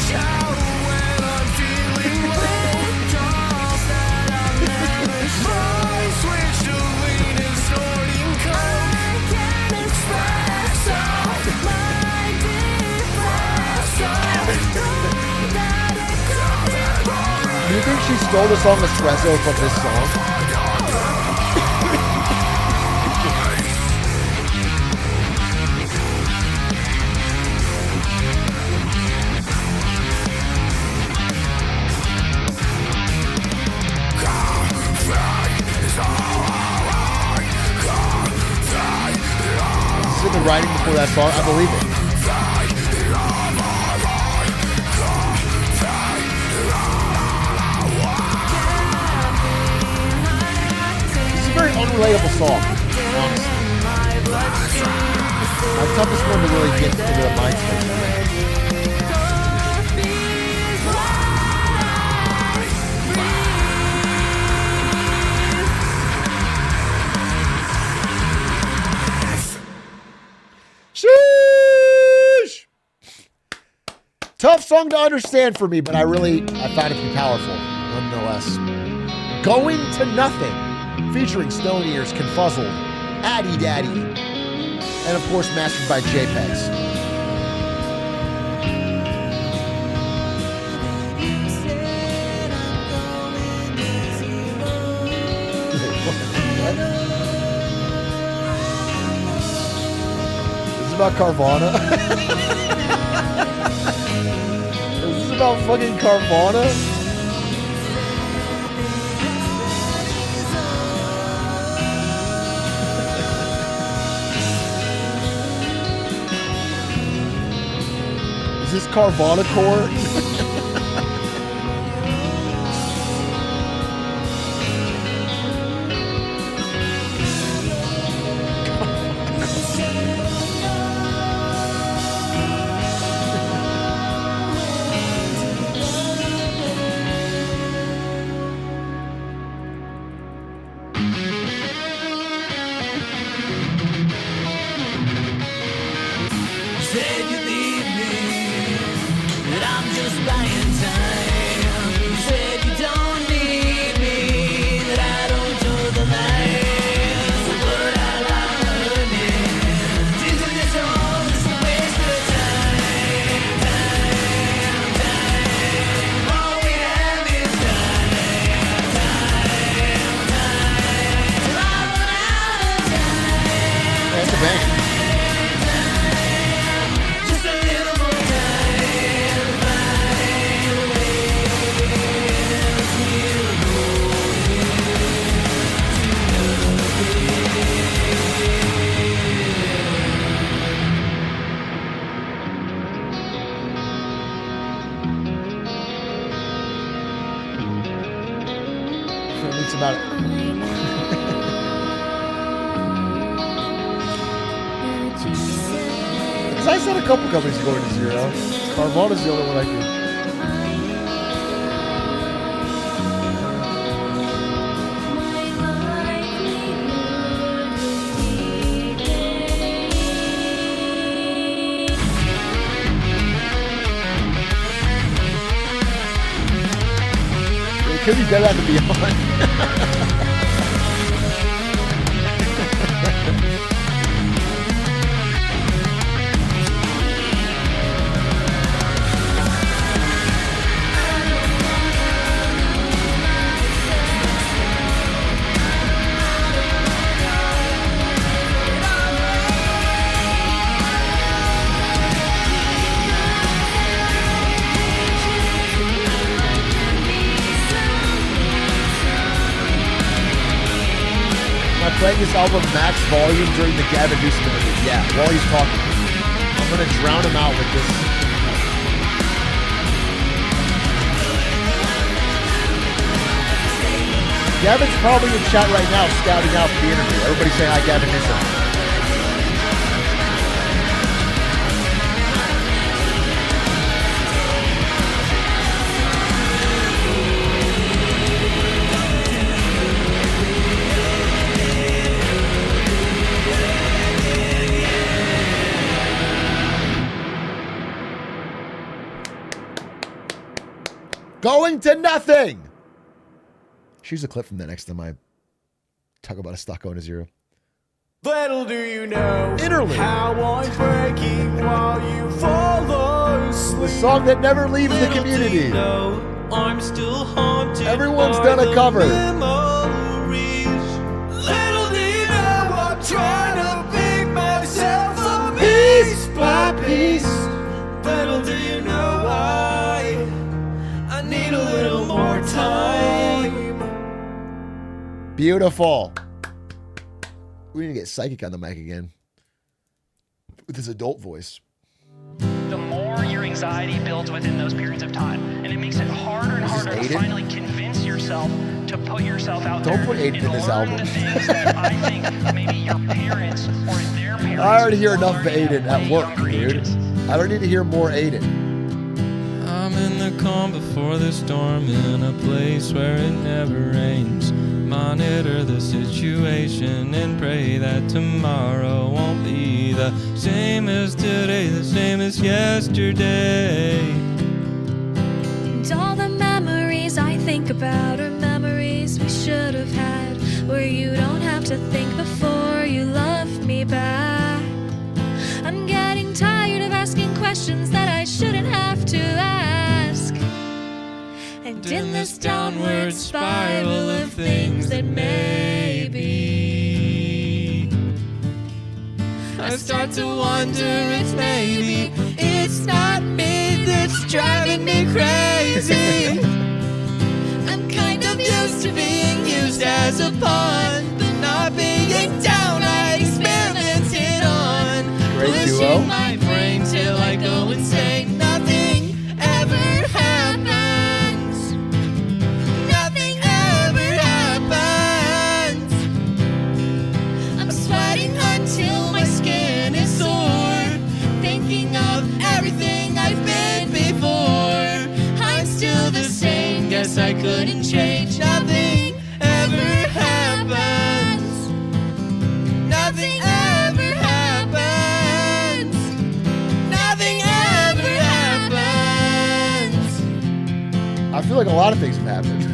shower when I'm feeling lit off that I've never shown. Switch to lean and snorting coke. I can espresso my depression. Do you think she stole the song Espresso from this song? This has been writing before that song. I believe it. Very unrelatable song, honestly. My toughest one to really get into the mind space. Sheesh! Tough song to understand for me, but I found it to be powerful, nonetheless. Going to Nothing. Featuring Stone Ears, Confuzzled, Addy Daddy, and of course mastered by JPEGs. This is about Carvana? Is this about fucking Carvana? Is this Carvana core? Said you need me, that I'm just Leaks about it. Because I said a couple companies going to zero. Carvana's the only one I could. It could be better at the Beyond. Playing this album max volume during the Gavin Newsom interview. Yeah, while he's talking. I'm going to drown him out with this. Gavin's probably in chat right now scouting out for the interview. Everybody say hi, Gavin Newsom. Going to nothing. Choose a clip from that next time I talk about a stock going to zero. Little do you know Interlude. how I'm breaking while you fall asleep. The song that never leaves the community. Do you know I'm still haunted. Everyone's by done a the cover. memories. Little do you know I'm trying to pick myself up piece by piece. Little do you know I need a little more time. Beautiful. We need to get Psychic on the mic again with his adult voice. The more your anxiety builds within those periods of time, and it makes it harder and harder to finally convince yourself to put yourself out there. Don't put Aiden in this album. The things that I think maybe your parents or their parents. I already hear enough of Aiden at work, dude. I don't need to hear more Aiden. I'm in the calm before the storm, in a place where it never rains. Monitor the situation and pray that tomorrow won't be the same as today, the same as yesterday. And all the memories I think about are memories we should have had, where you don't have to think before you love me back. I'm getting tired of asking questions that I shouldn't have to ask. And in this downward spiral of things that may be, I start to wonder if maybe it's not me that's driving me crazy. I'm kind of used to being used as a pawn, but not being downright experimented on. Great Pushing duo. my brain till I go insane. Nothing ever happens. Nothing ever happens. I'm sweating until my skin is sore, thinking of everything I've been before. I'm still the same, guess I couldn't change. Nothing ever happens. Nothing ever happens. Nothing ever happens. I feel like a lot of things have happened.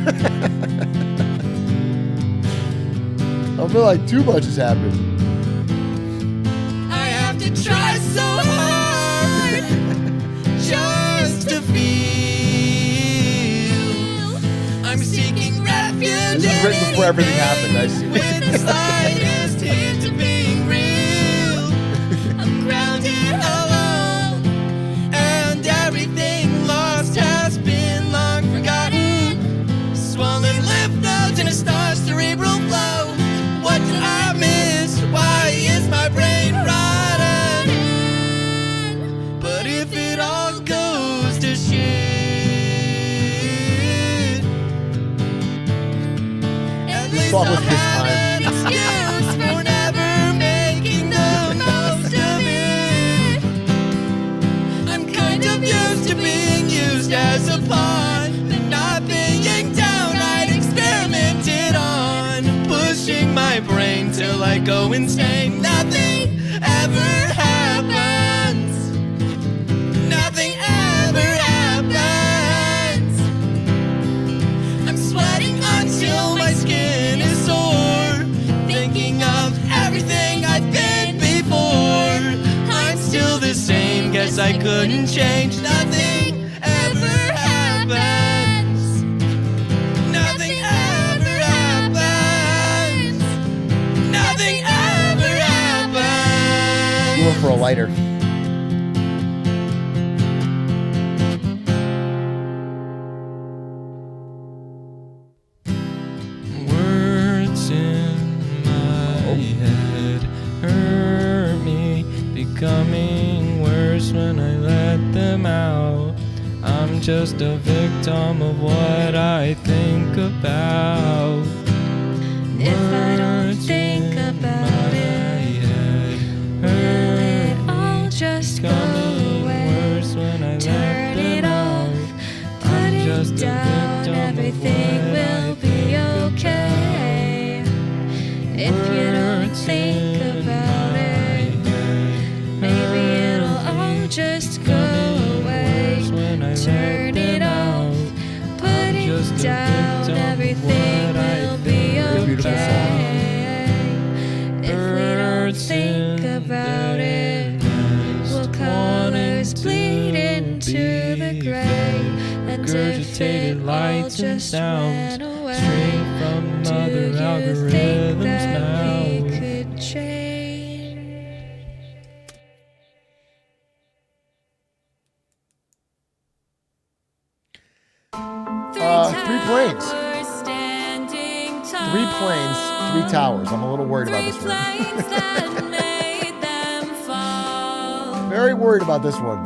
I feel like too much has happened. I have to try so hard just to feel. I'm seeking refuge. This is written before everything happened. I see. With the slightest hint of being real, I'm grounded alone, and everything lost has been long forgotten. Swollen lymph nodes and a star's cerebral flow. What did I miss? Why is my brain rotten? But if it all goes to shit, song with this time. excuse for never making the most of it. I'm kind of used to being used as a pawn, and not being downright experimented on. Pushing my brain till I go insane. Nothing ever happens. Nothing ever happens. I'm sweating until my skin is sore, thinking of everything I've been before. I'm still the same, guess I couldn't change. Nothing ever happens. Nothing ever happens. Nothing ever happens. You went for a lighter. Words in my head hurt me, becoming worse when I let them out. I'm just a victim of what I think about. If I don't think about it, will it all just go away? Turn it off, put it down, everything will be okay. If you don't think about it, maybe it'll all just go away. Turn it off, put it down, everything will be okay. If we don't think about it, will colors bleed into the gray? And if it all just went away, do you think that we could change? Three planes. Three planes, three towers. I'm a little worried about this one. Very worried about this one.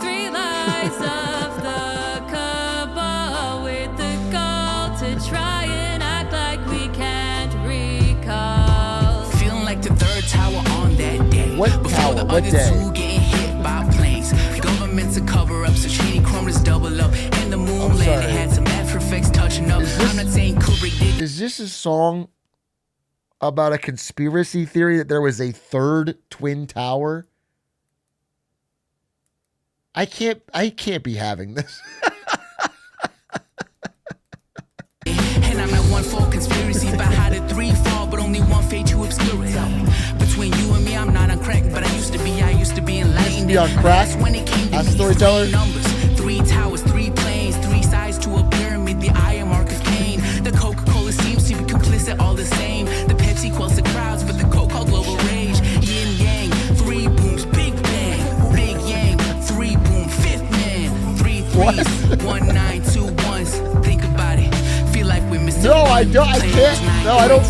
Try and act like we can't recall. Feeling like the third tower on that day. What tower? The What other day? two getting hit by planes. Governments to cover up, so cheating chromas double up. And the moon landing had some after effects touching up. I'm not saying Kubrick did. Is this a song about a conspiracy theory that there was a third twin tower? I can't be having this. And I'm not one for conspiracy about how the three fall, but only one fade to obscurity. Between you and me, I'm not on crack, but I used to be enlightened. Be on crack? When it came to As a storyteller? numbers, 3 towers, 3 planes, 3 sides to a pyramid, the iron mark of Cain. The Coca-Cola seems to be complicit all the same. The Pepsi quells the crowds, but the Coke called global rage. Yin yang, 3 booms, big bang, big yang, 3 boom, fifth man, 3 threes, 1 9 2 ones. Think about it. Feel like we're missing. No, I don't. I can't. No, I don't.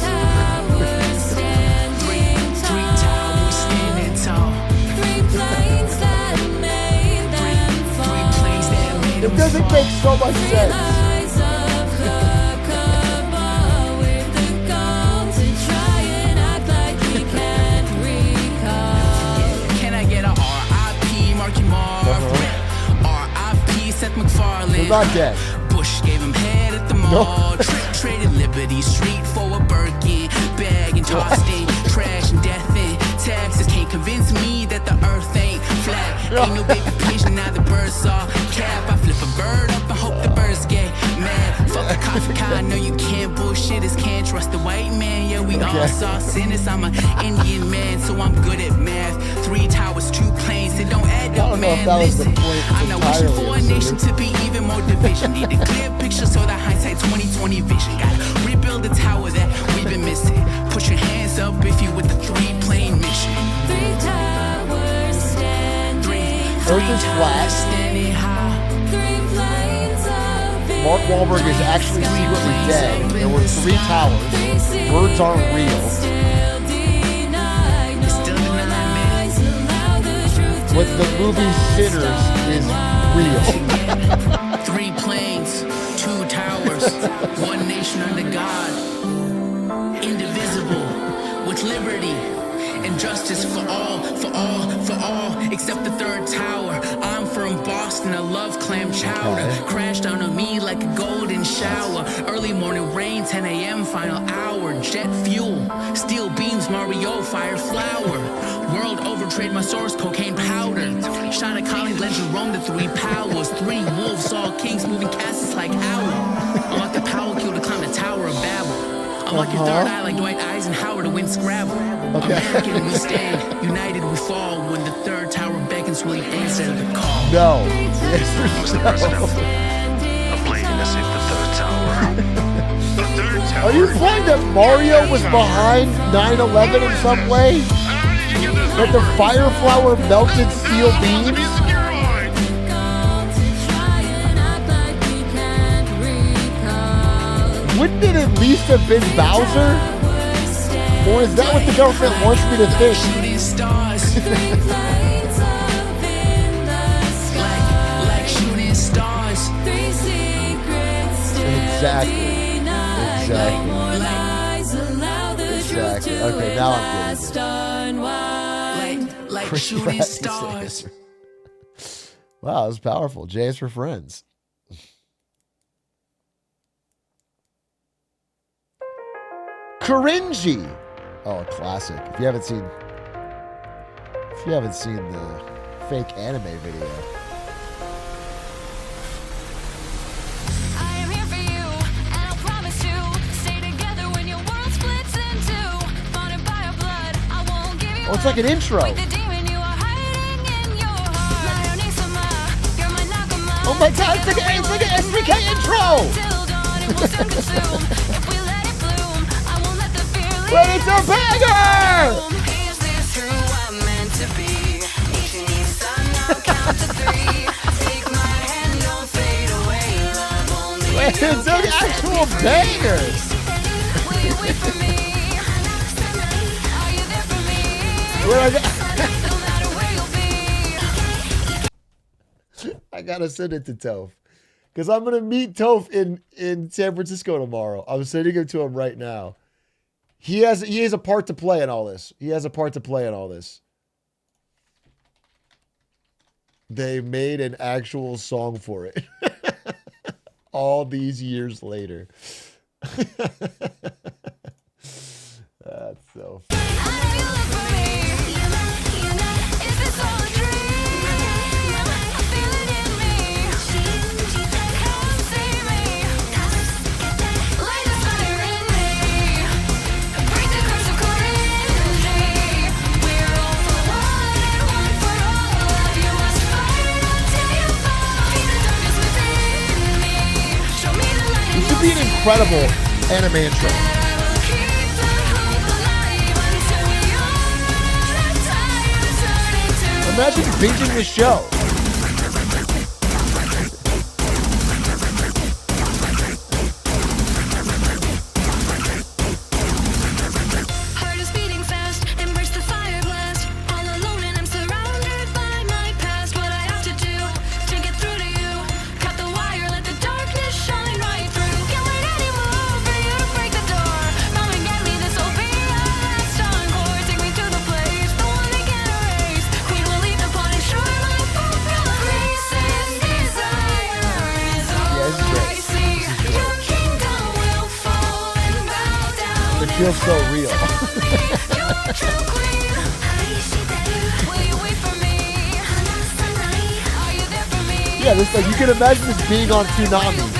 It doesn't make so much sense. Can I get a R.I.P. Marky Mark? R.I.P. Seth MacFarlane. He's not dead. Bush gave him head at the mall. Traded Liberty Street for a Birkin bag and tossed in trash and death in Texas. Can't convince me that the earth ain't flat. Ain't no baby pigeon, now the birds are cap. I flip a bird up and hope the birds get mad. Fuck the coffee car, I know you can't bullshit us. Can't trust the white man, yeah, we all saw sinners. I'm an Indian man, so I'm good at math. 3 towers, 2 planes, it don't add up, man. Listen, I'm not wishing for a nation to be even more division. Need a clear picture so that hindsight 2020 vision. Gotta rebuild the tower that we've been missing. Put your hands up if you with the 3-plane mission. 3 towers standing high. Earth is flat. Standing high. 3 planes of Mark Wahlberg is actually secretly dead. There were 3 towers. Birds aren't real. But the movie Sinners is real. 3 planes, 2 towers, 1 nation under God. with liberty and justice for all, except the third tower. I'm from Boston, I love clam chowder. Crashed down on me like a golden shower. Early morning rain, 10 a.m. final hour. Jet fuel, steel beams, Mario, fire flower. World over, trade my source, cocaine powder. Shot at Colin Glen, Jerome, the three powers. 3 wolves, all kings, moving castles like Owl. Unlock the power cue to climb the Tower of Babel. Unlock your third eye like Dwight Eisenhower to win Scrabble. American, we stand. United, we fall. When the third tower beckons, will you answer the call? No. Are you implying that Mario was behind 9/11 in some way? That the fire flower melted steel beams? Wouldn't it at least have been Bowser? Or is that what the government wants me to think? Like shooting stars. Exactly. Okay, now I'm getting it. Like shooting stars. Wow, that was powerful. J is for friends. Cringy. Oh, a classic. If you haven't seen the fake anime video. I am here for you, and I'll promise to stay together when your world splits in two. Bonded by our blood, I won't give you Oh, it's like an intro. the demon you are hiding in your heart. I don't need some, you're my Nakama. Oh my god, it's like an SBK intro! Till dawn, it will still consume. If we let it bloom, I won't let the fear leave. But it's a banger! Is this who I'm meant to be? Each and each sun, I'll count to 3. Take my hand, don't fade away. Love only Wait, it's an actual banger! Will you wait for me? Are you there for me? Where I No matter where you'll be. I gotta send it to Toph. Because I'm gonna meet Toph in San Francisco tomorrow. I'm sending him to him right now. He has a part to play in all this. They made an actual song for it. All these years later. That's so funny. This would be an incredible anime intro. Imagine binging this show. Heart is beating fast, embrace the fire blast. All alone and I'm surrounded by my past. What I have to do to get through to you. Cut the wire, let the darkness shine right through. Can't wait anymore for you to break the door. Come and get me, this will be our last encore. Take me to the place, the one they can't erase. Queen will lead the party, sure my fulfill grace and desire is all I see. Your kingdom will fall and bow down. It feels so real. Yeah, this like you can imagine this being on Tsunami.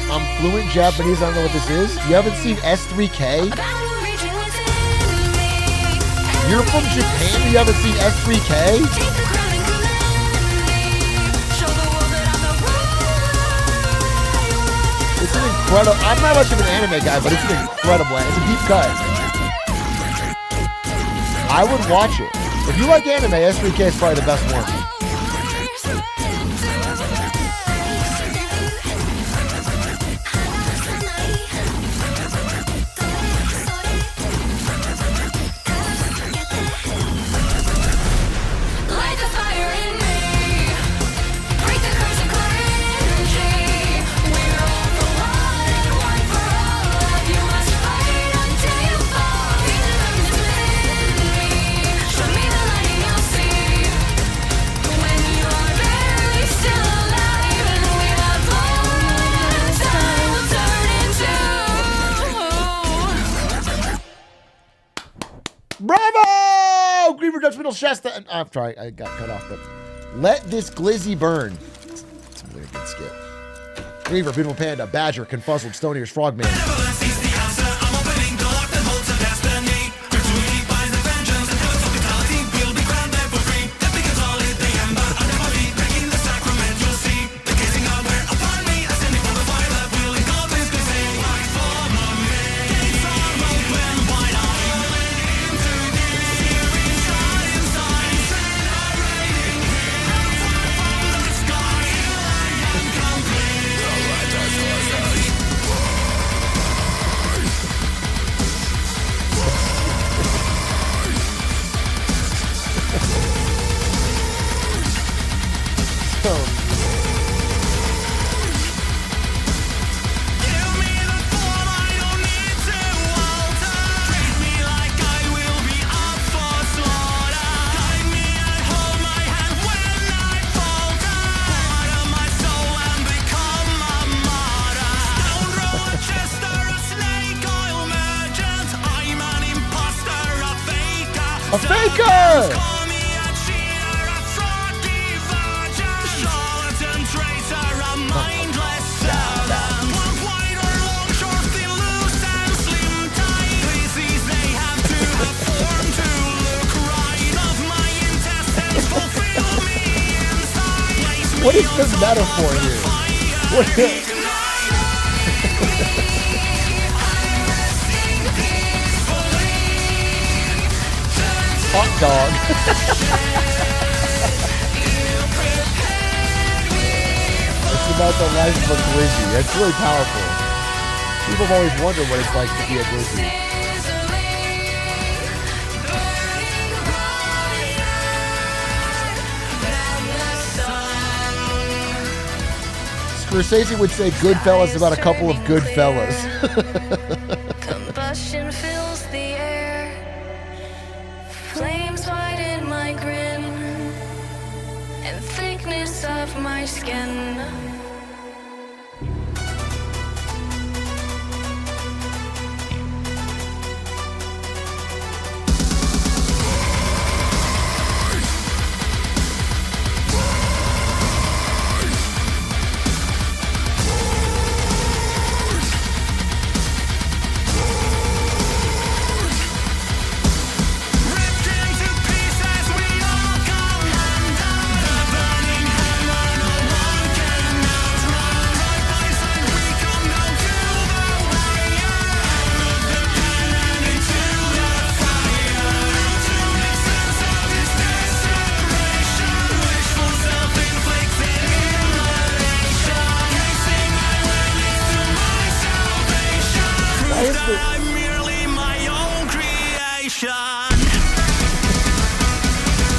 I'm fluent Japanese. I don't know what this is. You haven't seen S3K? You're from Japan. You haven't seen S3K? It's an incredible. I'm not much of an anime guy, but it's an incredible. It's a deep cut. I would watch it. If you like anime, S3K is probably the best one. Light the fire in me. Break the curse of cringy. We're all for one and one for all. You must fight until you fall. Be the love that's within me. Show me the light you'll see. When you are barely still alive and we have all time will turn into. Bravo! Griever Judgmental Shasta. I'm sorry, I got cut off, but let this glizzy burn. It's a really good skit. Griever, Beautiful Panda, Badger, Confuzzled, Stone Ears, Frogman. A faker! What is this metaphor here? What is hot dog? It's about the life of a glizzy. That's really powerful. People have always wondered what it's like to be a glizzy. Scorsese would say Goodfellas about a couple of good fellas. Combustion fills the air. Flames white in my grin. And thickness of my skin.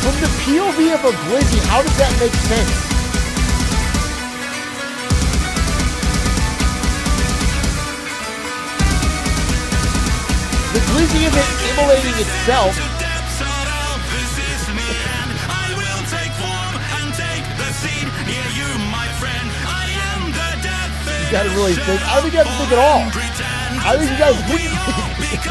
From the POV of a glizzy, how does that make sense? The glizzy isn't immolating itself. You gotta really think. I don't think you have to think at all. I think you guys wouldn't think.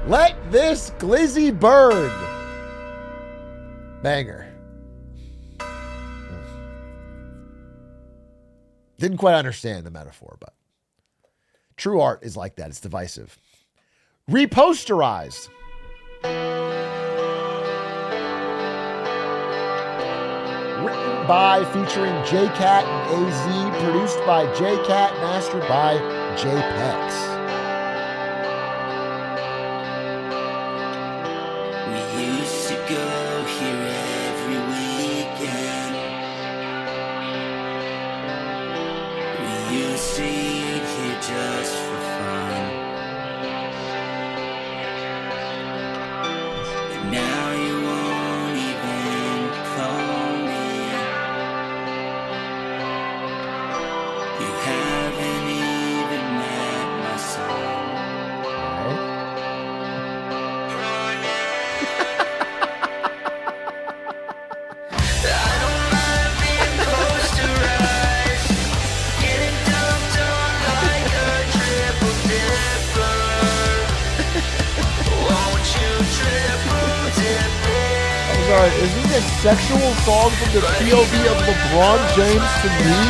Let this glizzy burn. Banger. Didn't quite understand the metaphor, but true art is like that. It's divisive. Reposterized. Written by, featuring J-Cat and AZ. Produced by J-Cat. Mastered by JPEX. We used to go here every weekend. We used to eat here just for fun. But now you won't even call me. You haven't even met my son. Sorry, is this a sexual song from the POV of LeBron James to me?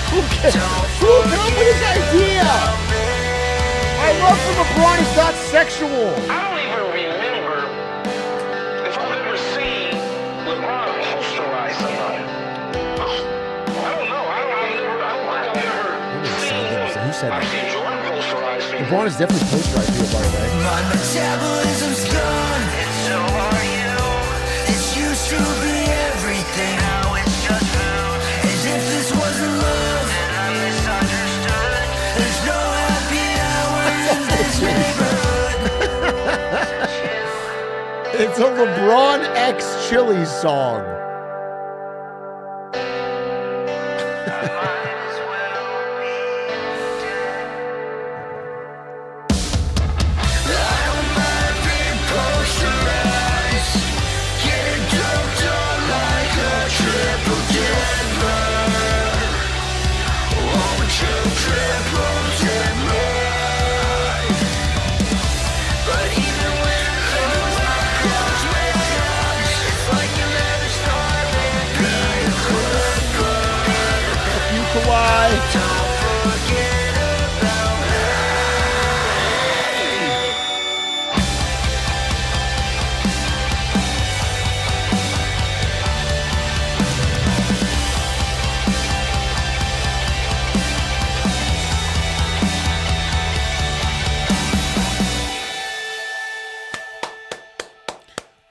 Who came up with this idea? I love for LeBron is not sexual. I don't even remember if I've ever seen LeBron posterize somebody. I don't know. I don't think I've ever seen. Who said I've seen Jordan posterize people. LeBron is definitely posterized people, by the way. My metabolism's gone, and so are you. This used to be everything, now it's just food. As if this wasn't love, and I'm misunderstood. There's no happy hour in this neighborhood. It's a LeBron X Chili song.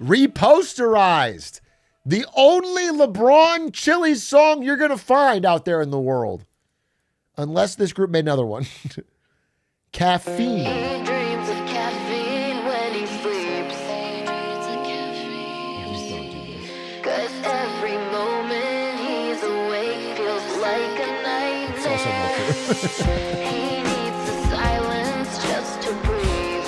Reposterized. The only LeBron Chili song you're going to find out there in the world. Unless this group made another one. Caffeine. He dreams of caffeine when he sleeps. Cause every moment he's awake feels like a nightmare. It's also not true. He needs the silence just to breathe.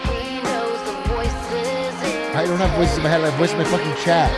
He knows the voices in I don't have voices in my head, I have voices in my fucking chat.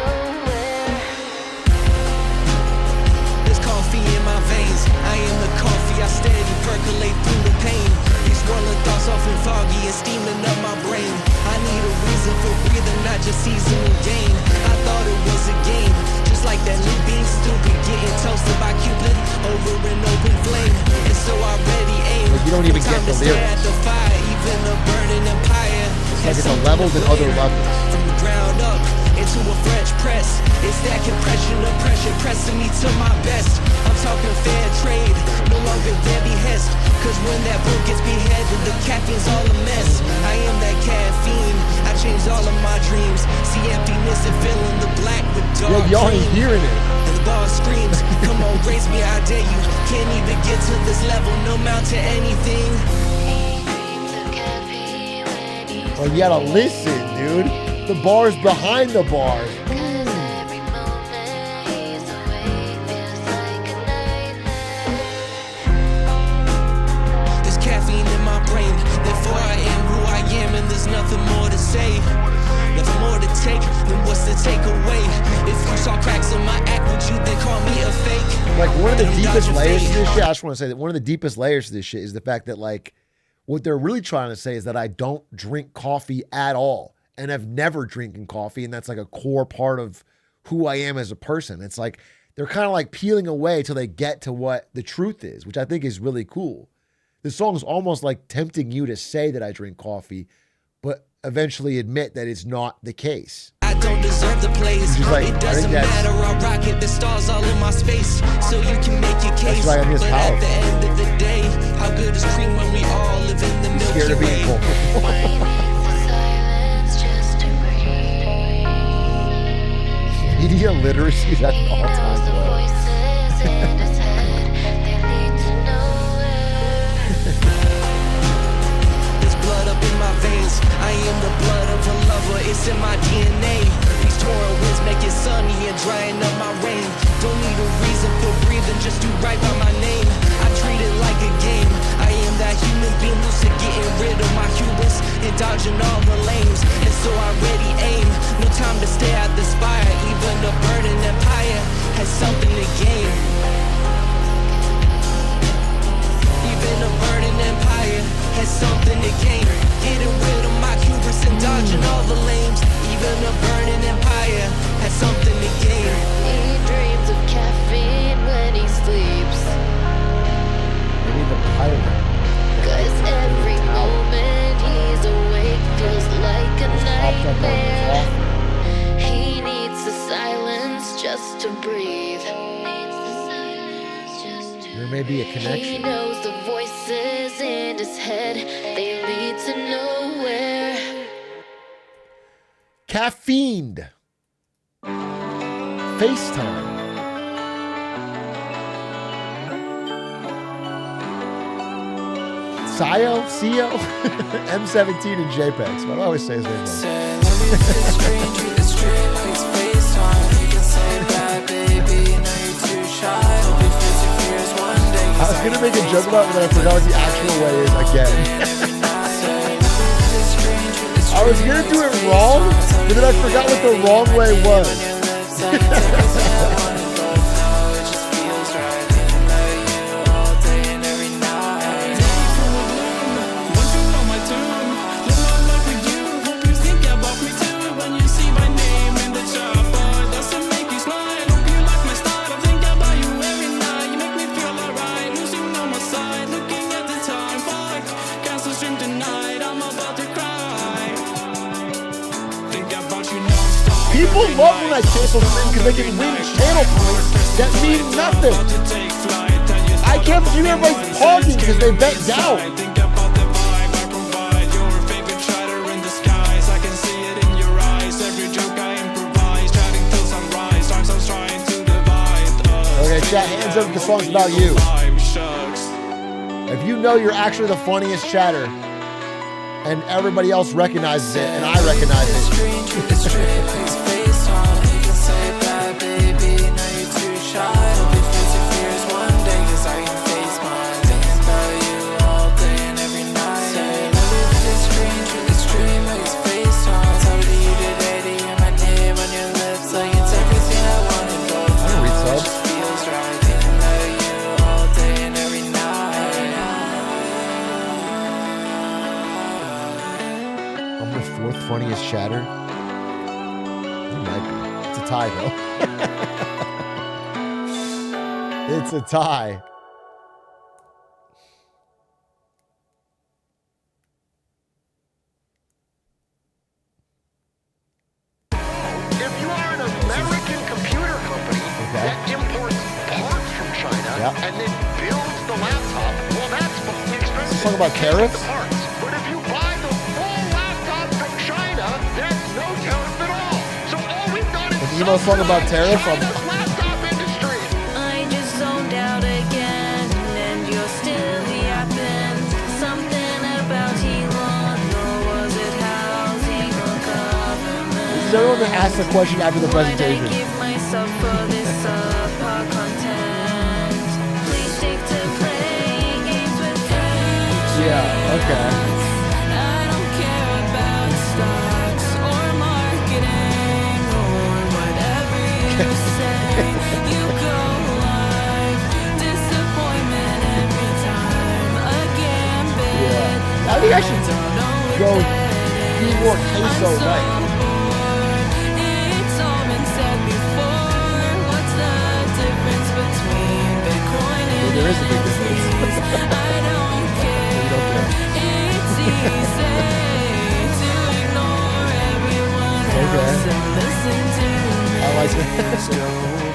There's coffee in my veins. I am the coffee, I steady percolate through the pain. These swirling thoughts often foggy and steaming up my brain. I need a reason for breathing, not just seasoning gain. I thought it was a game, just like that new being stupid, getting toasted by Cupid over an open flame. And so I ready aim. Like you don't even get the lyrics. At the fire, even a burning empire. It's like it's a level than other levels. From the ground up into a French press. It's that compression of pressure pressing me to my best. I'm talking fair trade, no longer their behest. Cause when that book gets beheaded, the caffeine's all a mess. I am that caffeine, I changed all of my dreams. See emptiness and filling the black with dark Y'all ain't dreams. hearing it. And the bar screams, come on, grace me, I dare you. Can't even get to this level, no amount to anything. Oh, you gotta listen, dude. The bar's behind the bars. There's caffeine in my brain, therefore I am who I am, and there's nothing more to say. Nothing more to take, then what's the takeaway? If you saw cracks in my act, would you then call me a fake? Like one of the deepest layers to this shit, I just want to say that one of the deepest layers to this shit is the fact that like what they're really trying to say is that I don't drink coffee at all and have never drinking coffee, and that's like a core part of who I am as a person. It's like they're kind of like peeling away till they get to what the truth is, which I think is really cool. The song's almost like tempting you to say that I drink coffee, but eventually admit that it's not the case. I don't deserve the place. Like, it doesn't matter, I rock it, the stars all in my space. So you can make your case. Right, but at the end of the day, how good is cream when we all live in the Milky Way? Media literacy is at an all-time low. There's blood up in my veins. I am the blood of a lover, it's in my DNA. These torrent winds make it sunny and drying up my rain. Don't need a reason for breathing, just do right by my name. I treat it like a game. I am that human being lucid, getting rid of my hubris and dodging all the lanes. And so I ready aim. No time to stare at the spire. Even a burning empire has something to gain. Even a burning empire has something to gain. Getting rid of my hubris and dodging all the lanes. Even a burning empire has something to gain. He dreams of caffeine when he sleeps. Maybe the pilot. 'Cause every moment he's awake feels like a nightmare. He needs the silence just to breathe. There may be a He connection. knows the voices in his head, they lead to nowhere. Caffeined. FaceTime. CEO, M17 and JPEGs. But I always say his name wrong. I was gonna make a joke about it, but I forgot what the actual way is again. I was gonna do it wrong, but then I forgot what the wrong way was. People love when I cancel stream because they can win channel points that mean nothing. I can't believe everybody's pausing because they bet down. Okay, chat, hands up if the song's about you. If you know you're actually the funniest chatter and everybody else recognizes it and I recognize it. Funniest chatter? It might be. It's a tie, though. It's a tie. If you are an American computer company that imports parts from China and then builds the laptop, well, that's fucking expensive. Let's talk about tariffs. But if you buy the full laptop from China, there's no tariff at all. So all we've done is If you know a song about tariffs, laptop industry. I just zoned out again, and you're still yapping. Something about Elon, or was it housing or government? This is everyone that asked the question after the presentation. Why'd I give myself for this subpar content? Please stick to playing games with friends. Yeah, okay. I don't care about stocks or marketing or whatever you say. You go live more queso-like. It's all been said before. What's the difference between Bitcoin and There is a big difference. I don't care. It's easy to ignore everyone else and listen to me. I like it. Go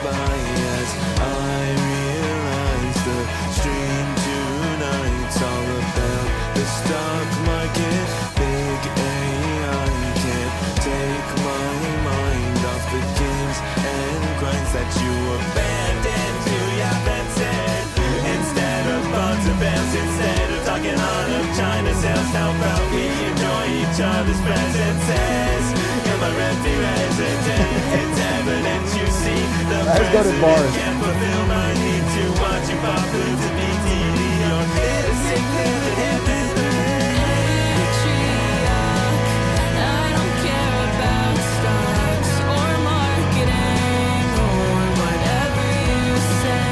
by as I realize the stream tonight's all about the stock market. Big AI can't take my mind off the games and grinds that you abandoned to your fences. Instead of bonds and bells, instead of talking on of China sales, how about we enjoy each other's presences? You're my refuge resident, it's evident you see the Let's go to bars. can't fulfill my need to watch you pop blue to BTD or innocent living heaven. I don't care about stocks or marketing or whatever you say.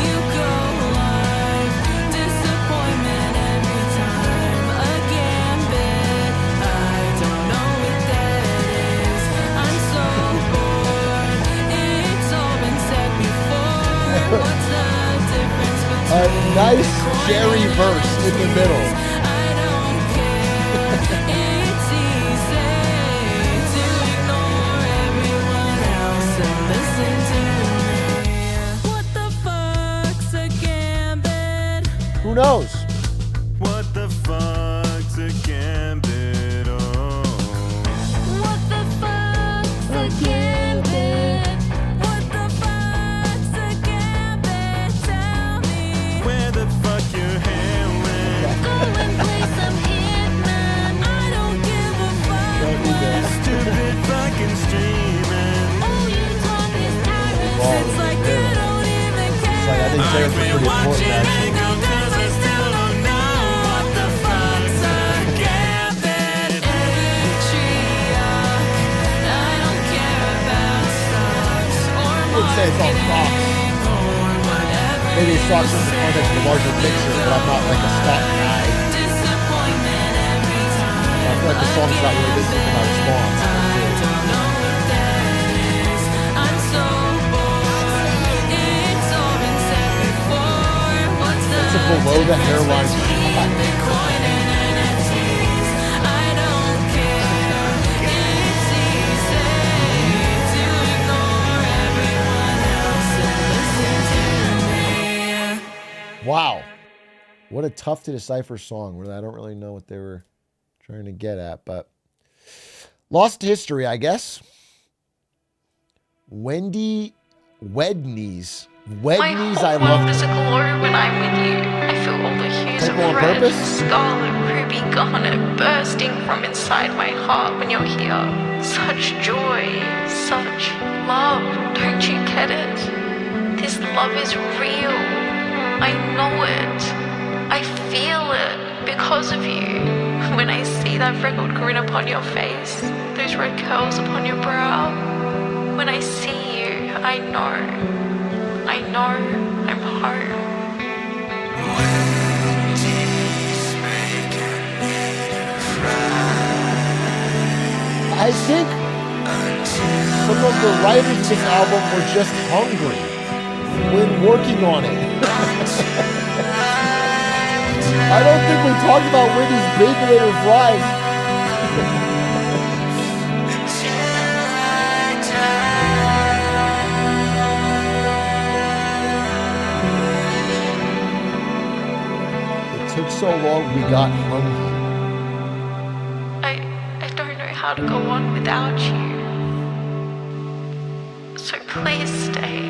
You go live, disappointment every time. A gambit, I don't know what that is. I'm so bored. It's all been said before. What's the difference A between nice Jerry verse in the middle. I don't care. It's easy to ignore everyone else and listen to me. What the fuck's a gambit? Who knows? What the fuck's a gambit? Oh. What the fuck's a gambit? What the fuck's a gambit? Tell me. Where the fuck your hair went? Go and play some Hitman. I don't give a fuck what Stupid fucking streaming. all you talk is tyrants. It's like you don't even care. It's like, I think Taylor's pretty important, actually. Cause I still don't know what the fuck's a gambit. Atrioc. I don't care about stocks or I would say it's all stocks. or whatever. Maybe it's stocks in the context of the larger picture, but I'm not like a stock guy. Disappointment every time. I feel like the song's not really listening to my response. Don't know what that is. I'm so bored. It's all been said before. What's the It's a below the hairline shot. Bitcoin and NFTs? I don't care. It's easy to ignore everyone else and listen to me. Wow. What a tough to decipher song where I don't really know what they were trying to get at, but lost history, I guess. Wedney's. Wedney's, I love is a glow when I'm with you. I feel all the hues Take of one on red, purpose? scarlet, ruby, garnet bursting from inside my heart when you're here. Such joy, such love. Don't you get it? This love is real. I know it. I feel it because of you. When I see that freckled grin upon your face, those red curls upon your brow, when I see you, I know I'm home. I think some of the writers of this album were just hungry when working on it. I don't think we talked about Whitney's Baconator Fries. It took so long, we got hungry. I don't know how to go on without you. So please stay.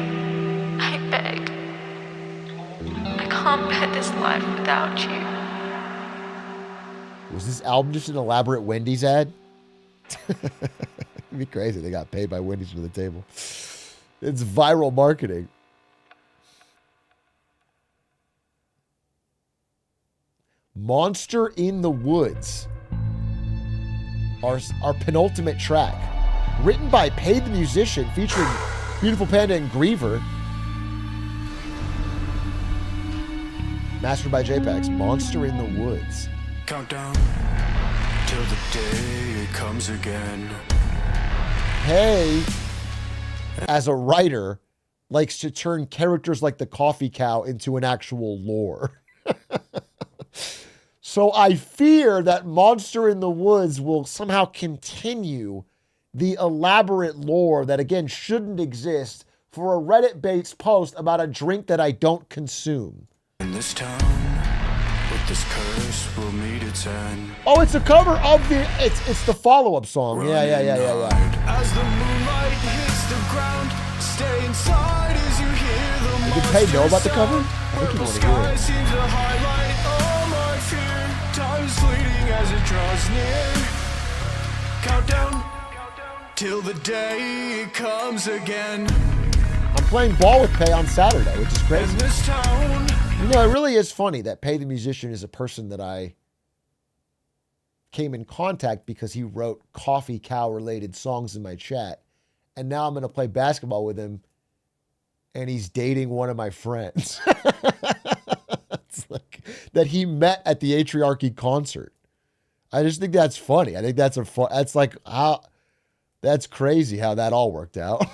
I beg. I can't bear this life without you. Was this album just an elaborate Wendy's ad? It'd be crazy. They got paid by Wendy's for the table. It's viral marketing. Monster in the Woods. Our penultimate track. Written by Pay the Musician, featuring Beautiful Panda and Griever. Mastered by JPEGs. Monster in the Woods. Countdown. till the day it comes again. Hey, as a writer, likes to turn characters like the coffee cow into an actual lore. So I fear that Monster in the Woods will somehow continue the elaborate lore that, again, shouldn't exist for a Reddit-based post about a drink that I don't consume. In this town, with this curse will meet its end. Oh, it's a cover of the... It's the follow-up song. Yeah. As the moonlight hits the ground, stay inside as you hear the Did Pay know about the cover? I think you want to hear it. seems to highlight all my fear. Time is fleeting as it draws near. Countdown till the day it comes again. I'm playing ball with Pay on Saturday, which is crazy. In this town, You know, it really is funny that Pay the Musician is a person that I came in contact because he wrote coffee cow related songs in my chat. And now I'm going to play basketball with him and he's dating one of my friends. It's like that he met at the Atriarchy concert. I just think that's funny. I think that's that's like how, that's crazy how that all worked out.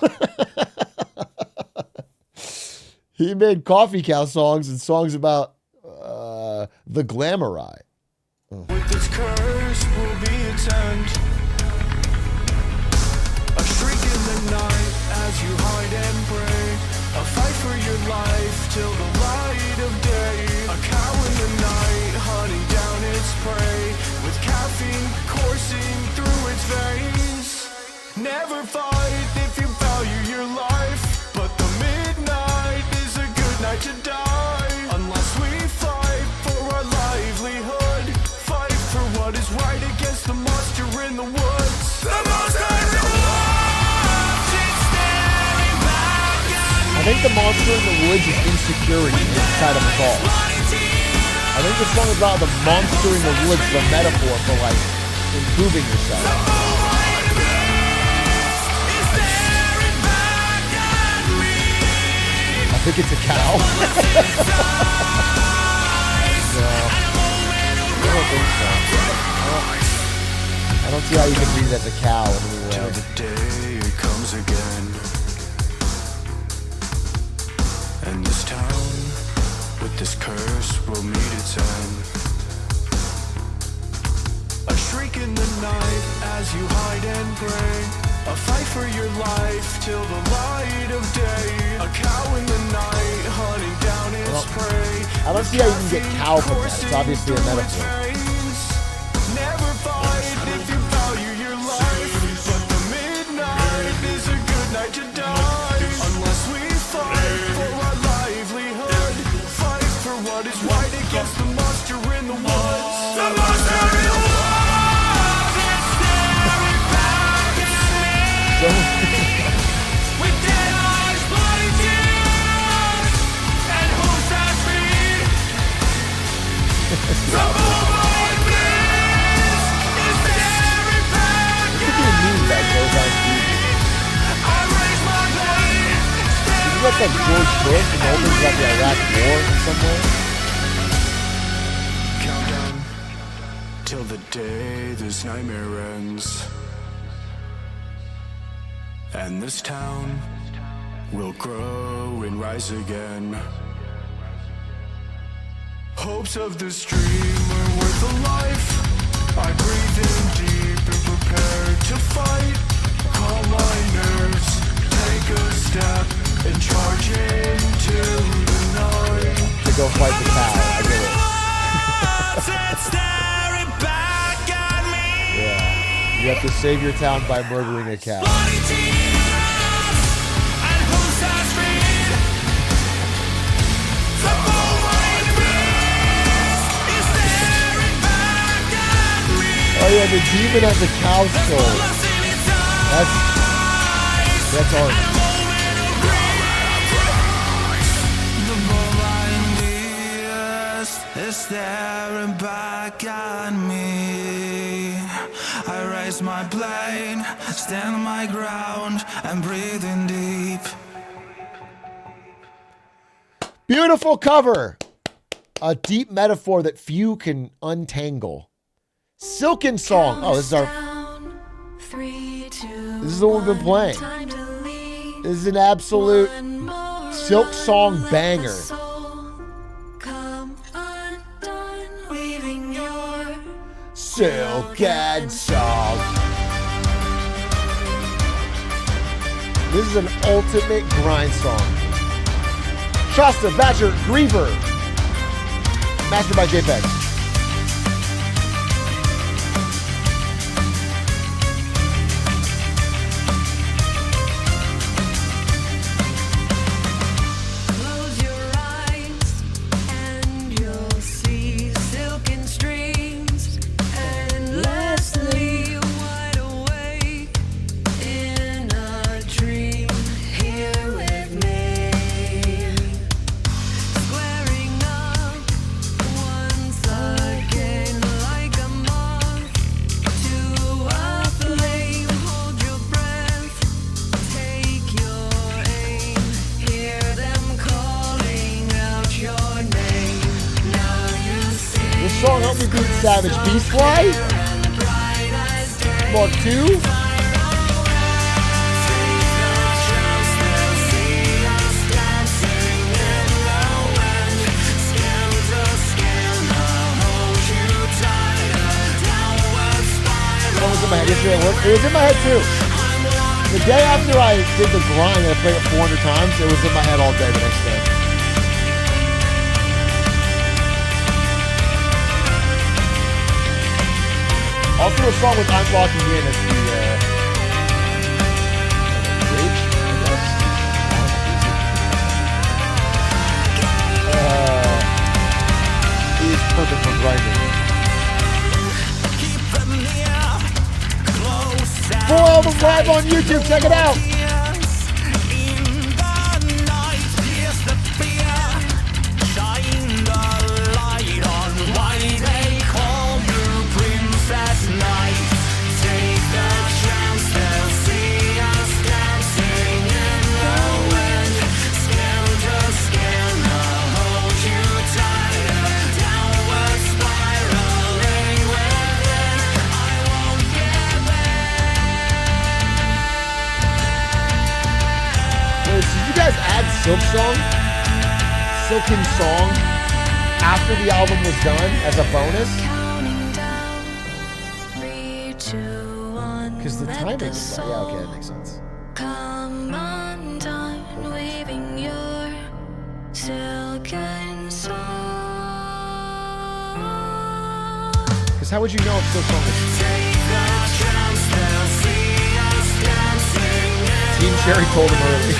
He made coffee cow songs and songs about the glamour eye. with this curse will be its end. A shriek in the night as you hide and pray. A fight for your life till the light of day. A cow in the night hunting down its prey. With caffeine coursing through its veins. Never fight if you value your life. But the midnight is a good night to die. Unless we fight for our livelihood. Fight for what is right against the monster in the woods. The monster in the woods is staring back at me. I think the monster in the woods is insecurity inside of a ball. I think the song is about the monster in the woods, the metaphor for like improving yourself. I think it's a cow. No, I don't think so. I don't see how you can read it as a cow in any way. Till the day it comes again. And this town, with this curse, will meet its end. A shriek in the night as you hide and pray. A fight for your life till the light of day. A cow in the night hunting down its prey. I don't see how you can get cow from that. It's obviously a metaphor. Never fight if you value your life. But the midnight is a good night to die. Unless we fight for our livelihood. Fight for what is right against the monster in the woods. The monster in the woods is staring back at me. With dead eyes, bloody tears, and hooves that feed. The moonlight bliss is staring back at me. I raise my blade. Isn't that like George Bush and Oldman's got the Iraq War in some way? Countdown till the day this nightmare ends. And this town will grow and rise again. Hopes of this dream are worth a life. I breathe in deep and prepare to fight. Calm my nerves, take a step, and charge into the night. To go fight the cow, I get it. Yeah. You have to save your town by murdering a cow. Oh yeah, the demon has a cow's soul. That's art. Is staring back at me. I raise my blade, stand my ground, and breathe in deep. Beautiful cover. A deep metaphor that few can untangle. Silken Song. Oh, this is our. This is the one we've been playing. This is an absolute Silk Song banger. Silken Song. This is an ultimate grind song. Shasta, Badger, Griever. Mastered by JPEG. Song helped me beat Savage Beastfly Mark II. That was in my head yesterday at work. It was in my head too. The day after I did the grind and I played it 400 times, it was in my head all day the next day. Also a song with I'm Locking In as the bridge, I guess. Is perfect for grinding. Full album live on YouTube, check it out. Silk Song, Silken Song, after the album was done as a bonus. Because the timing is yeah, okay, that makes sense. Come undone, weaving your silken song. Because how would you know if Silk Song was Team Cherry told him early.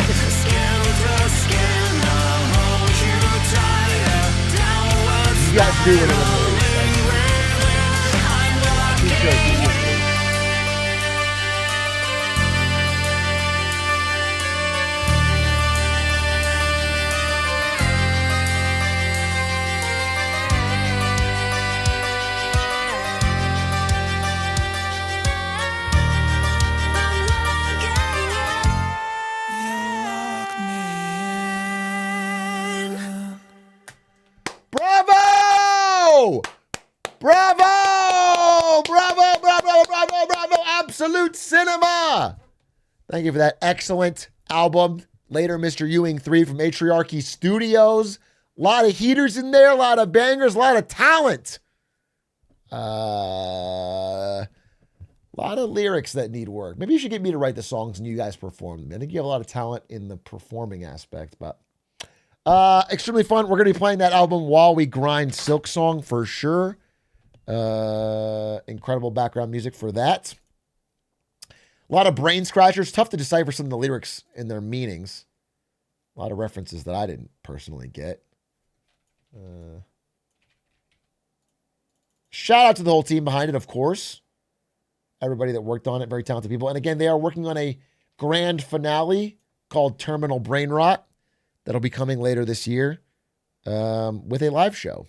You guys do it in the movie. Absolute Cinema. Thank you for that excellent album. Later, Mr. Ewing 3 from Atrioc Studios. A lot of heaters in there, a lot of bangers, a lot of talent. A lot of lyrics that need work. Maybe you should get me to write the songs and you guys perform them. I think you have a lot of talent in the performing aspect, but extremely fun. We're going to be playing that album while we grind Silk Song for sure. Incredible background music for that. A lot of brain scratchers. Tough to decipher some of the lyrics and their meanings. A lot of references that I didn't personally get. Shout out to the whole team behind it, of course. Everybody that worked on it, very talented people. And again, they are working on a grand finale called Terminal Brain Rot that'll be coming later this year with a live show.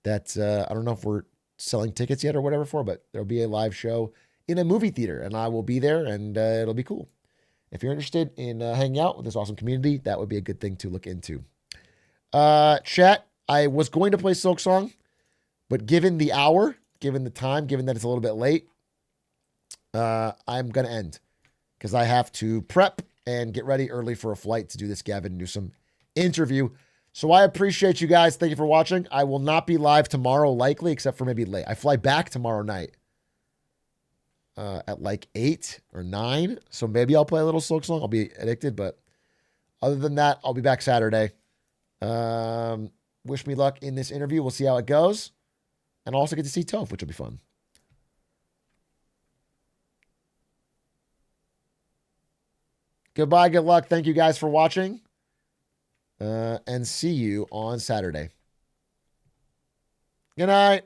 That I don't know if we're selling tickets yet or whatever for, but there'll be a live show in a movie theater, and I will be there, and it'll be cool. If you're interested in hanging out with this awesome community, that would be a good thing to look into. Chat, I was going to play Silk Song, but given the hour given the time, given that it's a little bit late, I'm going to end because I have to prep and get ready early for a flight to do this Gavin Newsom interview. So I appreciate you guys. Thank you for watching. I will not be live tomorrow, likely, except for maybe late. I fly back tomorrow night at like 8 or 9. So maybe I'll play a little Silk Song. I'll be addicted, but other than that, I'll be back Saturday. Wish me luck in this interview. We'll see how it goes. And I'll also get to see Toph, which will be fun. Goodbye. Good luck. Thank you guys for watching. And see you on Saturday. Good night.